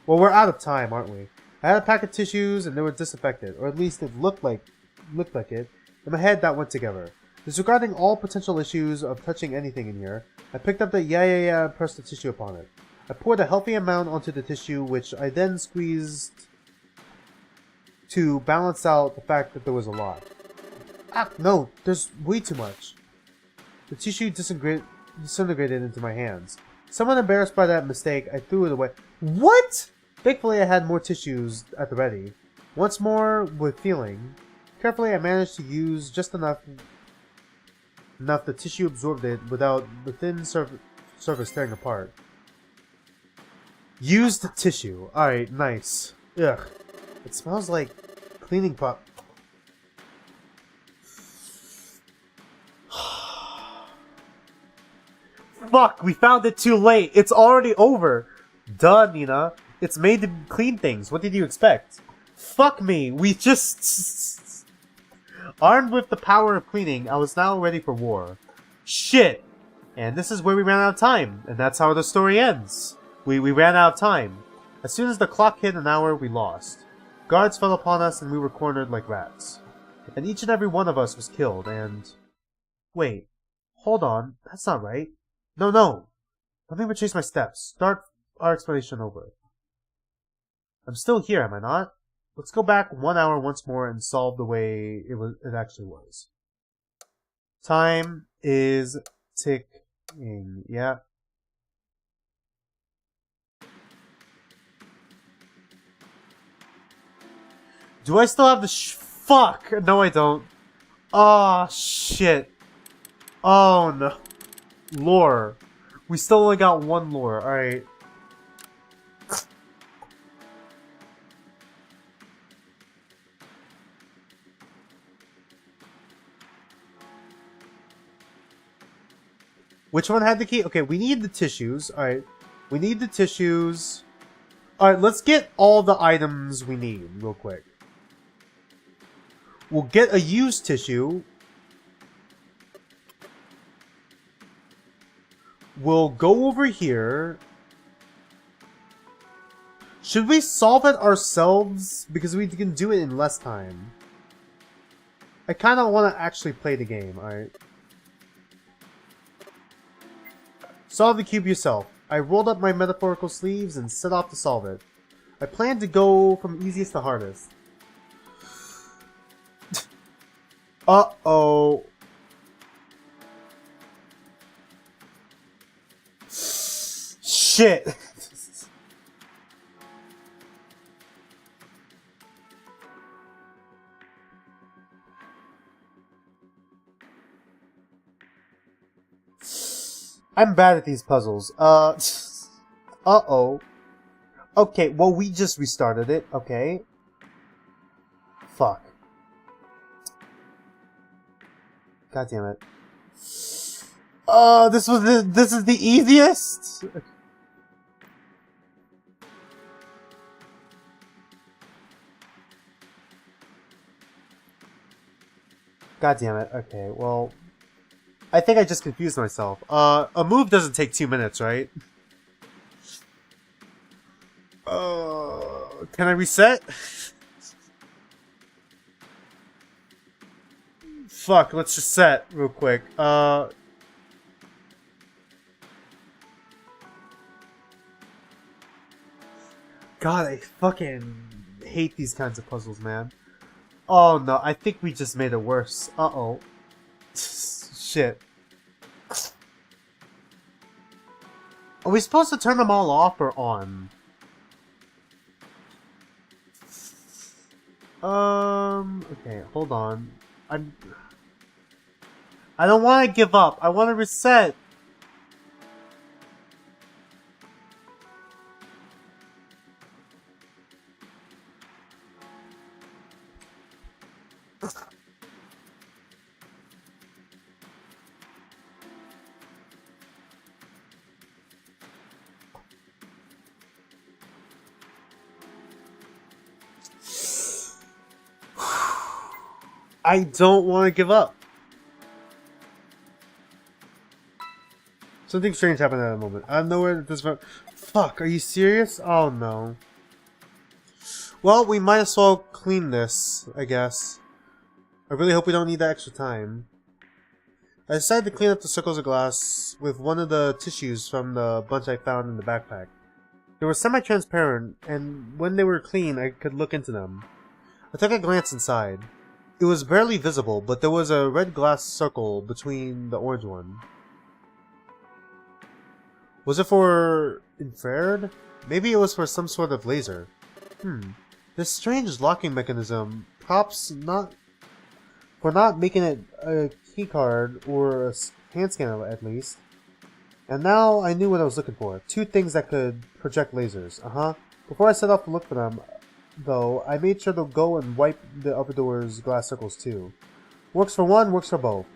Well, we're out of time, aren't we? I had a pack of tissues and they were disinfected. Or at least it looked like it. In my head, that went together. Disregarding all potential issues of touching anything in here, I picked up the and pressed the tissue upon it. I poured a healthy amount onto the tissue, which I then squeezed to balance out the fact that there was a lot. Ah, no, there's way too much. The tissue disintegrated into my hands. Somewhat embarrassed by that mistake, I threw it away. What? Thankfully, I had more tissues at the ready. Once more, with feeling. Carefully, I managed to use just enough the tissue absorbed it without the thin surface tearing apart. Used tissue. Alright, nice. Ugh. It smells like cleaning pop. Fuck, we found it too late. It's already over. Duh, Nina. It's made to clean things. What did you expect? Fuck me. We just... Armed with the power of cleaning, I was now ready for war. Shit! And this is where we ran out of time. And that's how the story ends. We ran out of time. As soon as the clock hit an hour, we lost. Guards fell upon us and we were cornered like rats. And each and every one of us was killed and... Wait. Hold on. That's not right. No. Let me retrace my steps. Start our explanation over. I'm still here, am I not? Let's go back 1 hour once more and solve the way it actually was. Time is ticking. Yeah. Do I still have the fuck? No, I don't. Oh, shit. Oh, no. Lore. We still only got one lore. Alright. Which one had the key? Okay, we need the tissues. Alright. We need the tissues. Alright, let's get all the items we need real quick. We'll get a used tissue. We'll go over here. Should we solve it ourselves? Because we can do it in less time. I kind of want to actually play the game, alright? Solve the cube yourself. I rolled up my metaphorical sleeves and set off to solve it. I planned to go from easiest to hardest. Uh-oh. Shit. I'm bad at these puzzles. Uh-oh. Okay, well, we just restarted it. Okay. Fuck. God damn it. This is the easiest? God damn it. Okay, well, I think I just confused myself. A move doesn't take 2 minutes, right? Can I reset? Fuck, let's just set real quick. God, I fucking hate these kinds of puzzles, man. Oh no, I think we just made it worse. Uh-oh. Shit. Are we supposed to turn them all off or on? Okay, hold on. I don't want to give up. I want to reset. I don't want to give up. Something strange happened at the moment. I don't know where this... Fuck, are you serious? Oh no. Well, we might as well clean this, I guess. I really hope we don't need that extra time. I decided to clean up the circles of glass with one of the tissues from the bunch I found in the backpack. They were semi-transparent, and when they were clean, I could look into them. I took a glance inside. It was barely visible, but there was a red glass circle between the orange one. Was it for infrared? Maybe it was for some sort of laser. This strange locking mechanism, props for not making it a keycard or a hand scanner at least. And now I knew what I was looking for. 2 things that could project lasers. Before I set off to look for them, though, I made sure to go and wipe the upper door's glass circles too. Works for one, works for both.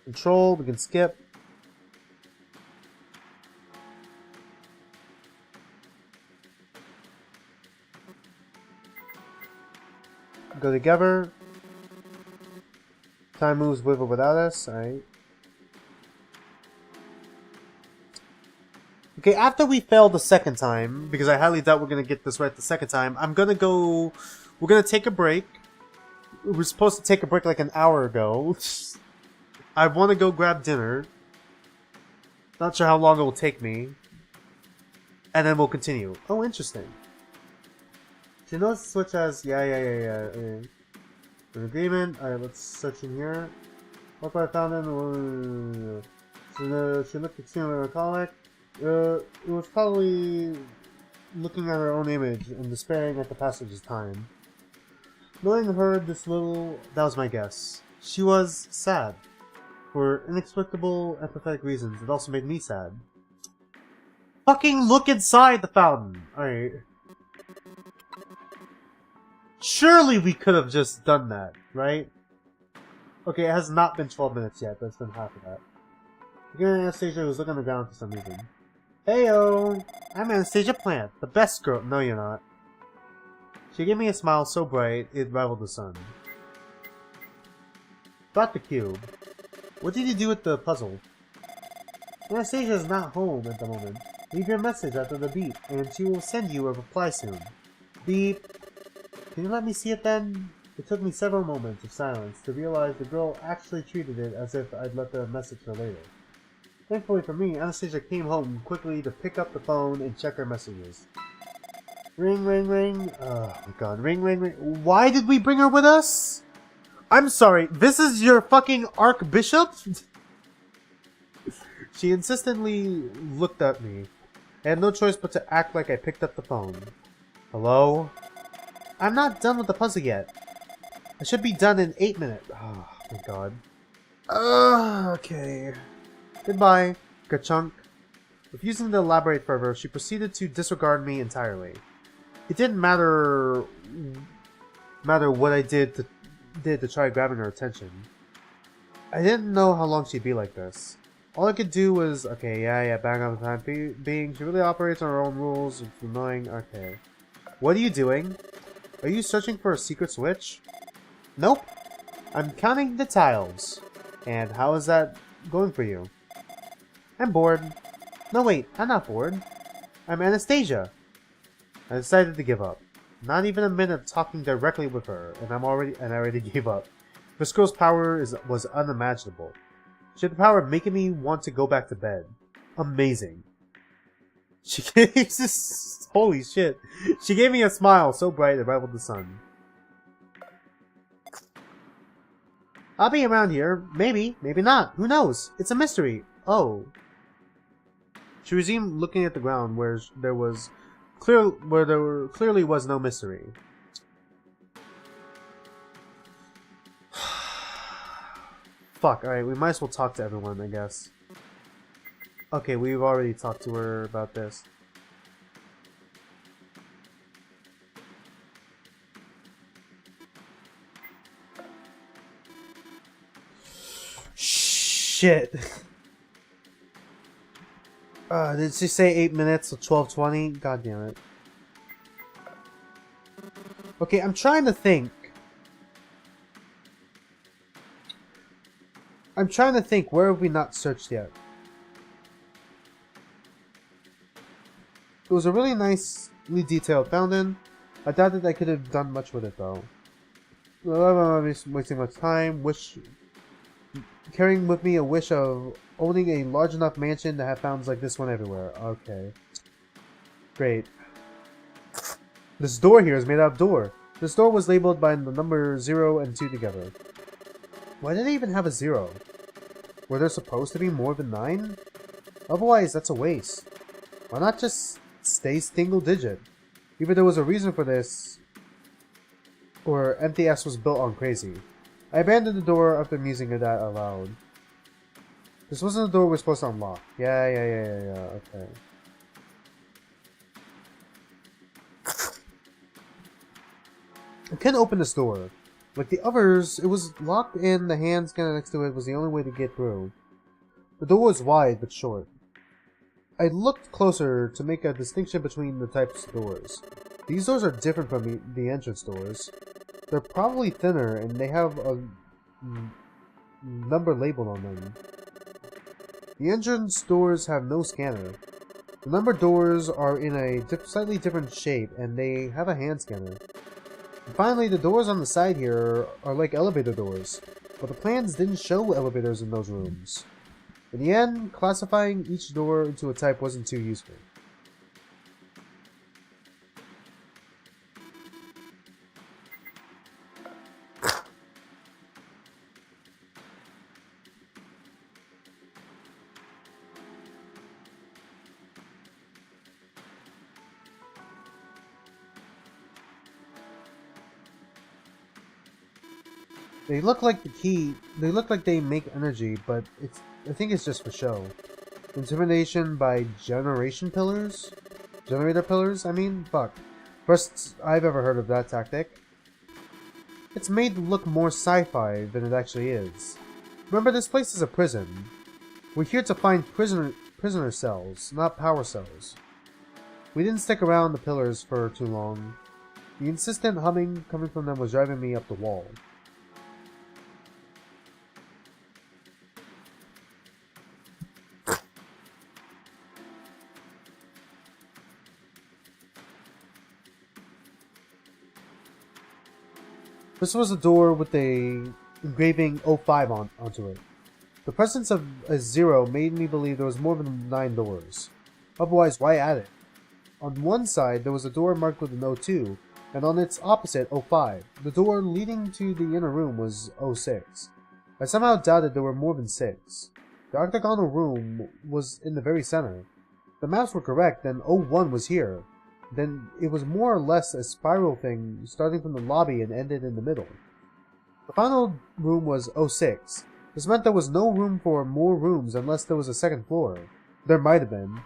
Control, we can skip. Go together. Time moves with or without us, alright. Okay, after we failed the second time, because I highly doubt we're gonna get this right the second time, we're gonna take a break. We were supposed to take a break like an hour ago. I want to go grab dinner. Not sure how long it will take me. And then we'll continue. Oh, interesting. Do you know the switch has... Yeah. An agreement. Alright, let's search in here. What I found in... She looked extremely alcoholic. It was probably looking at her own image and despairing at the passage of time. Knowing her this little... That was my guess. She was sad. For inexplicable, empathetic reasons, it also made me sad. Fucking look inside the fountain! Alright. Surely we could have just done that, right? Okay, it has not been 12 minutes yet, but it's been half of that. Again, Anastasia was looking on the ground for some reason. Heyo! I'm Anastasia Plant, the best girl. No, you're not. She gave me a smile so bright, it rivaled the sun. Got the cube. What did you do with the puzzle? Anastasia is not home at the moment. Leave your message after the beep, and she will send you a reply soon. Beep. Can you let me see it then? It took me several moments of silence to realize the girl actually treated it as if I'd left her a message for later. Thankfully for me, Anastasia came home quickly to pick up the phone and check her messages. Ring, ring, ring. Oh my god. Ring, ring, ring. Why did we bring her with us? I'm sorry, this is your fucking Archbishop? She insistently looked at me. I had no choice but to act like I picked up the phone. Hello? I'm not done with the puzzle yet. I should be done in 8 minutes. Oh my god. Okay. Goodbye, Ka-chunk. Refusing to elaborate further, she proceeded to disregard me entirely. It didn't matter what I did to try grabbing her attention. I didn't know how long she'd be like this. All I could do was, okay, yeah, bang on the time being. She really operates on her own rules. It's annoying. Okay. What are you doing? Are you searching for a secret switch? Nope. I'm counting the tiles. And how is that going for you? I'm bored. No, wait, I'm not bored. I'm Anastasia. I decided to give up. Not even a minute talking directly with her, and I already gave up. This girl's power was unimaginable. She had the power of making me want to go back to bed. Amazing. She gave this... Holy shit. She gave me a smile so bright it rivaled the sun. I'll be around here. Maybe, maybe not. Who knows? It's a mystery. Oh. She resumed looking at the ground where there clearly was no mystery. Fuck, alright, we might as well talk to everyone, I guess. Okay, we've already talked to her about this. Shit. Did she say 8 minutes or 12:20? God damn it. Okay, I'm trying to think. Where have we not searched yet? It was a really nicely detailed fountain. I doubt that I could have done much with it though. I'm wasting much time. Carrying with me a wish of owning a large enough mansion to have fountains like this one everywhere. Okay. Great. This door here is made out of door. This door was labeled by the number 0 and 2 together. Why did they even have a 0? Were there supposed to be more than 9? Otherwise, that's a waste. Why not just stay single digit? Either there was a reason for this, or MTS was built on crazy. I abandoned the door after musing at that aloud. This wasn't the door we're supposed to unlock. Yeah, okay. I couldn't open this door. Like the others, it was locked in, the hand scanner next to it was the only way to get through. The door was wide but short. I looked closer to make a distinction between the types of doors. These doors are different from the entrance doors. They're probably thinner and they have a number labeled on them. The entrance doors have no scanner. The numbered doors are in a slightly different shape and they have a hand scanner. And finally, the doors on the side here are like elevator doors, but the plans didn't show elevators in those rooms. In the end, classifying each door into a type wasn't too useful. They look like they make energy, but I think it's just for show. Intimidation by generator pillars, I mean? Fuck. First I've ever heard of that tactic. It's made to look more sci-fi than it actually is. Remember, this place is a prison. We're here to find prisoner cells, not power cells. We didn't stick around the pillars for too long. The insistent humming coming from them was driving me up the wall. This was a door with a engraving 05 onto it. The presence of a 0 made me believe there was more than 9 doors. Otherwise, why add it? On one side, there was a door marked with an 02, and on its opposite, 05. The door leading to the inner room was 06. I somehow doubted there were more than 6. The octagonal room was in the very center. The maps were correct, then 01 was here. Then it was more or less a spiral thing starting from the lobby and ended in the middle. The final room was 06. This meant there was no room for more rooms unless there was a second floor. There might have been.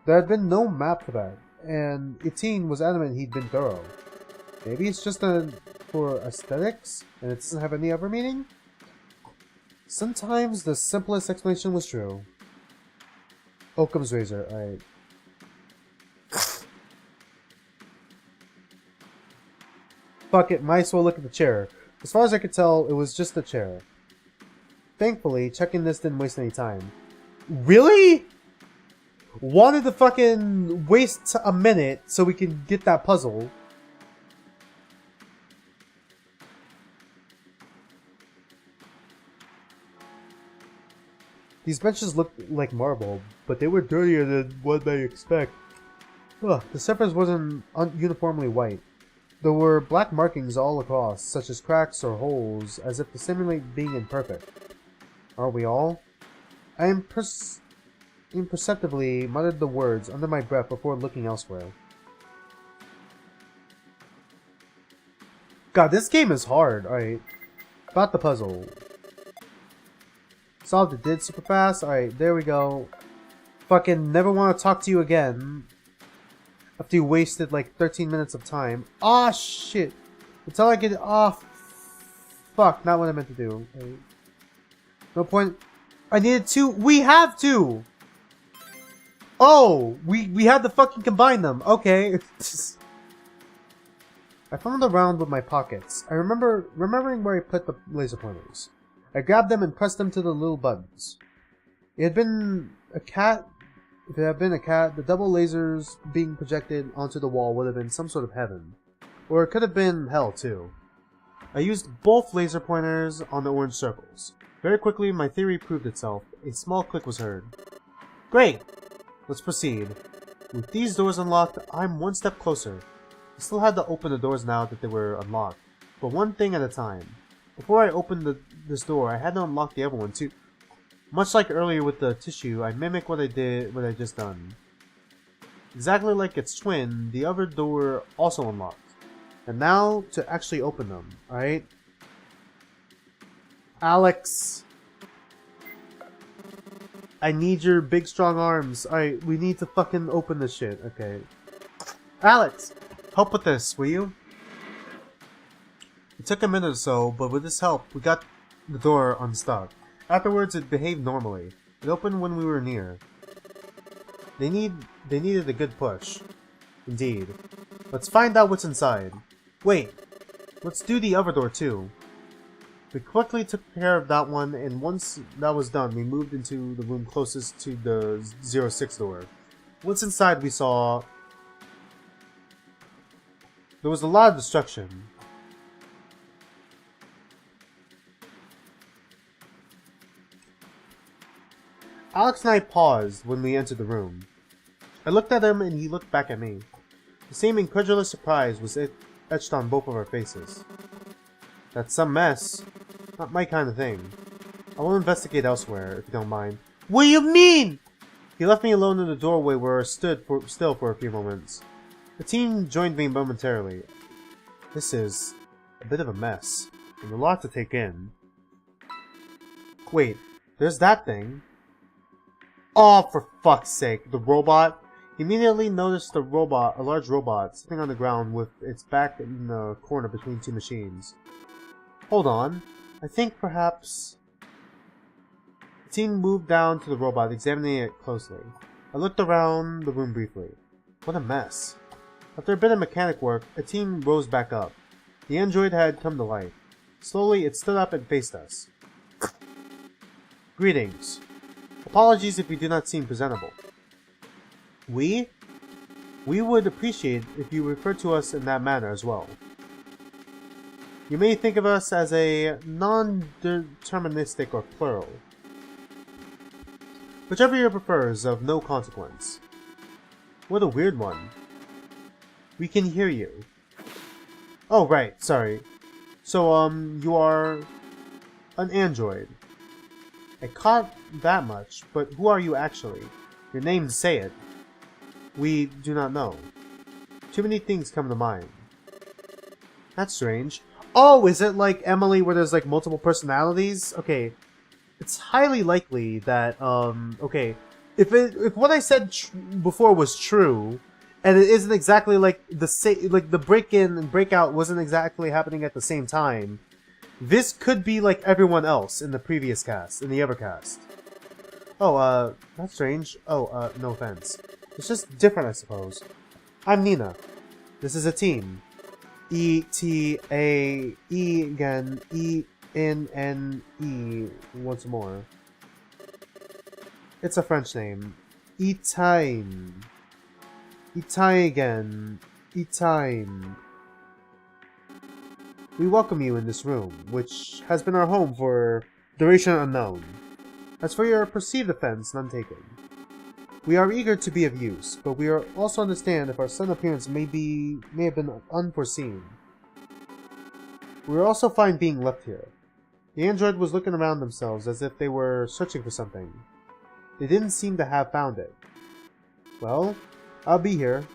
There had been no map for that. and Etienne was adamant he'd been thorough. Maybe it's just for aesthetics, and it doesn't have any other meaning? Sometimes the simplest explanation was true. Occam's razor, alright. Fuck it, might as well look at the chair. As far as I could tell, it was just a chair. Thankfully, checking this didn't waste any time. Really? Wanted to fucking waste a minute so we can get that puzzle. These benches looked like marble, but they were dirtier than what they expect. Ugh, the surface wasn't uniformly white. There were black markings all across, such as cracks or holes, as if to simulate being imperfect. Aren't we all? I imperceptibly muttered the words under my breath before looking elsewhere. God, this game is hard. Alright. About the puzzle. Solved it, did super fast. Alright, there we go. Fucking never want to talk to you again. After you wasted like 13 minutes of time. Ah, shit. Until I get off. Fuck, not what I meant to do. Right. No point. I needed two. We have two! Oh! We had to fucking combine them. Okay. I found around with my pockets. I remembering where I put the laser pointers. I grabbed them and pressed them to the little buttons. It had been a cat. If it had been a cat, the double lasers being projected onto the wall would have been some sort of heaven. Or it could have been hell, too. I used both laser pointers on the orange circles. Very quickly, my theory proved itself. A small click was heard. Great! Let's proceed. With these doors unlocked, I'm one step closer. I still had to open the doors now that they were unlocked, but one thing at a time. Before I opened this door, I had to unlock the other one too. Much like earlier with the tissue, I mimic what I just done. Exactly like its twin, the other door also unlocked. And now to actually open them, alright? Alex! I need your big strong arms. Alright, we need to fucking open this shit, okay. Alex! Help with this, will you? It took a minute or so, but with his help, we got the door unstuck. Afterwards, it behaved normally. It opened when we were near. They needed a good push. Indeed. Let's find out what's inside. Wait, let's do the other door too. We quickly took care of that one, and once that was done, we moved into the room closest to the 06 door. Once inside, we saw there was a lot of destruction. Alex and I paused when we entered the room. I looked at him and he looked back at me. The same incredulous surprise was etched on both of our faces. That's some mess. Not my kind of thing. I will investigate elsewhere, if you don't mind. What do you mean? He left me alone in the doorway where I stood still for a few moments. The team joined me momentarily. This is a bit of a mess, and a lot to take in. Wait, there's that thing. Oh, for fuck's sake, the robot. He immediately noticed a large robot, sitting on the ground with its back in the corner between two machines. Hold on, I think perhaps... The team moved down to the robot, examining it closely. I looked around the room briefly. What a mess. After a bit of mechanic work, a team rose back up. The android had come to life. Slowly, it stood up and faced us. Greetings. Apologies if we do not seem presentable. We? We would appreciate if you refer to us in that manner as well. You may think of us as a non-deterministic or plural. Whichever you prefer is of no consequence. What a weird one. We can hear you. Oh, right, sorry. So, you are an android. I caught that much, but who are you actually? Your names say it. We do not know. Too many things come to mind. That's strange. Oh, is it like Emily where there's like multiple personalities? Okay. It's highly likely that, okay, if what I said before was true, And it isn't exactly like the break-in and breakout wasn't exactly happening at the same time. This could be like everyone else in the previous cast, in the other cast. Oh, that's strange. Oh, no offense. It's just different, I suppose. I'm Nina. This is a team. E-T-A-E again. E-N-N-E once more. It's a French name. Etime. Itai again. Etime. We welcome you in this room, which has been our home for duration unknown. As for your perceived offense, none taken. We are eager to be of use, but we are also understand if our sudden appearance may have been unforeseen. We are also fine being left here. The android was looking around themselves as if they were searching for something. They didn't seem to have found it. Well, I'll be here.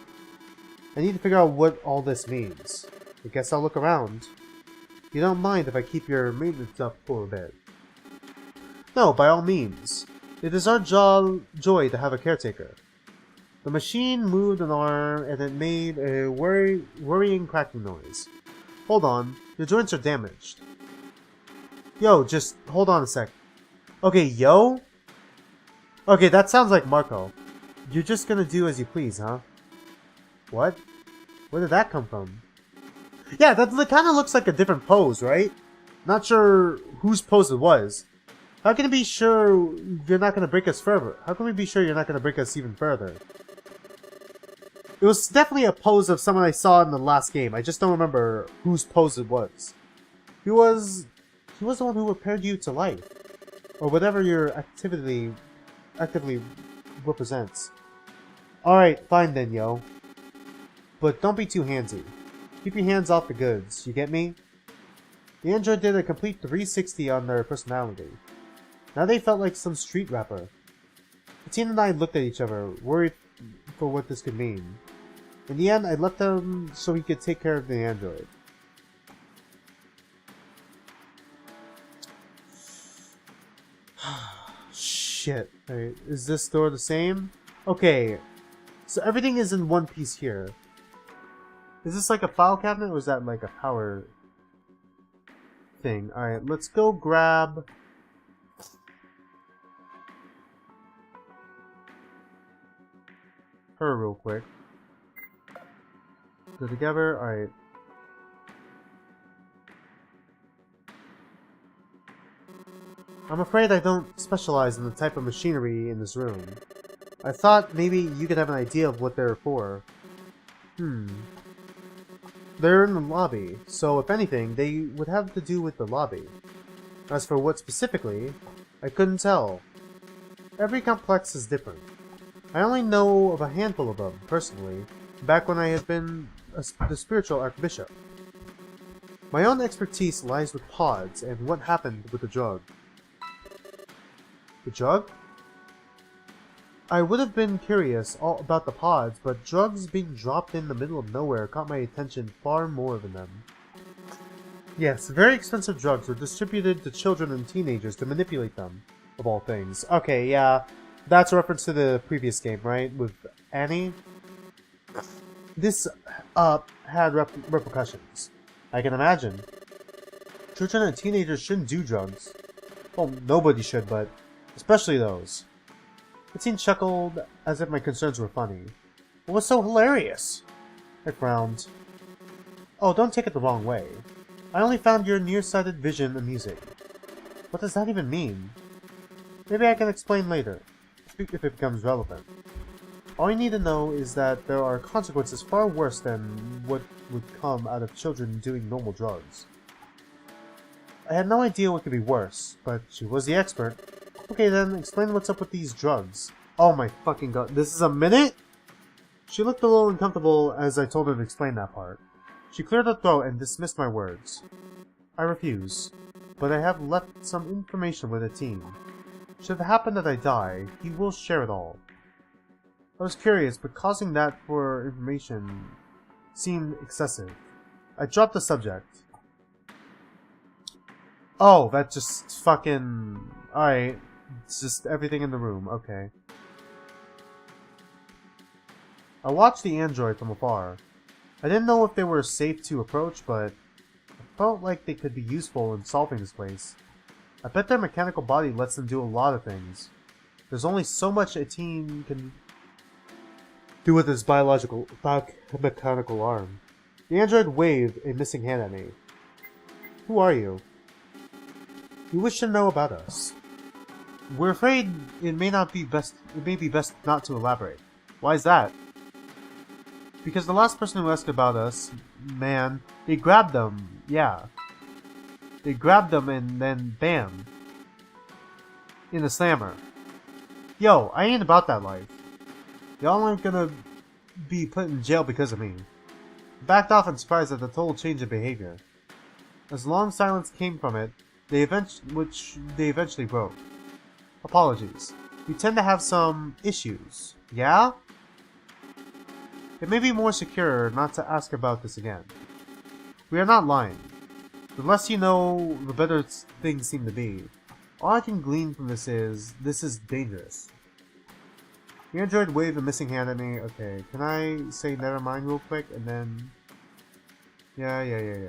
I need to figure out what all this means. I guess I'll look around. You don't mind if I keep your maintenance up for a bit? No, by all means. It is our joy to have a caretaker. The machine moved an arm and it made a worrying cracking noise. Hold on, your joints are damaged. Yo, just hold on a sec. Okay, yo? Okay, that sounds like Marco. You're just gonna do as you please, huh? What? Where did that come from? Yeah, that kind of looks like a different pose, right? Not sure whose pose it was. How can we be sure you're not going to break us further? How can we be sure you're not going to break us even further? It was definitely a pose of someone I saw in the last game. I just don't remember whose pose it was. He was the one who repaired you to life. Or whatever your actively represents. Alright, fine then, yo. But don't be too handsy. Keep your hands off the goods, you get me? The android did a complete 360 on their personality. Now they felt like some street rapper. The teen and I looked at each other, worried for what this could mean. In the end, I left him so he could take care of the android. Shit. Right. Is this door the same? Okay. So everything is in one piece here. Is this like a file cabinet or is that like a power thing? Alright, let's go grab her real quick. Go together. Alright. I'm afraid I don't specialize in the type of machinery in this room. I thought maybe you could have an idea of what they're for. They're in the lobby, so if anything, they would have to do with the lobby. As for what specifically, I couldn't tell. Every complex is different. I only know of a handful of them, personally, back when I had been the spiritual archbishop. My own expertise lies with pods and what happened with the drug. The drug? I would have been curious all about the pods, but drugs being dropped in the middle of nowhere caught my attention far more than them. Yes, very expensive drugs were distributed to children and teenagers to manipulate them, of all things. Okay, yeah, that's a reference to the previous game, right? With Annie? This, had repercussions. I can imagine. Children and teenagers shouldn't do drugs. Well, nobody should, but especially those. The teen chuckled as if my concerns were funny. What was so hilarious? I frowned. Oh, don't take it the wrong way. I only found your nearsighted vision amusing. What does that even mean? Maybe I can explain later, if it becomes relevant. All you need to know is that there are consequences far worse than what would come out of children doing normal drugs. I had no idea what could be worse, but she was the expert. Okay then, explain what's up with these drugs. Oh my fucking god, this is a minute?! She looked a little uncomfortable as I told her to explain that part. She cleared her throat and dismissed my words. I refuse, but I have left some information with the team. Should it happen that I die, he will share it all. I was curious, but causing that for information seemed excessive. I dropped the subject. Oh, that just fucking... Alright. It's just everything in the room. Okay. I watched the android from afar. I didn't know if they were safe to approach, but I felt like they could be useful in solving this place. I bet their mechanical body lets them do a lot of things. There's only so much a teen can do with his mechanical arm. The android waved a missing hand at me. Who are you? You wish to know about us. We're afraid it may be best not to elaborate. Why is that? Because the last person who asked about us, man, they grabbed them, yeah. They grabbed them and then bam. In the slammer. Yo, I ain't about that life. Y'all aren't gonna be put in jail because of me. I backed off in surprise at the total change of behavior. As long silence came from it, which they eventually broke. Apologies. We tend to have some issues. Yeah? It may be more secure not to ask about this again. We are not lying. The less you know, the better things seem to be. All I can glean from this is dangerous. The android waved a missing hand at me. Okay, can I say never mind real quick and then... Yeah, okay.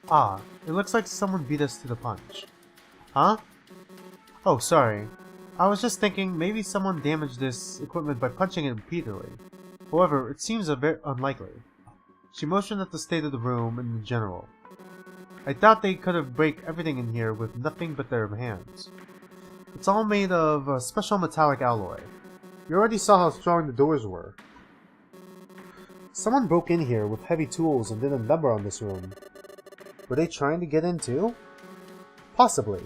Ah, it looks like someone beat us to the punch. Huh? Oh, sorry. I was just thinking maybe someone damaged this equipment by punching it repeatedly. However, it seems a bit unlikely. She motioned at the state of the room in general. I doubt they could have break everything in here with nothing but their hands. It's all made of a special metallic alloy. You already saw how strong the doors were. Someone broke in here with heavy tools and did a number on this room. Were they trying to get in too? Possibly.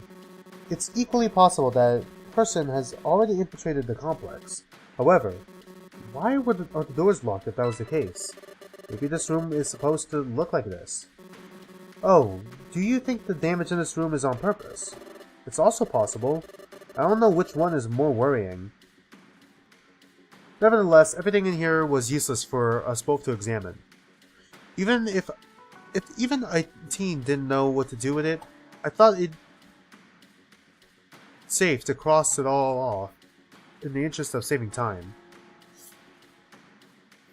It's equally possible that a person has already infiltrated the complex. However, why are the doors locked if that was the case? Maybe this room is supposed to look like this. Oh, do you think the damage in this room is on purpose? It's also possible. I don't know which one is more worrying. Nevertheless, everything in here was useless for us both to examine. Even if even a teen didn't know what to do with it, I thought it'd safe to cross it all off in the interest of saving time.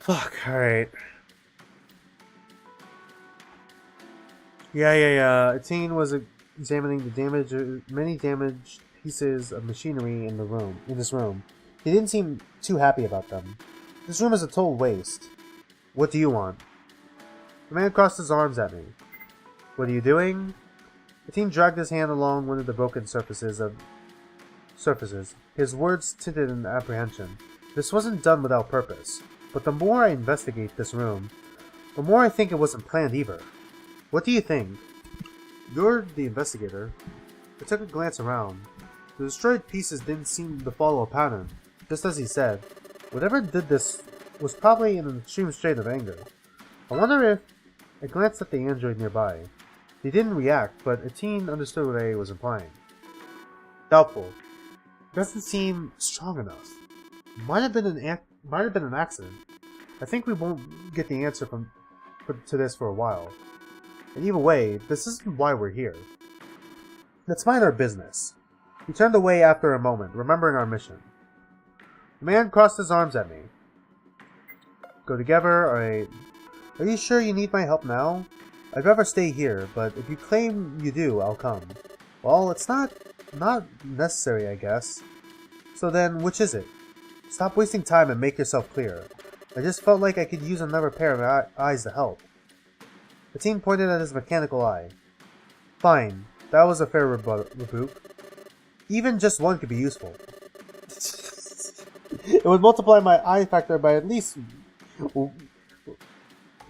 Fuck, alright. Yeah. A teen was examining the many damaged pieces of machinery in this room. He didn't seem too happy about them. This room is a total waste. What do you want? The man crossed his arms at me. What are you doing? The teen dragged his hand along one of the broken surfaces. His words tinted in apprehension. This wasn't done without purpose. But the more I investigate this room, the more I think it wasn't planned either. What do you think? You're the investigator. I took a glance around. The destroyed pieces didn't seem to follow a pattern, just as he said. Whatever did this was probably in an extreme state of anger. I wonder if... I glanced at the android nearby. He didn't react, but a teen understood what I was implying. Doubtful. Doesn't seem strong enough. Might have been an accident. I think we won't get the answer to this for a while. And either way, this isn't why we're here. Let's mind our business. We turned away after a moment, remembering our mission. The man crossed his arms at me. Go together, alright. Are you sure you need my help now? I'd rather stay here, but if you claim you do, I'll come. Well, it's not necessary, I guess. So then, which is it? Stop wasting time and make yourself clear. I just felt like I could use another pair of eyes to help. The teen pointed at his mechanical eye. Fine, that was a fair rebuke. Even just one could be useful. It would multiply my eye factor by at least...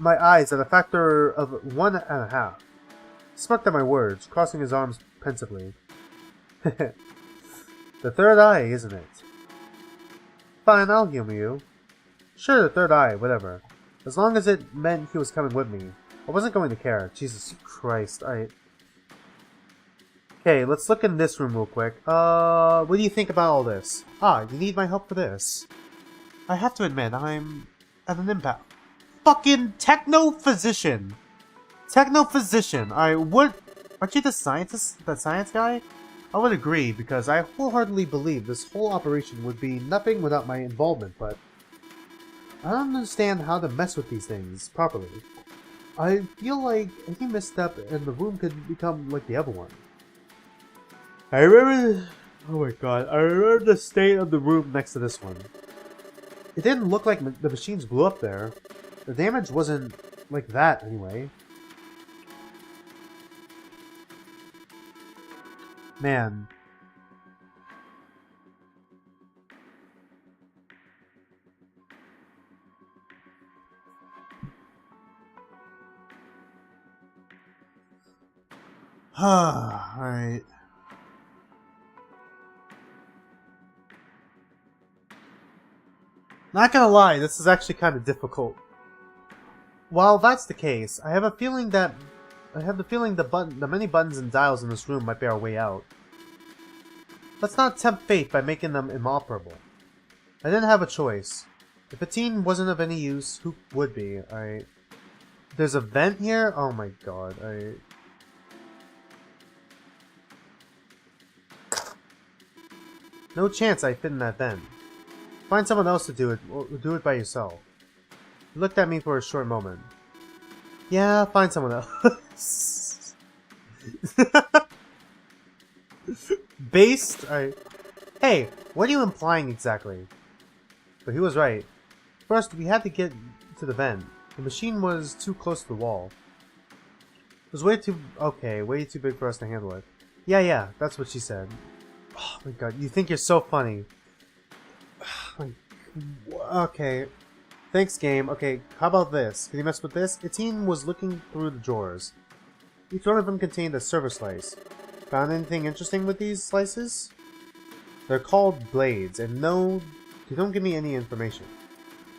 my eyes at a factor of 1.5. He smirked at my words, crossing his arms pensively. The third eye, isn't it? Fine, I'll humor you. Sure, the third eye, whatever. As long as it meant he was coming with me. I wasn't going to care. Jesus Christ, Okay, let's look in this room real quick. What do you think about all this? Ah, you need my help for this. I have to admit, I'm at an impasse. Fucking techno-physician! Techno-physician! What? Aren't you the scientist? The science guy? I would agree, because I wholeheartedly believe this whole operation would be nothing without my involvement, but I don't understand how to mess with these things properly. I feel like any misstep and the room could become like the other one. I remember... Oh my god, I remember the state of the room next to this one. It didn't look like the machines blew up there. The damage wasn't like that, anyway. Man. Alright. Not gonna lie, this is actually kind of difficult. While that's the case, I have the feeling the many buttons and dials in this room might be our way out. Let's not tempt fate by making them inoperable. I didn't have a choice. If a teen wasn't of any use, who would be? Alright. There's a vent here? Oh my god, alright. No chance I fit in that vent. Find someone else to do it, or do it by yourself. He looked at me for a short moment. Yeah, find someone else. Based? Hey, what are you implying exactly? But he was right. First, we had to get to the vent. The machine was too close to the wall. It was way too big for us to handle it. Yeah, that's what she said. Oh my god, you think you're so funny. Okay. Thanks, game. Okay, how about this? Can you mess with this? A teen was looking through the drawers. Each one of them contained a server slice. Found anything interesting with these slices? They're called blades, and no, they don't give me any information.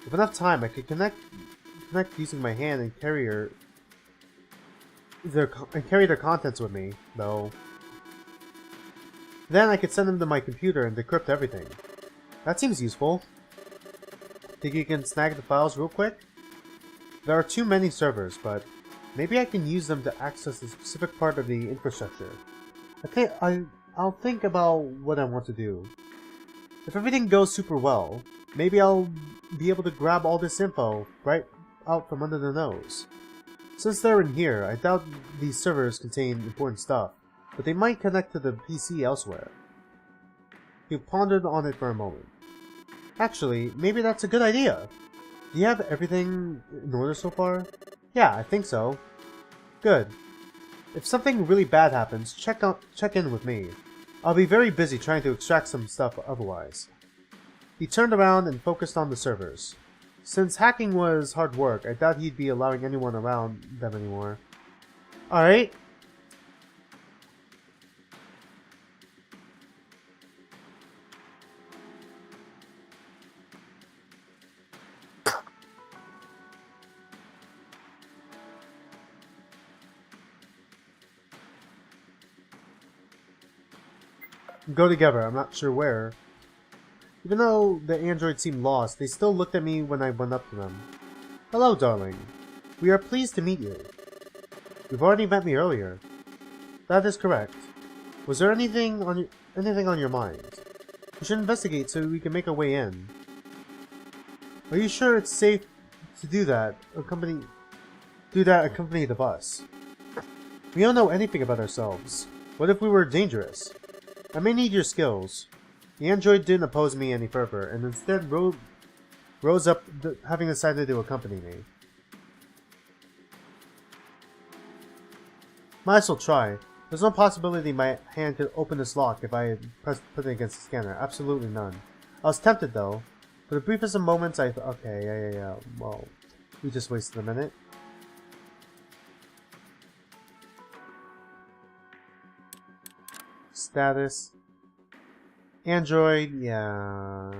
With enough time, I could connect using my hand and carry their contents with me, though. Then I could send them to my computer and decrypt everything. That seems useful. Think you can snag the files real quick? There are too many servers, but maybe I can use them to access a specific part of the infrastructure. I'll think about what I want to do. If everything goes super well, maybe I'll be able to grab all this info right out from under their nose. Since they're in here, I doubt these servers contain important stuff, but they might connect to the PC elsewhere. He pondered on it for a moment. Actually, maybe that's a good idea. Do you have everything in order so far? Yeah, I think so. Good. If something really bad happens, check in with me. I'll be very busy trying to extract some stuff otherwise. He turned around and focused on the servers. Since hacking was hard work, I doubt he'd be allowing anyone around them anymore. Alright. Go together, I'm not sure where. Even though the androids seemed lost, they still looked at me when I went up to them. Hello, darling. We are pleased to meet you. You've already met me earlier. That is correct. Was there anything on your mind? We should investigate so we can make our way in. Are you sure it's safe to do that? Accompany the bus. We don't know anything about ourselves. What if we were dangerous? I may need your skills. The android didn't oppose me any further, and instead rose up, having decided to accompany me. Might as well try. There's no possibility my hand could open this lock if I had put it against the scanner. Absolutely none. I was tempted though. For the briefest of moments I thought, okay, yeah. Well, we just wasted a minute. Status. Android, yeah.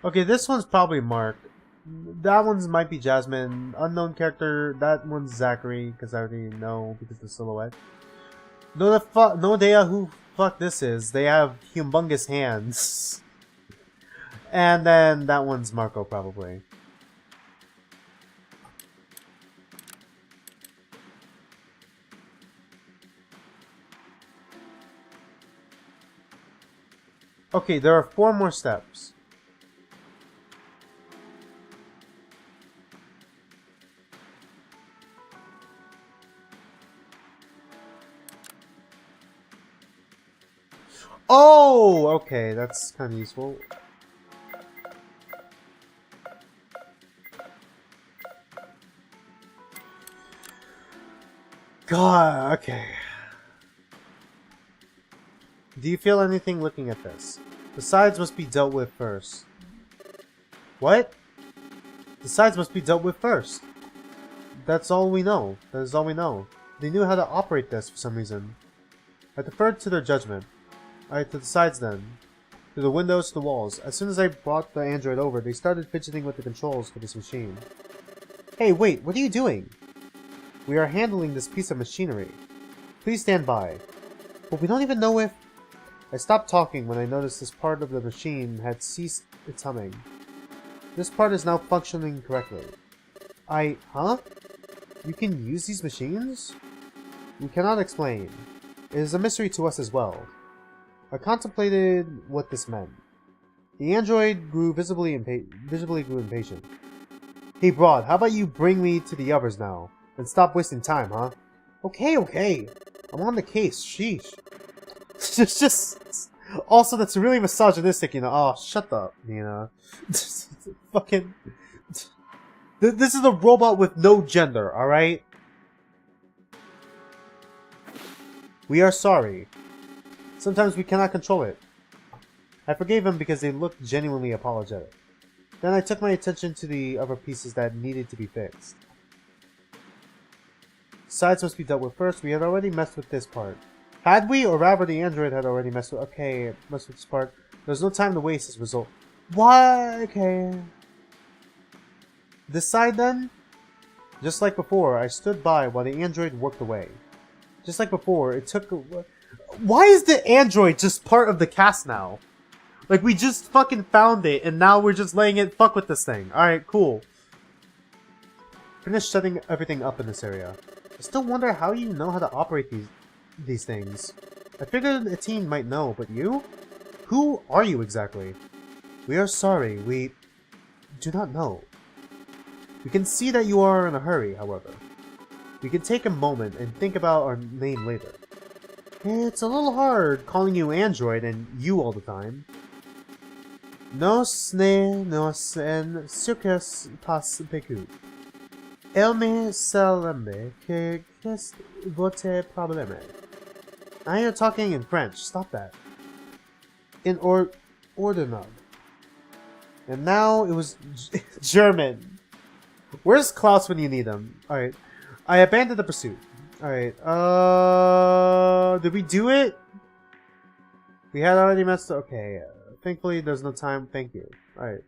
Okay, this one's probably Mark. That one's might be Jasmine. Unknown character, that one's Zachary, because I already know because of the silhouette. No idea who fuck this is. They have humongous hands. And then that one's Marco, probably. Okay, there are 4 more steps. Oh, okay, that's kind of useful. God, okay. Do you feel anything looking at this? The sides must be dealt with first. What? The sides must be dealt with first. That's all we know. That is all we know. They knew how to operate this for some reason. I deferred to their judgment. Alright, to the sides then. To the windows, to the walls. As soon as I brought the android over, they started fidgeting with the controls for this machine. Hey, wait, what are you doing? We are handling this piece of machinery. Please stand by. But we don't even know if... I stopped talking when I noticed this part of the machine had ceased its humming. This part is now functioning correctly. Huh? You can use these machines? We cannot explain. It is a mystery to us as well. I contemplated what this meant. The android grew visibly impatient. Hey Broad, how about you bring me to the others now? And stop wasting time, huh? Okay. I'm on the case, sheesh. It's just... Also, that's really misogynistic, you know. Oh, shut up, you know. Fucking... This is a robot with no gender, alright? We are sorry. Sometimes we cannot control it. I forgave them because they looked genuinely apologetic. Then I took my attention to the other pieces that needed to be fixed. Sides must be dealt with first. We had already messed with this part. Had we? Or rather the android had already messed with... Okay, messed with this part. There's no time to waste as a result. What? Okay. This side then? Just like before, I stood by while the android worked away. Just like before, it took... Why is the android just part of the cast now? Like, we just fucking found it, and now we're just letting it fuck with this thing. Alright, cool. Finished setting everything up in this area. I still wonder how you know how to operate these things. I figured a teen might know, but you? Who are you exactly? We are sorry, we do not know. We can see that you are in a hurry, however. We can take a moment and think about our name later. It's a little hard calling you Android and you all the time. Nos ne nos en circus pas pecu. El me salambe que qu'est votre problème? Now you're talking in French. Stop that. In ordinal. And now it was German. Where's Klaus when you need him? Alright. I abandoned the pursuit. Alright. Did we do it? We had already messed up. Okay. Thankfully, there's no time. Thank you. Alright.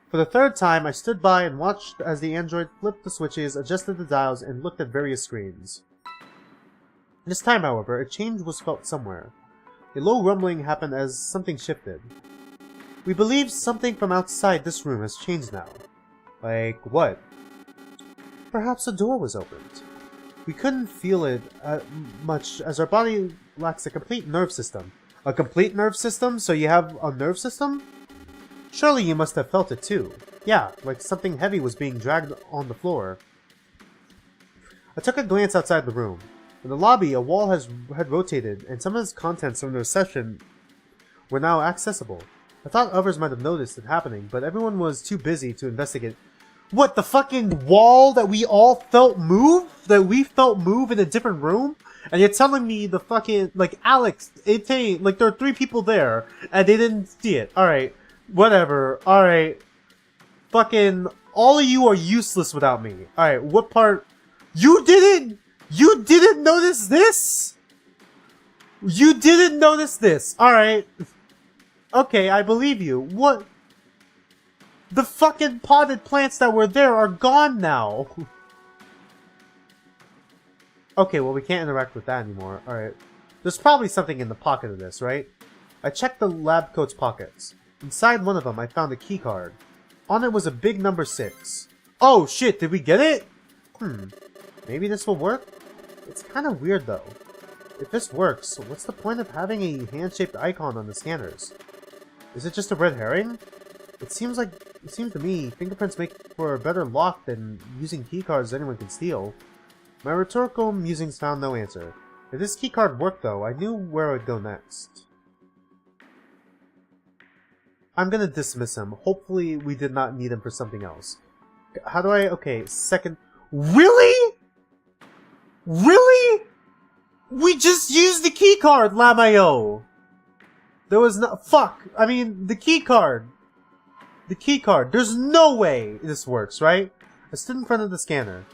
For the 3rd time, I stood by and watched as the android flipped the switches, adjusted the dials, and looked at various screens. This time, however, a change was felt somewhere. A low rumbling happened as something shifted. We believe something from outside this room has changed now. Like, what? Perhaps a door was opened. We couldn't feel it much as our body lacks a complete nerve system. A complete nerve system? So you have a nerve system? Surely you must have felt it too. Yeah, like something heavy was being dragged on the floor. I took a glance outside the room. In the lobby, a wall had rotated, and some of its contents from the reception were now accessible. I thought others might have noticed it happening, but everyone was too busy to investigate. What, the fucking wall that we all felt move? That we felt move in a different room? And you're telling me the fucking, like, Alex, Ete, like, there are 3 people there, and they didn't see it. Alright, whatever, alright. Fucking, all of you are useless without me. Alright, what part? You didn't notice this? You didn't notice this. Alright. Okay, I believe you. What? The fucking potted plants that were there are gone now. Okay, well we can't interact with that anymore. Alright. There's probably something in the pocket of this, right? I checked the lab coat's pockets. Inside one of them, I found a key card. On it was a big number 6. Oh shit, did we get it? Maybe this will work? It's kind of weird though. If this works, what's the point of having a hand-shaped icon on the scanners? Is it just a red herring? It seems to me fingerprints make for a better lock than using keycards anyone can steal. My rhetorical musings found no answer. If this keycard worked though, I knew where I'd go next. I'm gonna dismiss him. Hopefully we did not need him for something else. How do I... Okay, second... Really? Really? We just used the keycard, Lamayo! There was no... Fuck! I mean, the keycard! The keycard! There's no way this works, right? I stood in front of the scanner.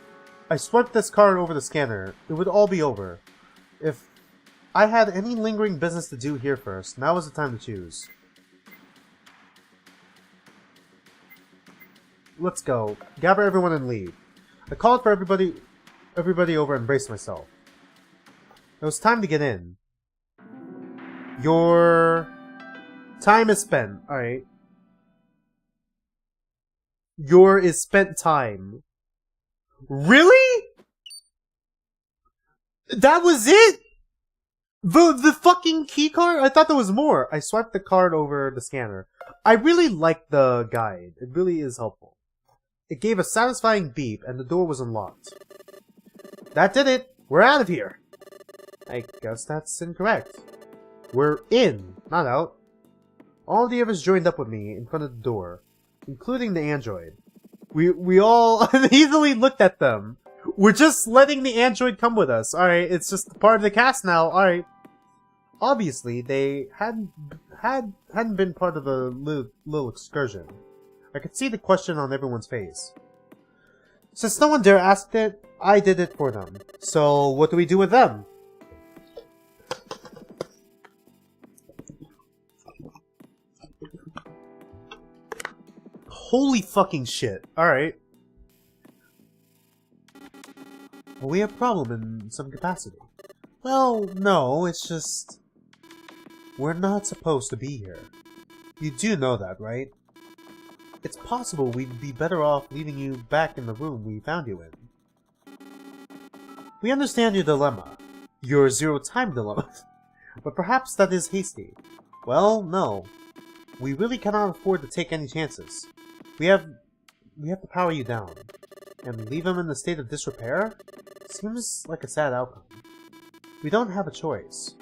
I swiped this card over the scanner. It would all be over. If I had any lingering business to do here first, now was the time to choose. Let's go. Gather everyone and leave. I called for everybody over and braced myself. It was time to get in. Your time is spent. Alright. Your is spent time. Really? That was it? The fucking key card? I thought there was more. I swiped the card over the scanner. I really like the guide. It really is helpful. It gave a satisfying beep and the door was unlocked. That did it. We're out of here. I guess that's incorrect. We're in, not out. All the others joined up with me in front of the door, including the android. We all easily looked at them. We're just letting the android come with us. Alright, it's just part of the cast now. Alright. Obviously, they hadn't been part of the little excursion. I could see the question on everyone's face. Since no one dare asked it, I did it for them. So, what do we do with them? Holy fucking shit. Alright. Well, we have a problem in some capacity. Well, no, it's just... We're not supposed to be here. You do know that, right? It's possible we'd be better off leaving you back in the room we found you in. We understand your dilemma. Your zero-time dilemma. But perhaps that is hasty. Well, no. We really cannot afford to take any chances. We have to power you down. And leave him in the state of disrepair? Seems like a sad outcome. We don't have a choice.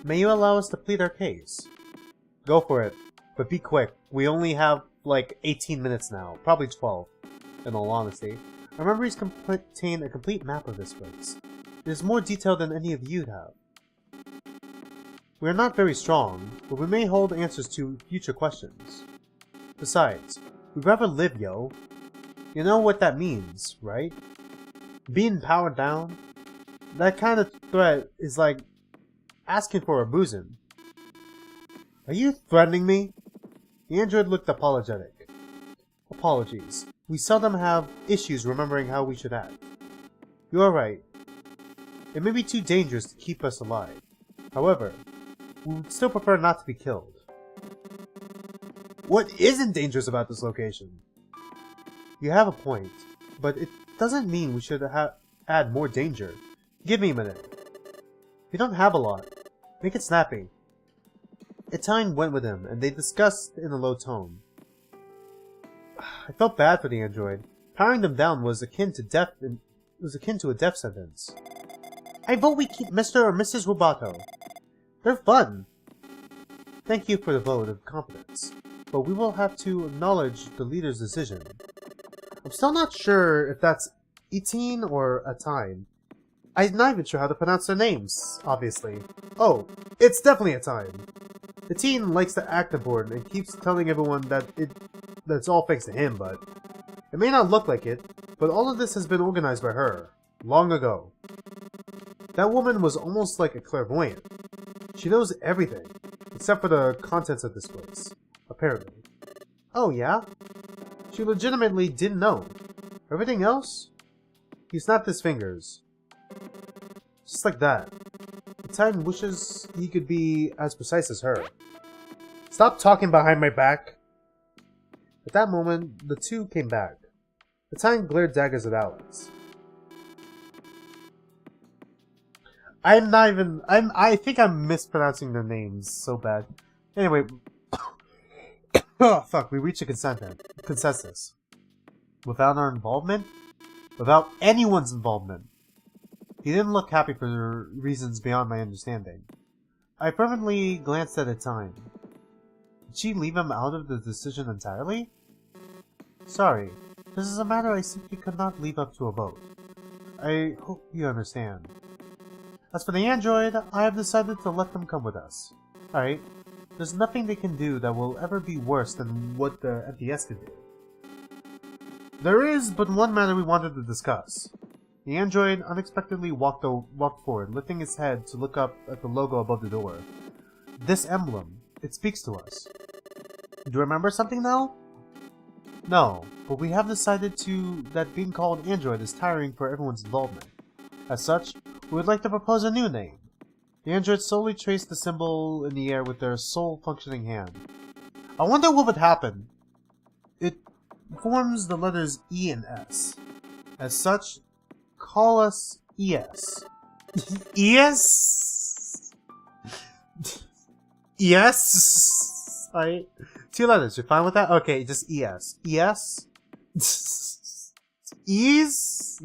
May you allow us to plead our case? Go for it. But be quick. We only have, like, 18 minutes now. Probably 12, in all honesty. Our memories contain a complete map of this place. It is more detailed than any of you'd have. We are not very strong, but we may hold answers to future questions. Besides, we'd rather live, yo. You know what that means, right? Being powered down? That kind of threat is like asking for a boozing. Are you threatening me? The android looked apologetic. Apologies. We seldom have issues remembering how we should act. You are right. It may be too dangerous to keep us alive. However, we would still prefer not to be killed. What isn't dangerous about this location? You have a point, but it doesn't mean we should add more danger. Give me a minute. We don't have a lot. Make it snappy. Italian went with him, and they discussed in a low tone. I felt bad for the android. Powering them down was akin to a death sentence. I vote we keep Mr. or Mrs. Roboto. They're fun. Thank you for the vote of confidence, but we will have to acknowledge the leader's decision. I'm still not sure if that's Etine or Atine. I'm not even sure how to pronounce their names, obviously. Oh, it's definitely Atine. Etine likes to act aboard and keeps telling everyone that it's all thanks to him, but it may not look like it, but all of this has been organized by her, long ago. That woman was almost like a clairvoyant. She knows everything, except for the contents of this place, apparently. Oh yeah? She legitimately didn't know. Everything else? He snapped his fingers. Just like that. The Titan wishes he could be as precise as her. Stop talking behind my back. At that moment, the two came back. The Titan glared daggers at Alex. I think I'm mispronouncing their names so bad. Anyway. Oh, fuck, we reached a consensus. Without our involvement? Without anyone's involvement. He didn't look happy for reasons beyond my understanding. I fervently glanced at Time. Did she leave him out of the decision entirely? Sorry, this is a matter I simply could not leave up to a vote. I hope you understand. As for the android, I have decided to let them come with us. Alright, there's nothing they can do that will ever be worse than what the MPS can do. There is but one matter we wanted to discuss. The android unexpectedly walked forward, lifting his head to look up at the logo above the door. This emblem, it speaks to us. Do you remember something now? No, but we have decided that being called android is tiring for everyone's involvement. As such, we would like to propose a new name. The android slowly traced the symbol in the air with their sole functioning hand. I wonder what would happen. It forms the letters E and S. As such, call us ES. ES? ES? Alright. 2 letters, you're fine with that? Okay, just ES. ES? Ease?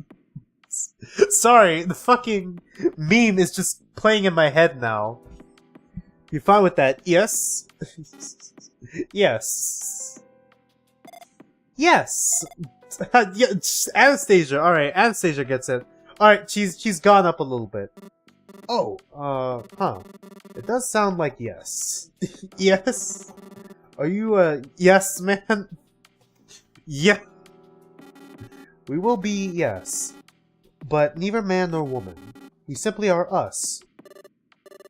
Sorry, the fucking meme is just playing in my head now. You fine with that? Yes? Yes. Yes! Yeah, Anastasia, alright, Anastasia gets it. Alright, she's gone up a little bit. Oh, huh. It does sound like yes. Yes? Are you a yes man? Yeah. We will be yes. But neither man nor woman. We simply are us.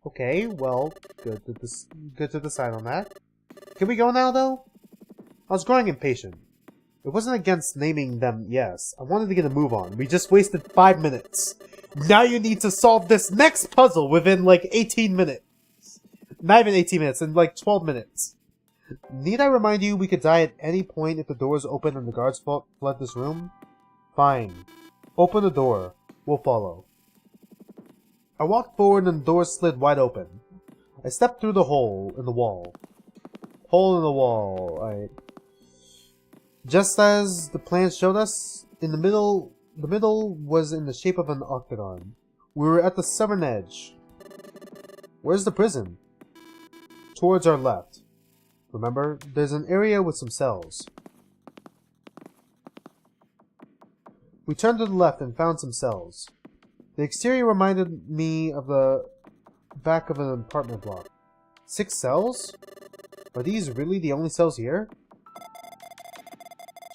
Okay, well, good to decide on that. Can we go now, though? I was growing impatient. It wasn't against naming them yes. I wanted to get a move on. We just wasted 5 minutes. Now you need to solve this next puzzle within, like, 18 minutes. Not even 18 minutes, in, like, 12 minutes. Need I remind you we could die at any point if the doors open and the guards flood this room? Fine. Open the door. We'll follow. I walked forward and the door slid wide open. I stepped through the hole in the wall. Hole in the wall. Just as the plan showed us, in the middle was in the shape of an octagon. We were at the southern edge. Where's the prison? Towards our left. Remember, there's an area with some cells. We turned to the left and found some cells. The exterior reminded me of the back of an apartment block. 6 cells? Are these really the only cells here?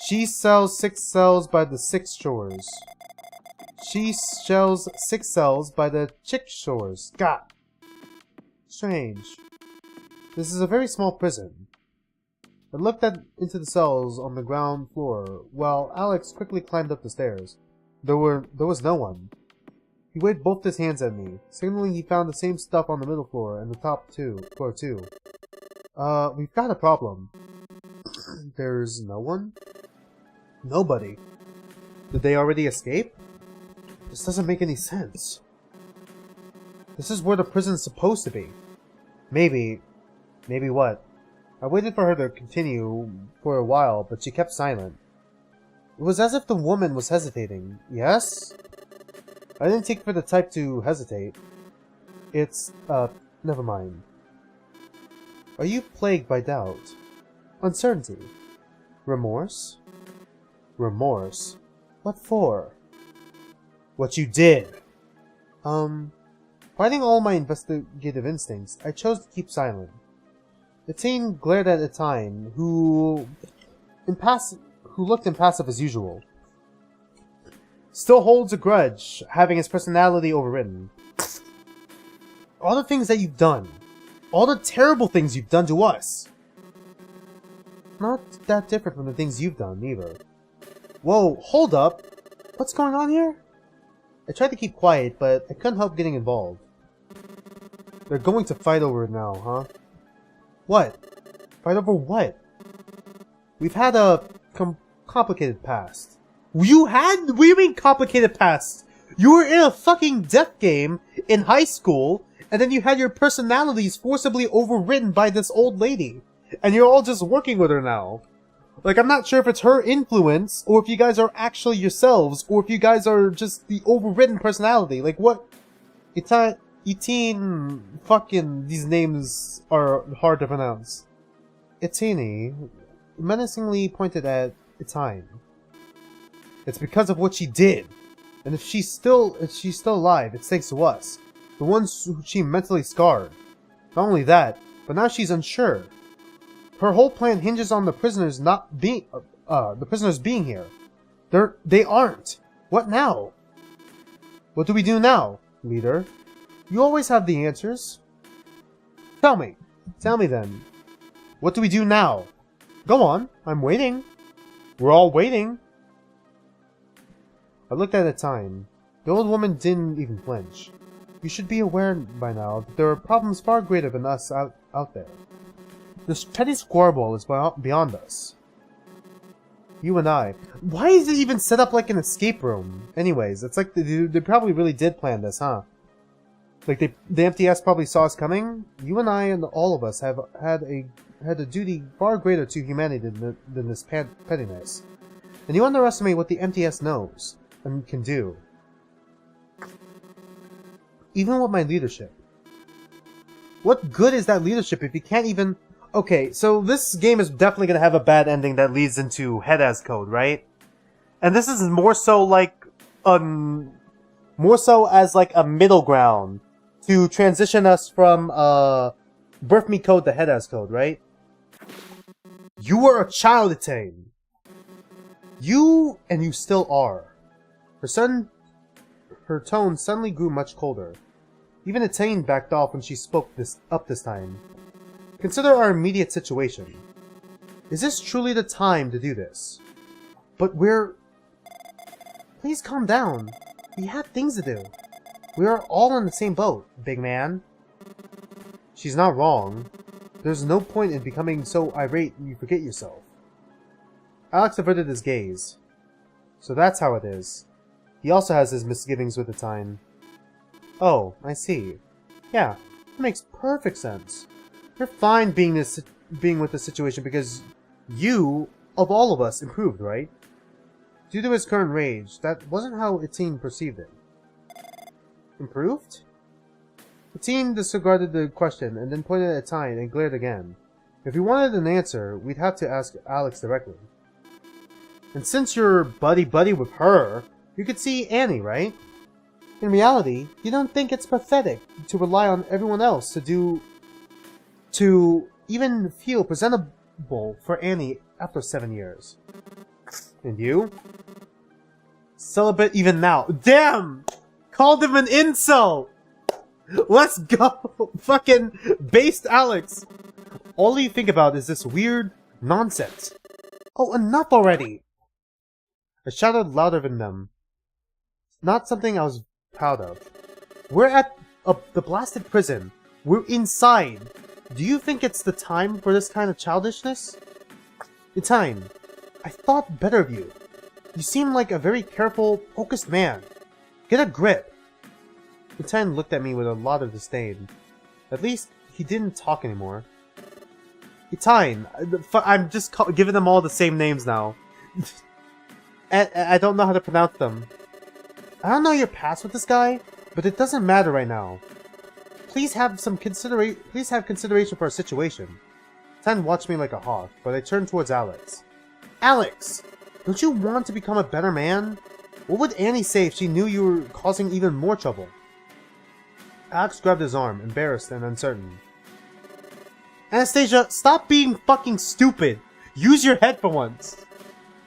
She sells 6 cells by the 6 shores. She sells 6 cells by the chick shores. God! Strange. This is a very small prison. I looked into the cells on the ground floor, while Alex quickly climbed up the stairs. There was no one. He waved both his hands at me, signaling he found the same stuff on the middle floor and the floor too. We've got a problem. There's no one? Nobody. Did they already escape? This doesn't make any sense. This is where the prison's supposed to be. Maybe what? I waited for her to continue for a while, but she kept silent. It was as if the woman was hesitating. Yes? I didn't take for the type to hesitate. It's, never mind. Are you plagued by doubt? Uncertainty? Remorse? Remorse? What for? What you did! Fighting all my investigative instincts, I chose to keep silent. The teen glared at Time, who looked impassive as usual. Still holds a grudge, having his personality overridden. All the things that you've done. All the terrible things you've done to us. Not that different from the things you've done, either. Whoa, hold up! What's going on here? I tried to keep quiet, but I couldn't help getting involved. They're going to fight over it now, huh? What? Fight over what? We've had a complicated past. You had? What do you mean complicated past? You were in a fucking death game in high school, and then you had your personalities forcibly overwritten by this old lady. And you're all just working with her now. Like, I'm not sure if it's her influence, or if you guys are actually yourselves, or if you guys are just the overridden personality. Like, what? Itine... Fucking... These names are hard to pronounce. Itini menacingly pointed at Itine. It's because of what she did. And if she's still alive, it's thanks to us. The ones who she mentally scarred. Not only that, but now she's unsure. Her whole plan hinges on the prisoners not being, the prisoners being here. They aren't. What now? What do we do now, leader? You always have the answers. Tell me then. What do we do now? Go on, I'm waiting. We're all waiting. I looked at Itine. The old woman didn't even flinch. You should be aware by now that there are problems far greater than us out there. This petty squabble is beyond us. You and I. Why is it even set up like an escape room? Anyways, it's like they probably really did plan this, huh? Like the MTS probably saw us coming. You and I and all of us have had a duty far greater to humanity than this pettiness. And you underestimate what the MTS knows and can do. Even with my leadership. What good is that leadership if you can't even... Okay, so this game is definitely going to have a bad ending that leads into head as code, right? And this is more so like more so as like a middle ground to transition us from birth me code to head as code, right? You were a child, Itane. You still are. Her tone suddenly grew much colder. Even Itane backed off when she spoke this time. Consider our immediate situation. Is this truly the time to do this? But Please calm down. We have things to do. We are all in the same boat, big man. She's not wrong. There's no point in becoming so irate you forget yourself. Alex averted his gaze. So that's how it is. He also has his misgivings with Itine. Oh, I see. Yeah, that makes perfect sense. You're fine being with the situation because you, of all of us, improved, right? Due to his current rage, that wasn't how Itine perceived it. Improved? Itine disregarded the question and then pointed at Itine and glared again. If we wanted an answer, we'd have to ask Alex directly. And since you're buddy-buddy with her, you could see Annie, right? In reality, you don't think it's pathetic to rely on everyone else to even feel presentable for Annie after 7 years. And you? Celibate even now. Damn! Called him an incel! Let's go! Fucking based Alex! All you think about is this weird nonsense. Oh, enough already! I shouted louder than them. Not something I was proud of. We're at the blasted prison. We're inside. Do you think it's the time for this kind of childishness? Itine, I thought better of you. You seem like a very careful, focused man. Get a grip. Itine looked at me with a lot of disdain. At least, he didn't talk anymore. Itine, I'm just giving them all the same names now. I don't know how to pronounce them. I don't know your past with this guy, but it doesn't matter right now. Please have consideration for our situation. Itine watched me like a hawk, but I turned towards Alex. Alex! Don't you want to become a better man? What would Annie say if she knew you were causing even more trouble? Alex grabbed his arm, embarrassed and uncertain. Anastasia, stop being fucking stupid! Use your head for once!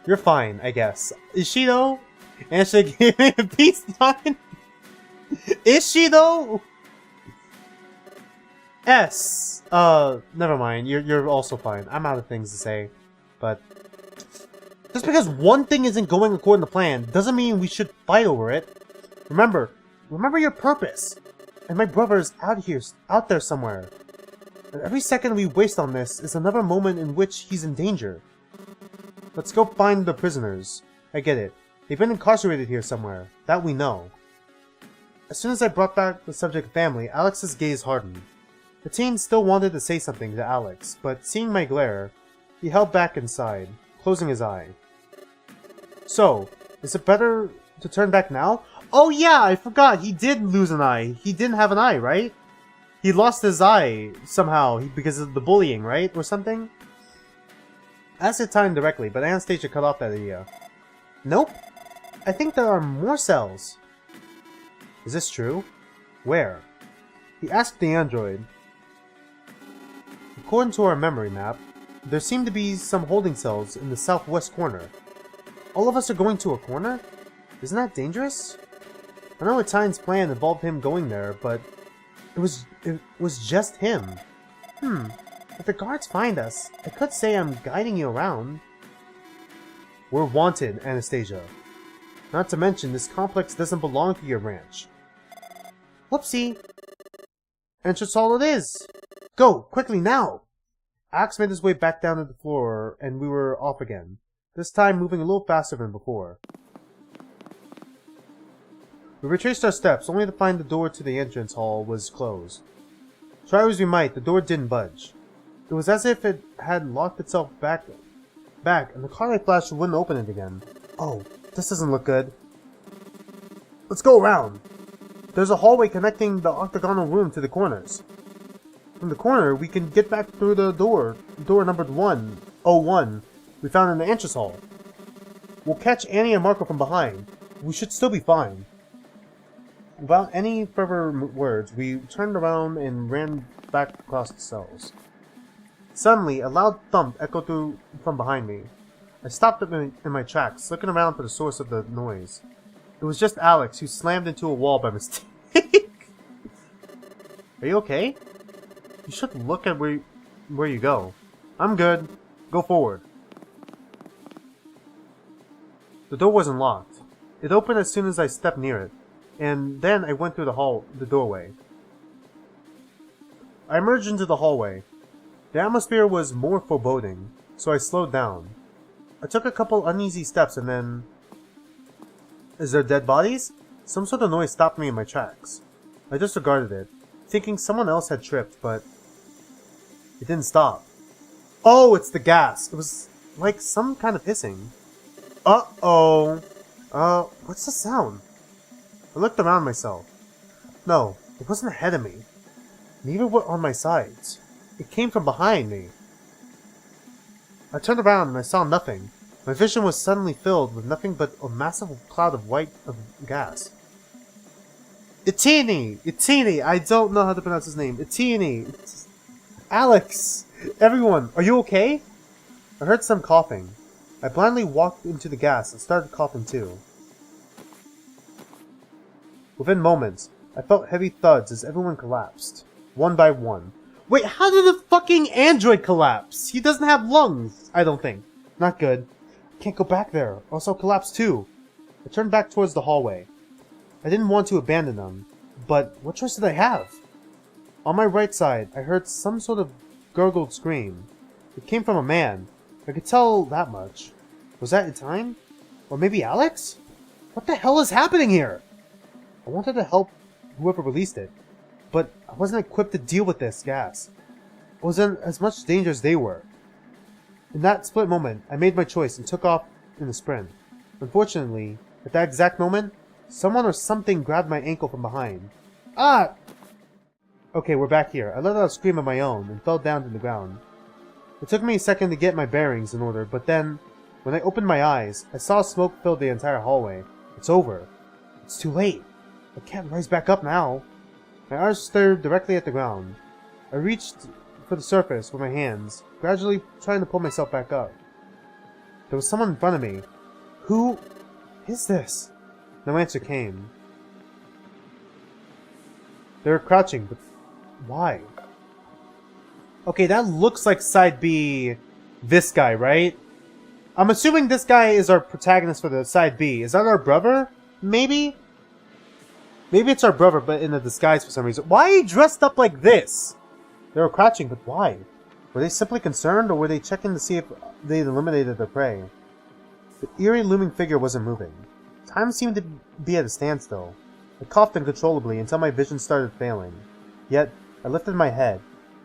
You're fine, I guess. Is she though? Anastasia gave me a peace sign? Is she though? S. Never mind. You're also fine. I'm out of things to say. But just because one thing isn't going according to plan doesn't mean we should fight over it. Remember your purpose. And my brother is out there somewhere. And every second we waste on this is another moment in which he's in danger. Let's go find the prisoners. I get it. They've been incarcerated here somewhere. That we know. As soon as I brought back the subject of family, Alex's gaze hardened. The teen still wanted to say something to Alex, but seeing my glare, he held back inside, closing his eye. So, is it better to turn back now? Oh yeah, I forgot, he did lose an eye. He didn't have an eye, right? He lost his eye somehow because of the bullying, right? Or something? I asked it time directly, but Anastasia cut off that idea. Nope. I think there are more cells. Is this true? Where? He asked the android. According to our memory map, there seem to be some holding cells in the southwest corner. All of us are going to a corner? Isn't that dangerous? I know Etienne's plan involved him going there, but it was just him. If the guards find us, I could say I'm guiding you around. We're wanted, Anastasia. Not to mention, this complex doesn't belong to your ranch. Whoopsie! And that's all it is! Go! Quickly, now! Alex made his way back down to the floor, and we were off again. This time moving a little faster than before. We retraced our steps, only to find the door to the entrance hall was closed. Try as we might, the door didn't budge. It was as if it had locked itself back, and the car light flash wouldn't open it again. Oh, this doesn't look good. Let's go around! There's a hallway connecting the octagonal room to the corners. From the corner, we can get back through the door numbered 101, we found in the entrance hall. We'll catch Annie and Marco from behind. We should still be fine. Without any further words, we turned around and ran back across the cells. Suddenly, a loud thump echoed from behind me. I stopped in my tracks, looking around for the source of the noise. It was just Alex, who slammed into a wall by mistake. Are you okay? You should look at where you go. I'm good. Go forward. The door wasn't locked. It opened as soon as I stepped near it, and then I went through the doorway. I emerged into the hallway. The atmosphere was more foreboding, so I slowed down. I took a couple uneasy steps and then... Is there dead bodies? Some sort of noise stopped me in my tracks. I disregarded it, thinking someone else had tripped, but it didn't stop. Oh, it's the gas. It was like some kind of hissing. Uh-oh. What's the sound? I looked around myself. No, it wasn't ahead of me. Neither were on my sides. It came from behind me. I turned around and I saw nothing. My vision was suddenly filled with nothing but a massive cloud of gas. Etienne! I don't know how to pronounce his name. Etienne! Alex! Everyone, are you okay? I heard some coughing. I blindly walked into the gas and started coughing too. Within moments, I felt heavy thuds as everyone collapsed, one by one. Wait, how did the fucking android collapse? He doesn't have lungs, I don't think. Not good. I can't go back there, or else I'll collapse too. I turned back towards the hallway. I didn't want to abandon them, but what choice did I have? On my right side, I heard some sort of gurgled scream. It came from a man. I could tell that much. Was that Etienne? Or maybe Alex? What the hell is happening here? I wanted to help whoever released it, but I wasn't equipped to deal with this gas. I was in as much danger as they were. In that split moment, I made my choice and took off in a sprint. Unfortunately, at that exact moment, someone or something grabbed my ankle from behind. Ah! Okay, we're back here. I let out a scream of my own and fell down to the ground. It took me a second to get my bearings in order, but then, when I opened my eyes, I saw smoke fill the entire hallway. It's over. It's too late. I can't rise back up now. My eyes stared directly at the ground. I reached for the surface with my hands, gradually trying to pull myself back up. There was someone in front of me. Who is this? No answer came. They were crouching, but why? Okay, that looks like Side B, this guy, right? I'm assuming this guy is our protagonist for the Side B. Is that our brother? Maybe? Maybe it's our brother, but in a disguise for some reason. Why are you dressed up like this? They were crouching, but why? Were they simply concerned, or were they checking to see if they'd eliminated their prey? The eerie looming figure wasn't moving. Time seemed to be at a standstill. I coughed uncontrollably until my vision started failing. Yet, I lifted my head,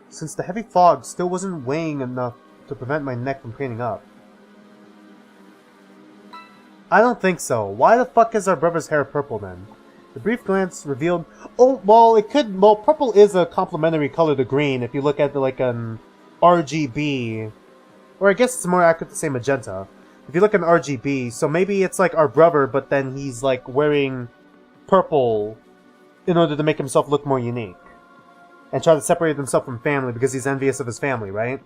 since the heavy fog still wasn't weighing enough to prevent my neck from craning up. I don't think so. Why the fuck is our brother's hair purple then? The brief glance revealed... Oh, well, purple is a complementary color to green if you look at like an RGB. Or I guess it's more accurate to say magenta. If you look at an RGB, so maybe it's like our brother, but then he's like wearing purple in order to make himself look more unique. And try to separate himself from family because he's envious of his family, right?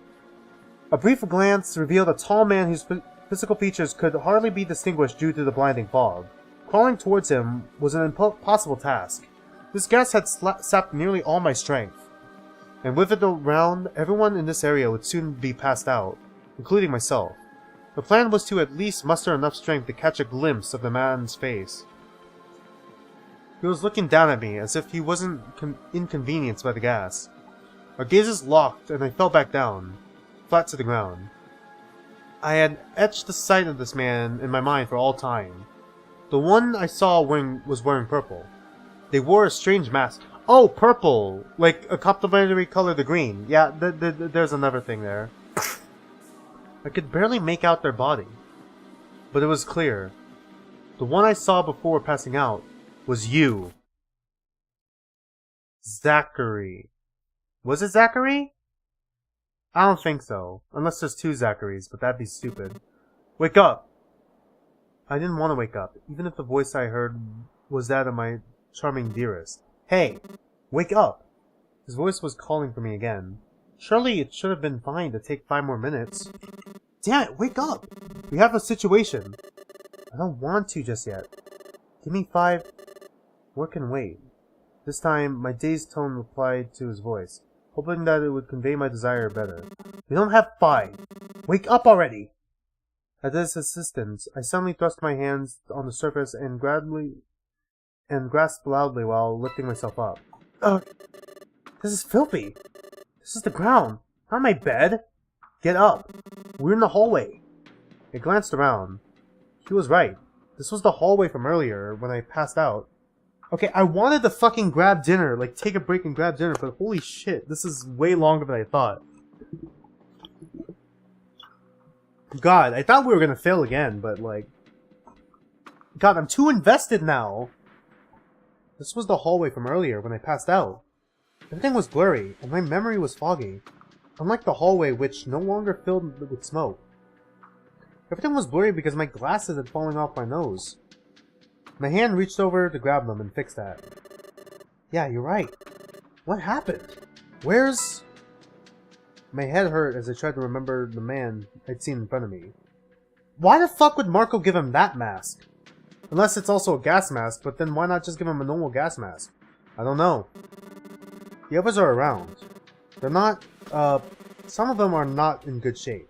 A brief glance revealed a tall man whose physical features could hardly be distinguished due to the blinding fog. Crawling towards him was an impossible task. This gas had sapped nearly all my strength. And with it around, everyone in this area would soon be passed out, including myself. The plan was to at least muster enough strength to catch a glimpse of the man's face. He was looking down at me as if he wasn't inconvenienced by the gas. Our gazes locked and I fell back down, flat to the ground. I had etched the sight of this man in my mind for all time. The one I saw was wearing purple. They wore a strange mask. Oh, purple! Like a complementary color to green. Yeah, there's another thing there. I could barely make out their body. But it was clear. The one I saw before passing out was you. Zachary. Was it Zachary? I don't think so. Unless there's two Zacharys, but that'd be stupid. Wake up! I didn't want to wake up, even if the voice I heard was that of my charming dearest. Hey! Wake up! His voice was calling for me again. Surely it should have been fine to take 5 more minutes. Damn it, wake up! We have a situation. I don't want to just yet. Give me 5... What can wait? This time, my dazed tone replied to his voice, hoping that it would convey my desire better. We don't have 5. Wake up already! At his insistence, I suddenly thrust my hands on the surface and grasped loudly while lifting myself up. Ugh! This is filthy! This is the ground, not my bed! Get up! We're in the hallway! I glanced around. He was right. This was the hallway from earlier, when I passed out. Okay, I wanted to fucking grab dinner, like take a break and grab dinner, but holy shit, this is way longer than I thought. God, I thought we were gonna fail again, but like... God, I'm too invested now! This was the hallway from earlier, when I passed out. Everything was blurry, and my memory was foggy. Unlike the hallway, which no longer filled with smoke. Everything was blurry because my glasses had fallen off my nose. My hand reached over to grab them and fix that. Yeah, you're right. What happened? Where's... My head hurt as I tried to remember the man I'd seen in front of me. Why the fuck would Marco give him that mask? Unless it's also a gas mask, but then why not just give him a normal gas mask? I don't know. The others are around. They're not, some of them are not in good shape.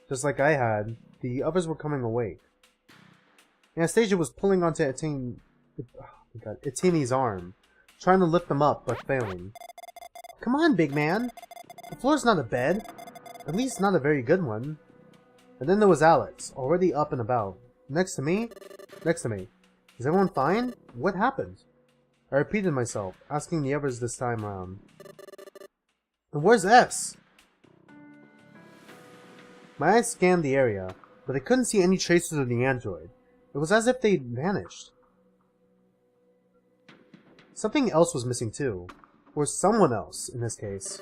Just like I had, the others were coming awake. Anastasia was pulling onto Etini's arm, trying to lift them up, but failing. Come on, big man! The floor's not a bed. At least not a very good one. And then there was Alex, already up and about. Next to me? Next to me. Is everyone fine? What happened? I repeated myself, asking the others this time around. And where's S? My eyes scanned the area, but I couldn't see any traces of the android. It was as if they'd vanished. Something else was missing too. Or someone else, in this case.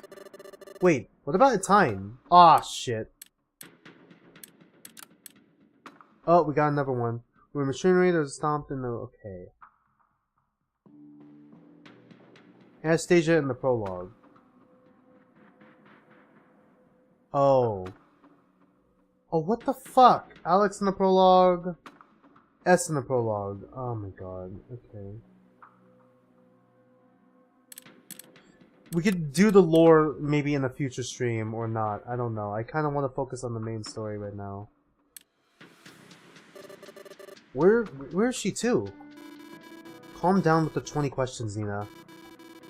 Wait, what about a time? Ah, shit. Oh, we got another one. Where machinery that was stomped in the... Okay. Anastasia in the prologue. Oh. Oh, what the fuck? Alex in the prologue. S in the prologue. Oh my god. Okay. We could do the lore maybe in a future stream or not. I don't know. I kind of want to focus on the main story right now. Where is she to? Calm down with the 20 questions, Nina.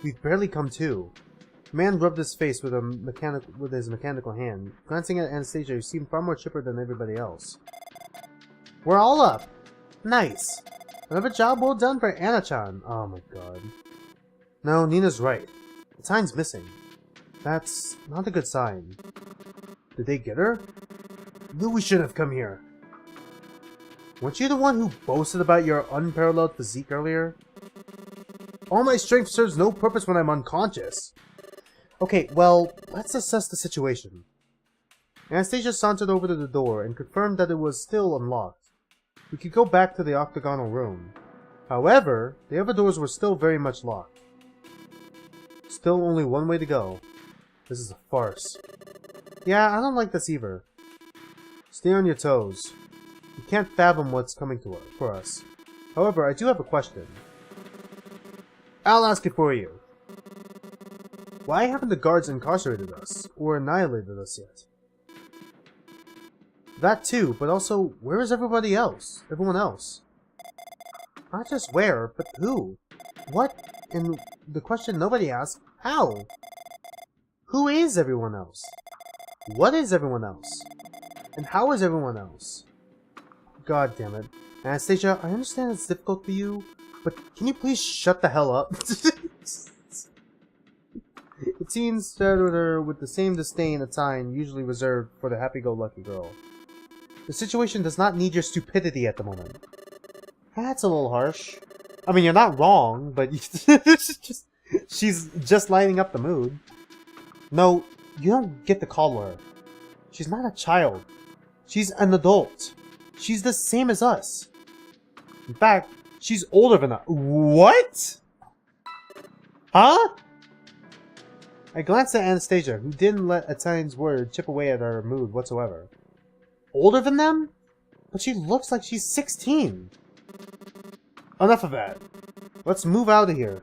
We've barely come to. The man rubbed his face with his mechanical hand. Glancing at Anastasia, who seemed far more chipper than everybody else. We're all up! Nice! Another job well done for Anna-chan. Oh my god. No, Nina's right. The sign's missing. That's not a good sign. Did they get her? Knew we shouldn't have come here. Weren't you the one who boasted about your unparalleled physique earlier? All my strength serves no purpose when I'm unconscious. Okay, well, let's assess the situation. Anastasia sauntered over to the door and confirmed that it was still unlocked. We could go back to the octagonal room. However, the other doors were still very much locked. Still only one way to go. This is a farce. Yeah, I don't like this either. Stay on your toes. We can't fathom what's coming for us. However, I do have a question. I'll ask it for you. Why haven't the guards incarcerated us, or annihilated us yet? That too, but also, where is everyone else? Not just where, but who? What? And the question nobody asked, how? Who is everyone else? What is everyone else? And how is everyone else? God damn it. Anastasia, I understand it's difficult for you, but can you please shut the hell up? It seems stared at her with the same disdain a time usually reserved for the happy-go-lucky girl. The situation does not need your stupidity at the moment. That's a little harsh. I mean, you're not wrong, but she's just lighting up the mood. No, you don't get to call her. She's not a child. She's an adult. She's the same as us. In fact, she's older than us. What? Huh? I glanced at Anastasia, who didn't let Attine's word chip away at her mood whatsoever. Older than them? But she looks like she's 16. Enough of that. Let's move out of here.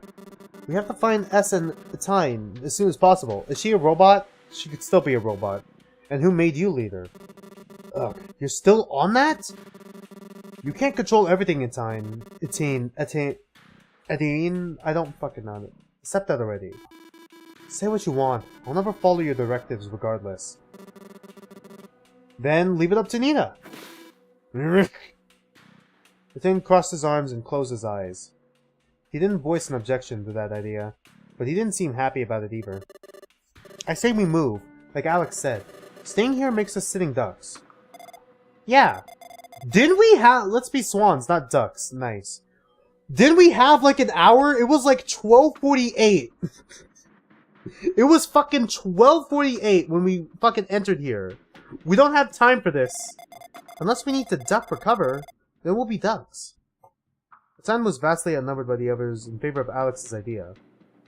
We have to find S and Attine as soon as possible. Is she a robot? She could still be a robot. And who made you leader? Ugh, you're still on that? You can't control everything in time. Attine, I don't fucking know it. Accept that already. Say what you want. I'll never follow your directives regardless. Then leave it up to Nina. The thing crossed his arms and closed his eyes. He didn't voice an objection to that idea, but he didn't seem happy about it either. I say we move, like Alex said. Staying here makes us sitting ducks. Yeah. Didn't we have... Let's be swans, not ducks. Nice. Didn't we have like an hour? It was like 12:48. It was fucking 12:48 when we fucking entered here. We don't have time for this. Unless we need to duck for cover, then we'll be ducks. Atan was vastly outnumbered by the others in favor of Alex's idea.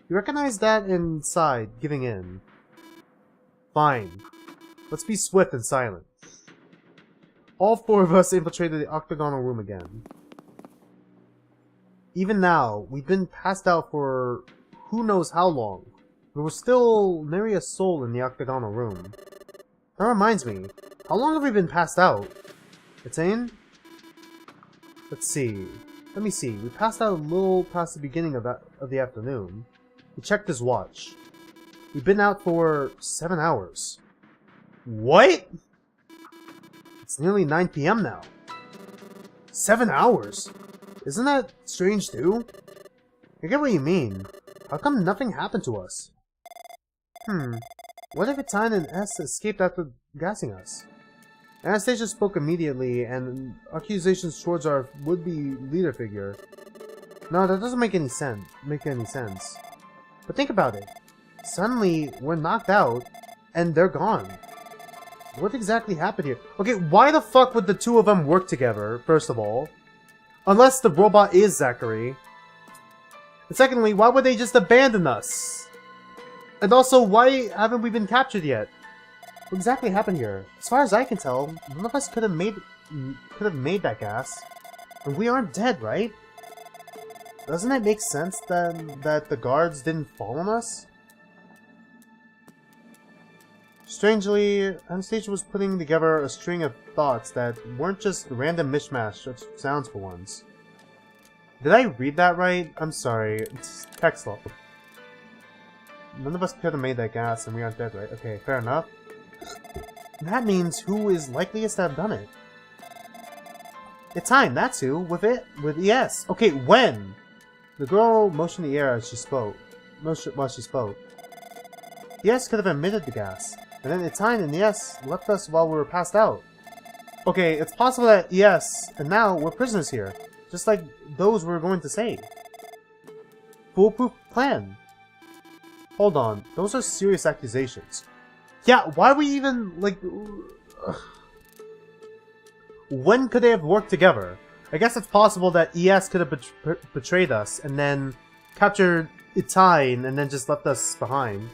He recognized that and sighed, giving in. Fine. Let's be swift and silent. All four of us infiltrated the octagonal room again. Even now, we've been passed out for who knows how long. There was still nary a soul in the octagonal room. That reminds me, how long have we been passed out? Attain? Let's see. Let me see. We passed out a little past the beginning of the afternoon. He checked his watch. We've been out for 7 hours. What? It's nearly 9 PM now. 7 hours? Isn't that strange too? I get what you mean. How come nothing happened to us? What if Atine and S escaped after gassing us? Anastasia spoke immediately, and accusations towards our would-be leader figure. No, that doesn't make any sense. But think about it. Suddenly, we're knocked out, and they're gone. What exactly happened here? Okay, why the fuck would the two of them work together, first of all? Unless the robot is Zachary. And secondly, why would they just abandon us? And also, why haven't we been captured yet? What exactly happened here? As far as I can tell, none of us could have made that gas. And we aren't dead, right? Doesn't it make sense then that the guards didn't fall on us? Strangely, Anastasia was putting together a string of thoughts that weren't just random mishmash of sounds for once. Did I read that right? I'm sorry. It's text log. None of us could have made that gas and we aren't dead, right? Okay, fair enough. That means who is likeliest to have done it? It's time, that's who. With ES. Okay, when? The girl motioned the air as she spoke. While she spoke. ES could have emitted the gas. And then Itine and ES left us while we were passed out. Okay, it's possible that ES and now we're prisoners here. Just like those we were going to save. Foolproof plan. Hold on, those are serious accusations. Yeah, why are we even, like... When could they have worked together? I guess it's possible that ES could have betrayed us and then captured Itine and then just left us behind.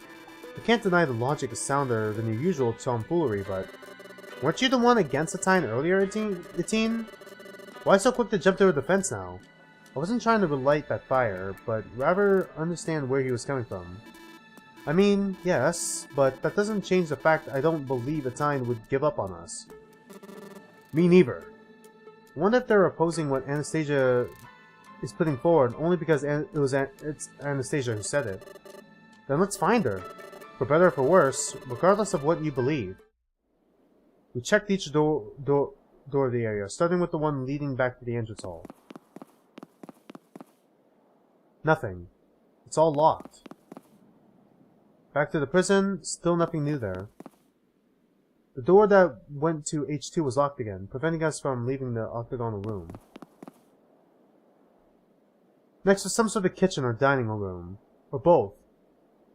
I can't deny the logic is sounder than your usual tomfoolery, but... Weren't you the one against Itine earlier, Itine? Why so quick to jump to her defense now? I wasn't trying to relight that fire, but rather understand where he was coming from. I mean, yes, but that doesn't change the fact I don't believe Itine would give up on us. Me neither. I wonder if they're opposing what Anastasia is putting forward only because it's Anastasia who said it. Then let's find her. For better or for worse, regardless of what you believe. We checked each door of the area, starting with the one leading back to the entrance hall. Nothing. It's all locked. Back to the prison, still nothing new there. The door that went to H2 was locked again, preventing us from leaving the octagonal room. Next was some sort of kitchen or dining room, or both.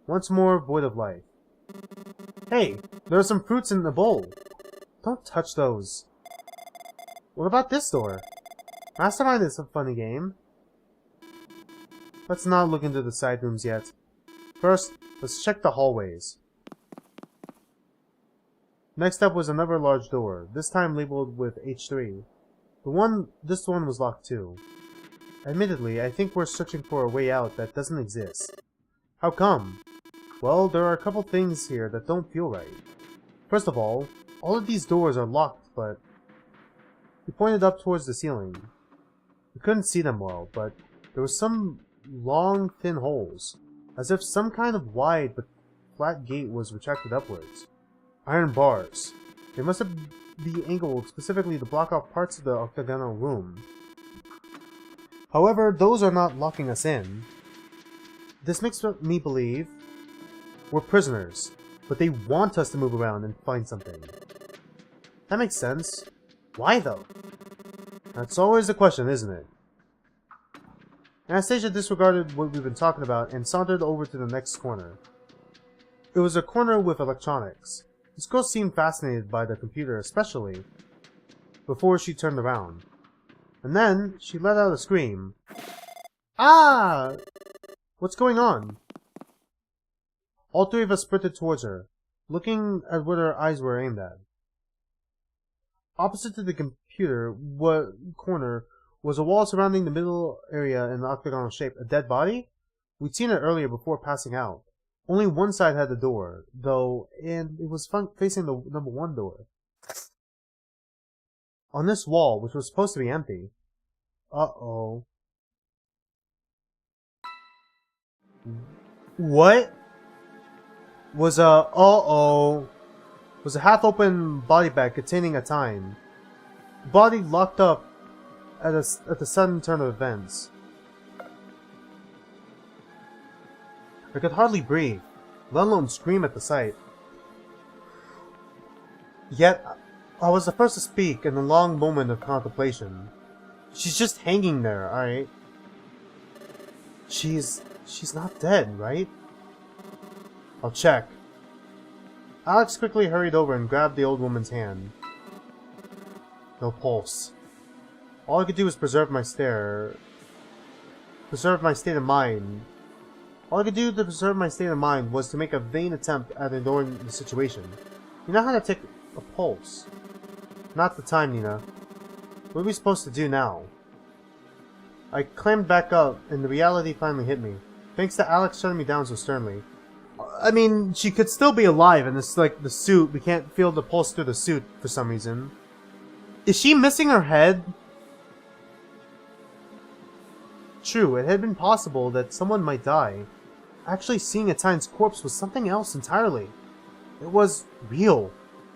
Once more, void of life. Hey, there are some fruits in the bowl. Don't touch those. What about this door? Mastermind is a funny game. Let's not look into the side rooms yet. First, let's check the hallways. Next up was another large door, this time labeled with H3. This one was locked too. Admittedly, I think we're searching for a way out that doesn't exist. How come? Well, there are a couple things here that don't feel right. First of all of these doors are locked, but... We pointed up towards the ceiling. We couldn't see them well, but there were some long, thin holes, as if some kind of wide but flat gate was retracted upwards. Iron bars. They must be angled specifically to block off parts of the octagonal room. However, those are not locking us in. This makes me believe we're prisoners, but they want us to move around and find something. That makes sense. Why though? That's always the question, isn't it? Anastasia disregarded what we've been talking about and sauntered over to the next corner. It was a corner with electronics. This girl seemed fascinated by the computer especially before she turned around. And then she let out a scream. Ah! What's going on? All three of us sprinted towards her, looking at where her eyes were aimed at. Opposite to the computer corner was a wall surrounding the middle area in the octagonal shape. A dead body? We'd seen it earlier before passing out. Only one side had the door, though, and it was facing the number 1 door. On this wall, which was supposed to be empty. Uh-oh. What? Was a half-open body bag containing Itine. The body locked up at the sudden turn of events. I could hardly breathe, let alone scream at the sight. Yet, I was the first to speak in a long moment of contemplation. She's just hanging there, alright? She's not dead, right? I'll check. Alex quickly hurried over and grabbed the old woman's hand. No pulse. All I could do was preserve my state of mind. All I could do to preserve my state of mind was to make a vain attempt at ignoring the situation. You know how to take a pulse. Not the time, Nina. What are we supposed to do now? I clambered back up, and the reality finally hit me. Thanks to Alex shutting me down so sternly. I mean, she could still be alive, and it's like the suit. We can't feel the pulse through the suit for some reason. Is she missing her head? True, it had been possible that someone might die. actually seeing Etienne's corpse was something else entirely. It was real,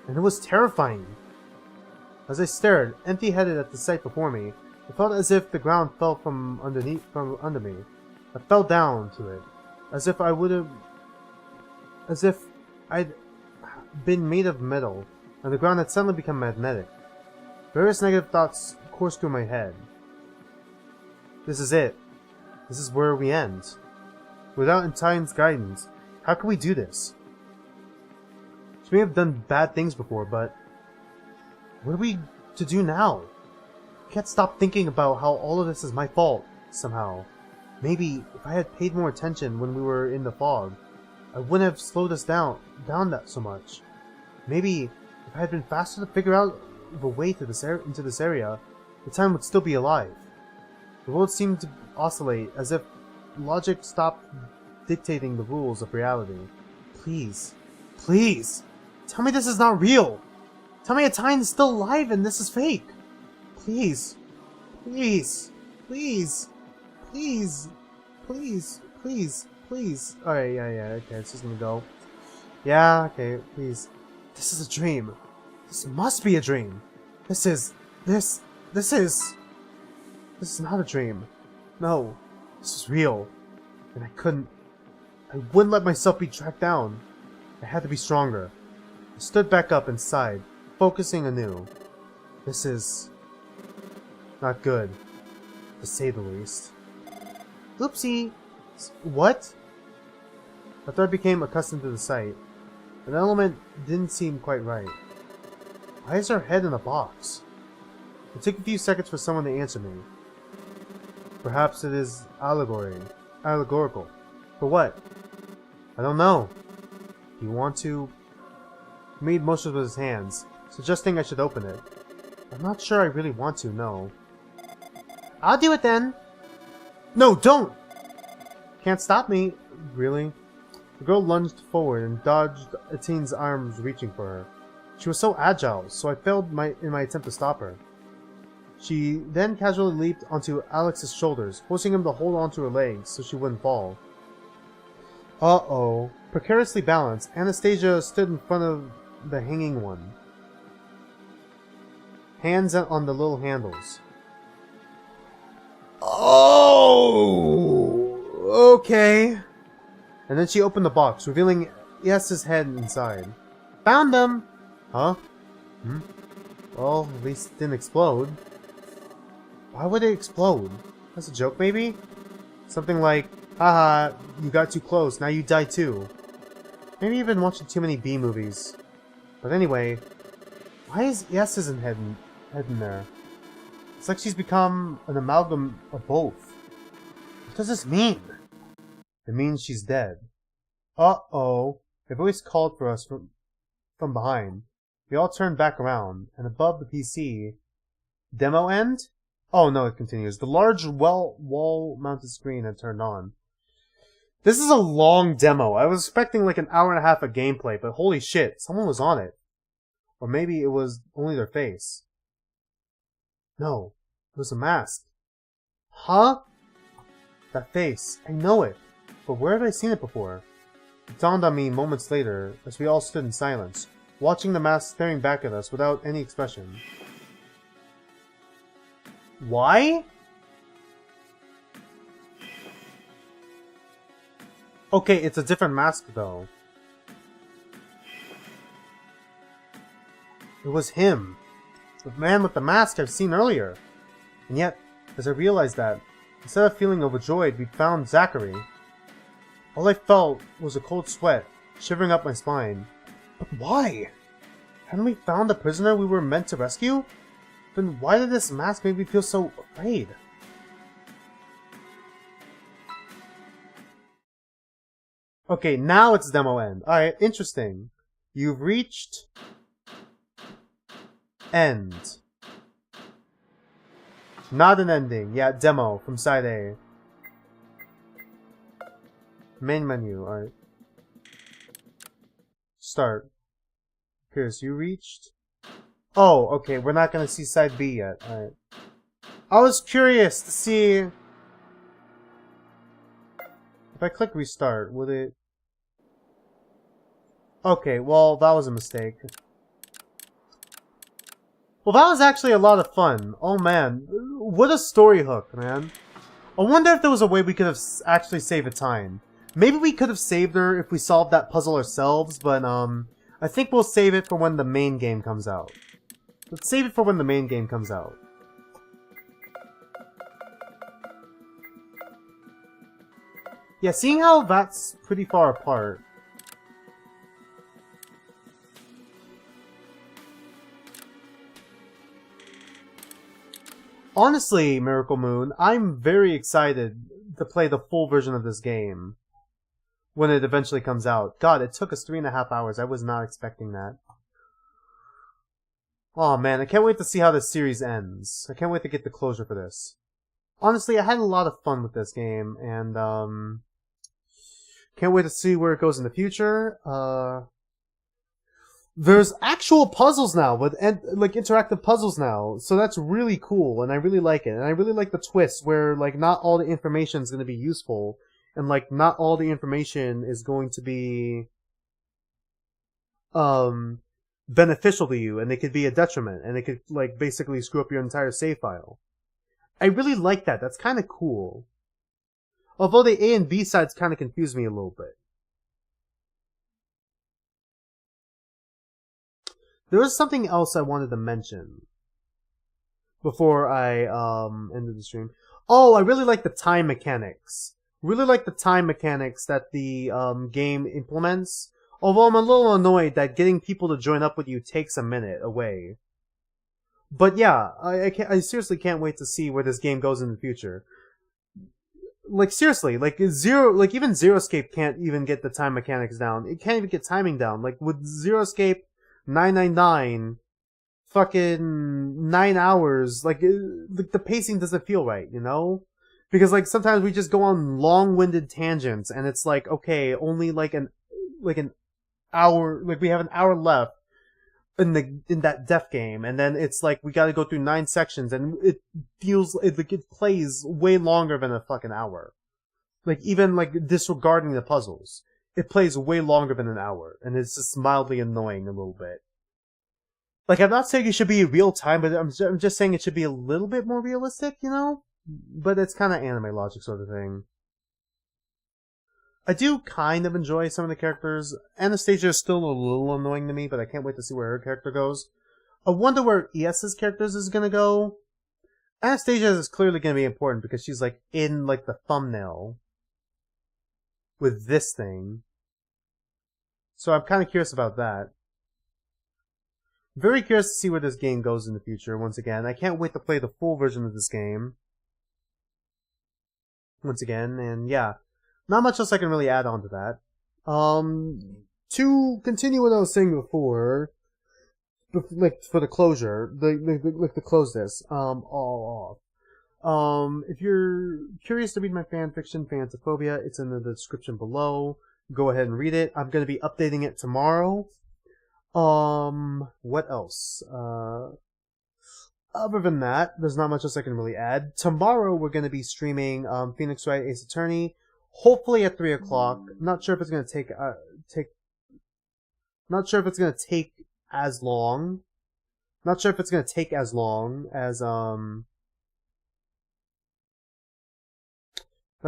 and it was terrifying. As I stared, empty-headed at the sight before me, it felt as if the ground fell from under me. I fell down to it, as if I'd been made of metal, and the ground had suddenly become magnetic. Various negative thoughts coursed through my head. This is it. This is where we end. Without Etienne's guidance, how could we do this? She may have done bad things before, but what are we to do now? I can't stop thinking about how all of this is my fault, somehow. Maybe if I had paid more attention when we were in the fog, I wouldn't have slowed us down that so much. Maybe if I had been faster to figure out the way to into this area, Etienne would still be alive. The world seemed to oscillate as if logic stopped dictating the rules of reality. Please, please, tell me this is not real. Tell me Etienne is still alive and this is fake. Please, please, please, please, please, please, please. Alright, yeah, okay, it's just gonna go. Yeah, okay, please. This is a dream. This must be a dream. This is not a dream. No, this is real. And I wouldn't let myself be tracked down. I had to be stronger. I stood back up and sighed, focusing anew. This is not good, to say the least. Oopsie! What? After I became accustomed to the sight, an element didn't seem quite right. Why is her head in a box? It took a few seconds for someone to answer me. Perhaps it is allegorical. For what? I don't know. You want to? He made motions with his hands, suggesting I should open it. I'm not sure I really want to, no. I'll do it then! No, don't! Can't stop me. Really? The girl lunged forward and dodged Etienne's arms reaching for her. She was so agile, so I failed in my attempt to stop her. She then casually leaped onto Alex's shoulders, forcing him to hold onto her legs so she wouldn't fall. Uh-oh. Precariously balanced, Anastasia stood in front of the hanging one. Hands on the little handles. Oh! Okay. And then she opened the box, revealing Yes's head inside. Found them! Huh? Well, at least it didn't explode. Why would it explode? That's a joke, maybe? Something like, haha, you got too close, now you die too. Maybe you've been watching too many B movies. But anyway, why is Yes's head in there? It's like she's become an amalgam of both. What does this mean? It means she's dead. Uh-oh. A voice called for us from behind. We all turned back around, and above the PC... Demo end? Oh no, it continues. The large wall-mounted screen had turned on. This is a long demo. I was expecting like an hour and a half of gameplay, but holy shit, someone was on it. Or maybe it was only their face. No, it was a mask. Huh? That face. I know it. But where had I seen it before? It dawned on me moments later as we all stood in silence, watching the mask staring back at us without any expression. Why? Okay, it's a different mask though. It was him. The man with the mask I've seen earlier. And yet, as I realized that, instead of feeling overjoyed we'd found Zachary, all I felt was a cold sweat shivering up my spine. But why? Hadn't we found the prisoner we were meant to rescue? Then why did this mask make me feel so afraid? Okay, now it's demo end. Alright, interesting. You've reached... end. Not an ending. Yeah, demo from side A. Main menu, alright. Start. Pierce, you reached... Oh, okay, we're not gonna see side B yet. Alright. I was curious to see... If I click restart, would it... Okay, well, that was a mistake. Well, that was actually a lot of fun. Oh man, what a story hook, man. I wonder if there was a way we could have actually saved a time. Maybe we could have saved her if we solved that puzzle ourselves, but I think we'll save it for when the main game comes out. Let's save it for when the main game comes out. Yeah, seeing how that's pretty far apart. Honestly, Miracle Moon, I'm very excited to play the full version of this game when it eventually comes out. God, it took us 3.5 hours. I was not expecting that. Oh man, I can't wait to see how this series ends. I can't wait to get the closure for this. Honestly, I had a lot of fun with this game, and can't wait to see where it goes in the future. There's actual puzzles now, like interactive puzzles now, so that's really cool, and I really like it. And I really like the twist where like not all the information is going to be useful, and like not all the information is going to be beneficial to you, and they could be a detriment, and it could like basically screw up your entire save file. I really like that. That's kind of cool. Although the A and B sides kind of confuse me a little bit. There was something else I wanted to mention before I ended the stream. Oh, I really like the time mechanics. Really like the time mechanics that the game implements. Although I'm a little annoyed that getting people to join up with you takes a minute away. But yeah, I seriously can't wait to see where this game goes in the future. Like seriously, like even Zeroscape can't even get the time mechanics down. It can't even get timing down. Like with Zeroscape 999, fucking 9 hours. Like the pacing doesn't feel right, you know? Because like sometimes we just go on long-winded tangents, and it's like okay, only like an hour. Like we have an hour left in that death game, and then it's like we got to go through 9 sections, and it plays way longer than a fucking hour. Like even like disregarding the puzzles, it plays way longer than an hour, and it's just mildly annoying a little bit. Like I'm not saying it should be real time, but I'm just saying it should be a little bit more realistic, you know? But it's kind of anime logic sort of thing. I do kind of enjoy some of the characters. Anastasia is still a little annoying to me, but I can't wait to see where her character goes. I wonder where ES's characters is gonna go. Anastasia is clearly gonna be important because she's like in like the thumbnail with this thing. So I'm kind of curious about that. Very curious to see where this game goes in the future once again. I can't wait to play the full version of this game. Once again, and yeah. Not much else I can really add on to that. To continue what I was saying before, like for the closure, like to close this, all off. If you're curious to read my fanfiction, Phantophobia, it's in the description below. Go ahead and read it. I'm gonna be updating it tomorrow. What else? Other than that, there's not much else I can really add. Tomorrow we're gonna be streaming Phoenix Wright Ace Attorney. Hopefully at 3 o'clock. Not sure if it's gonna take Not sure if it's gonna take as long. Not sure if it's gonna take as long as Not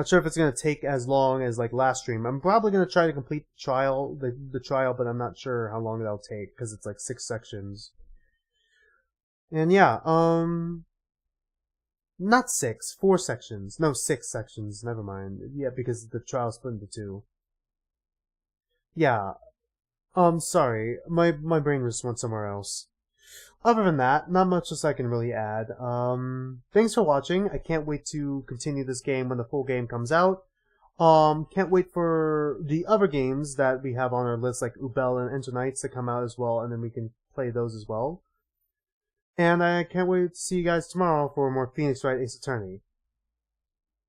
sure if it's gonna take as long as like last stream. I'm probably gonna try to complete the trial, the trial, but I'm not sure how long that'll take because it's like 6 sections. And yeah, not 6, 4 sections. No, 6 sections. Never mind. Yeah, because the trial's split into 2. Yeah. Sorry. My brain just went somewhere else. Other than that, not much else I can really add. Thanks for watching. I can't wait to continue this game when the full game comes out. Can't wait for the other games that we have on our list, like Ubel and Enter Knights, to come out as well, and then we can play those as well. And I can't wait to see you guys tomorrow for more Phoenix Wright Ace Attorney.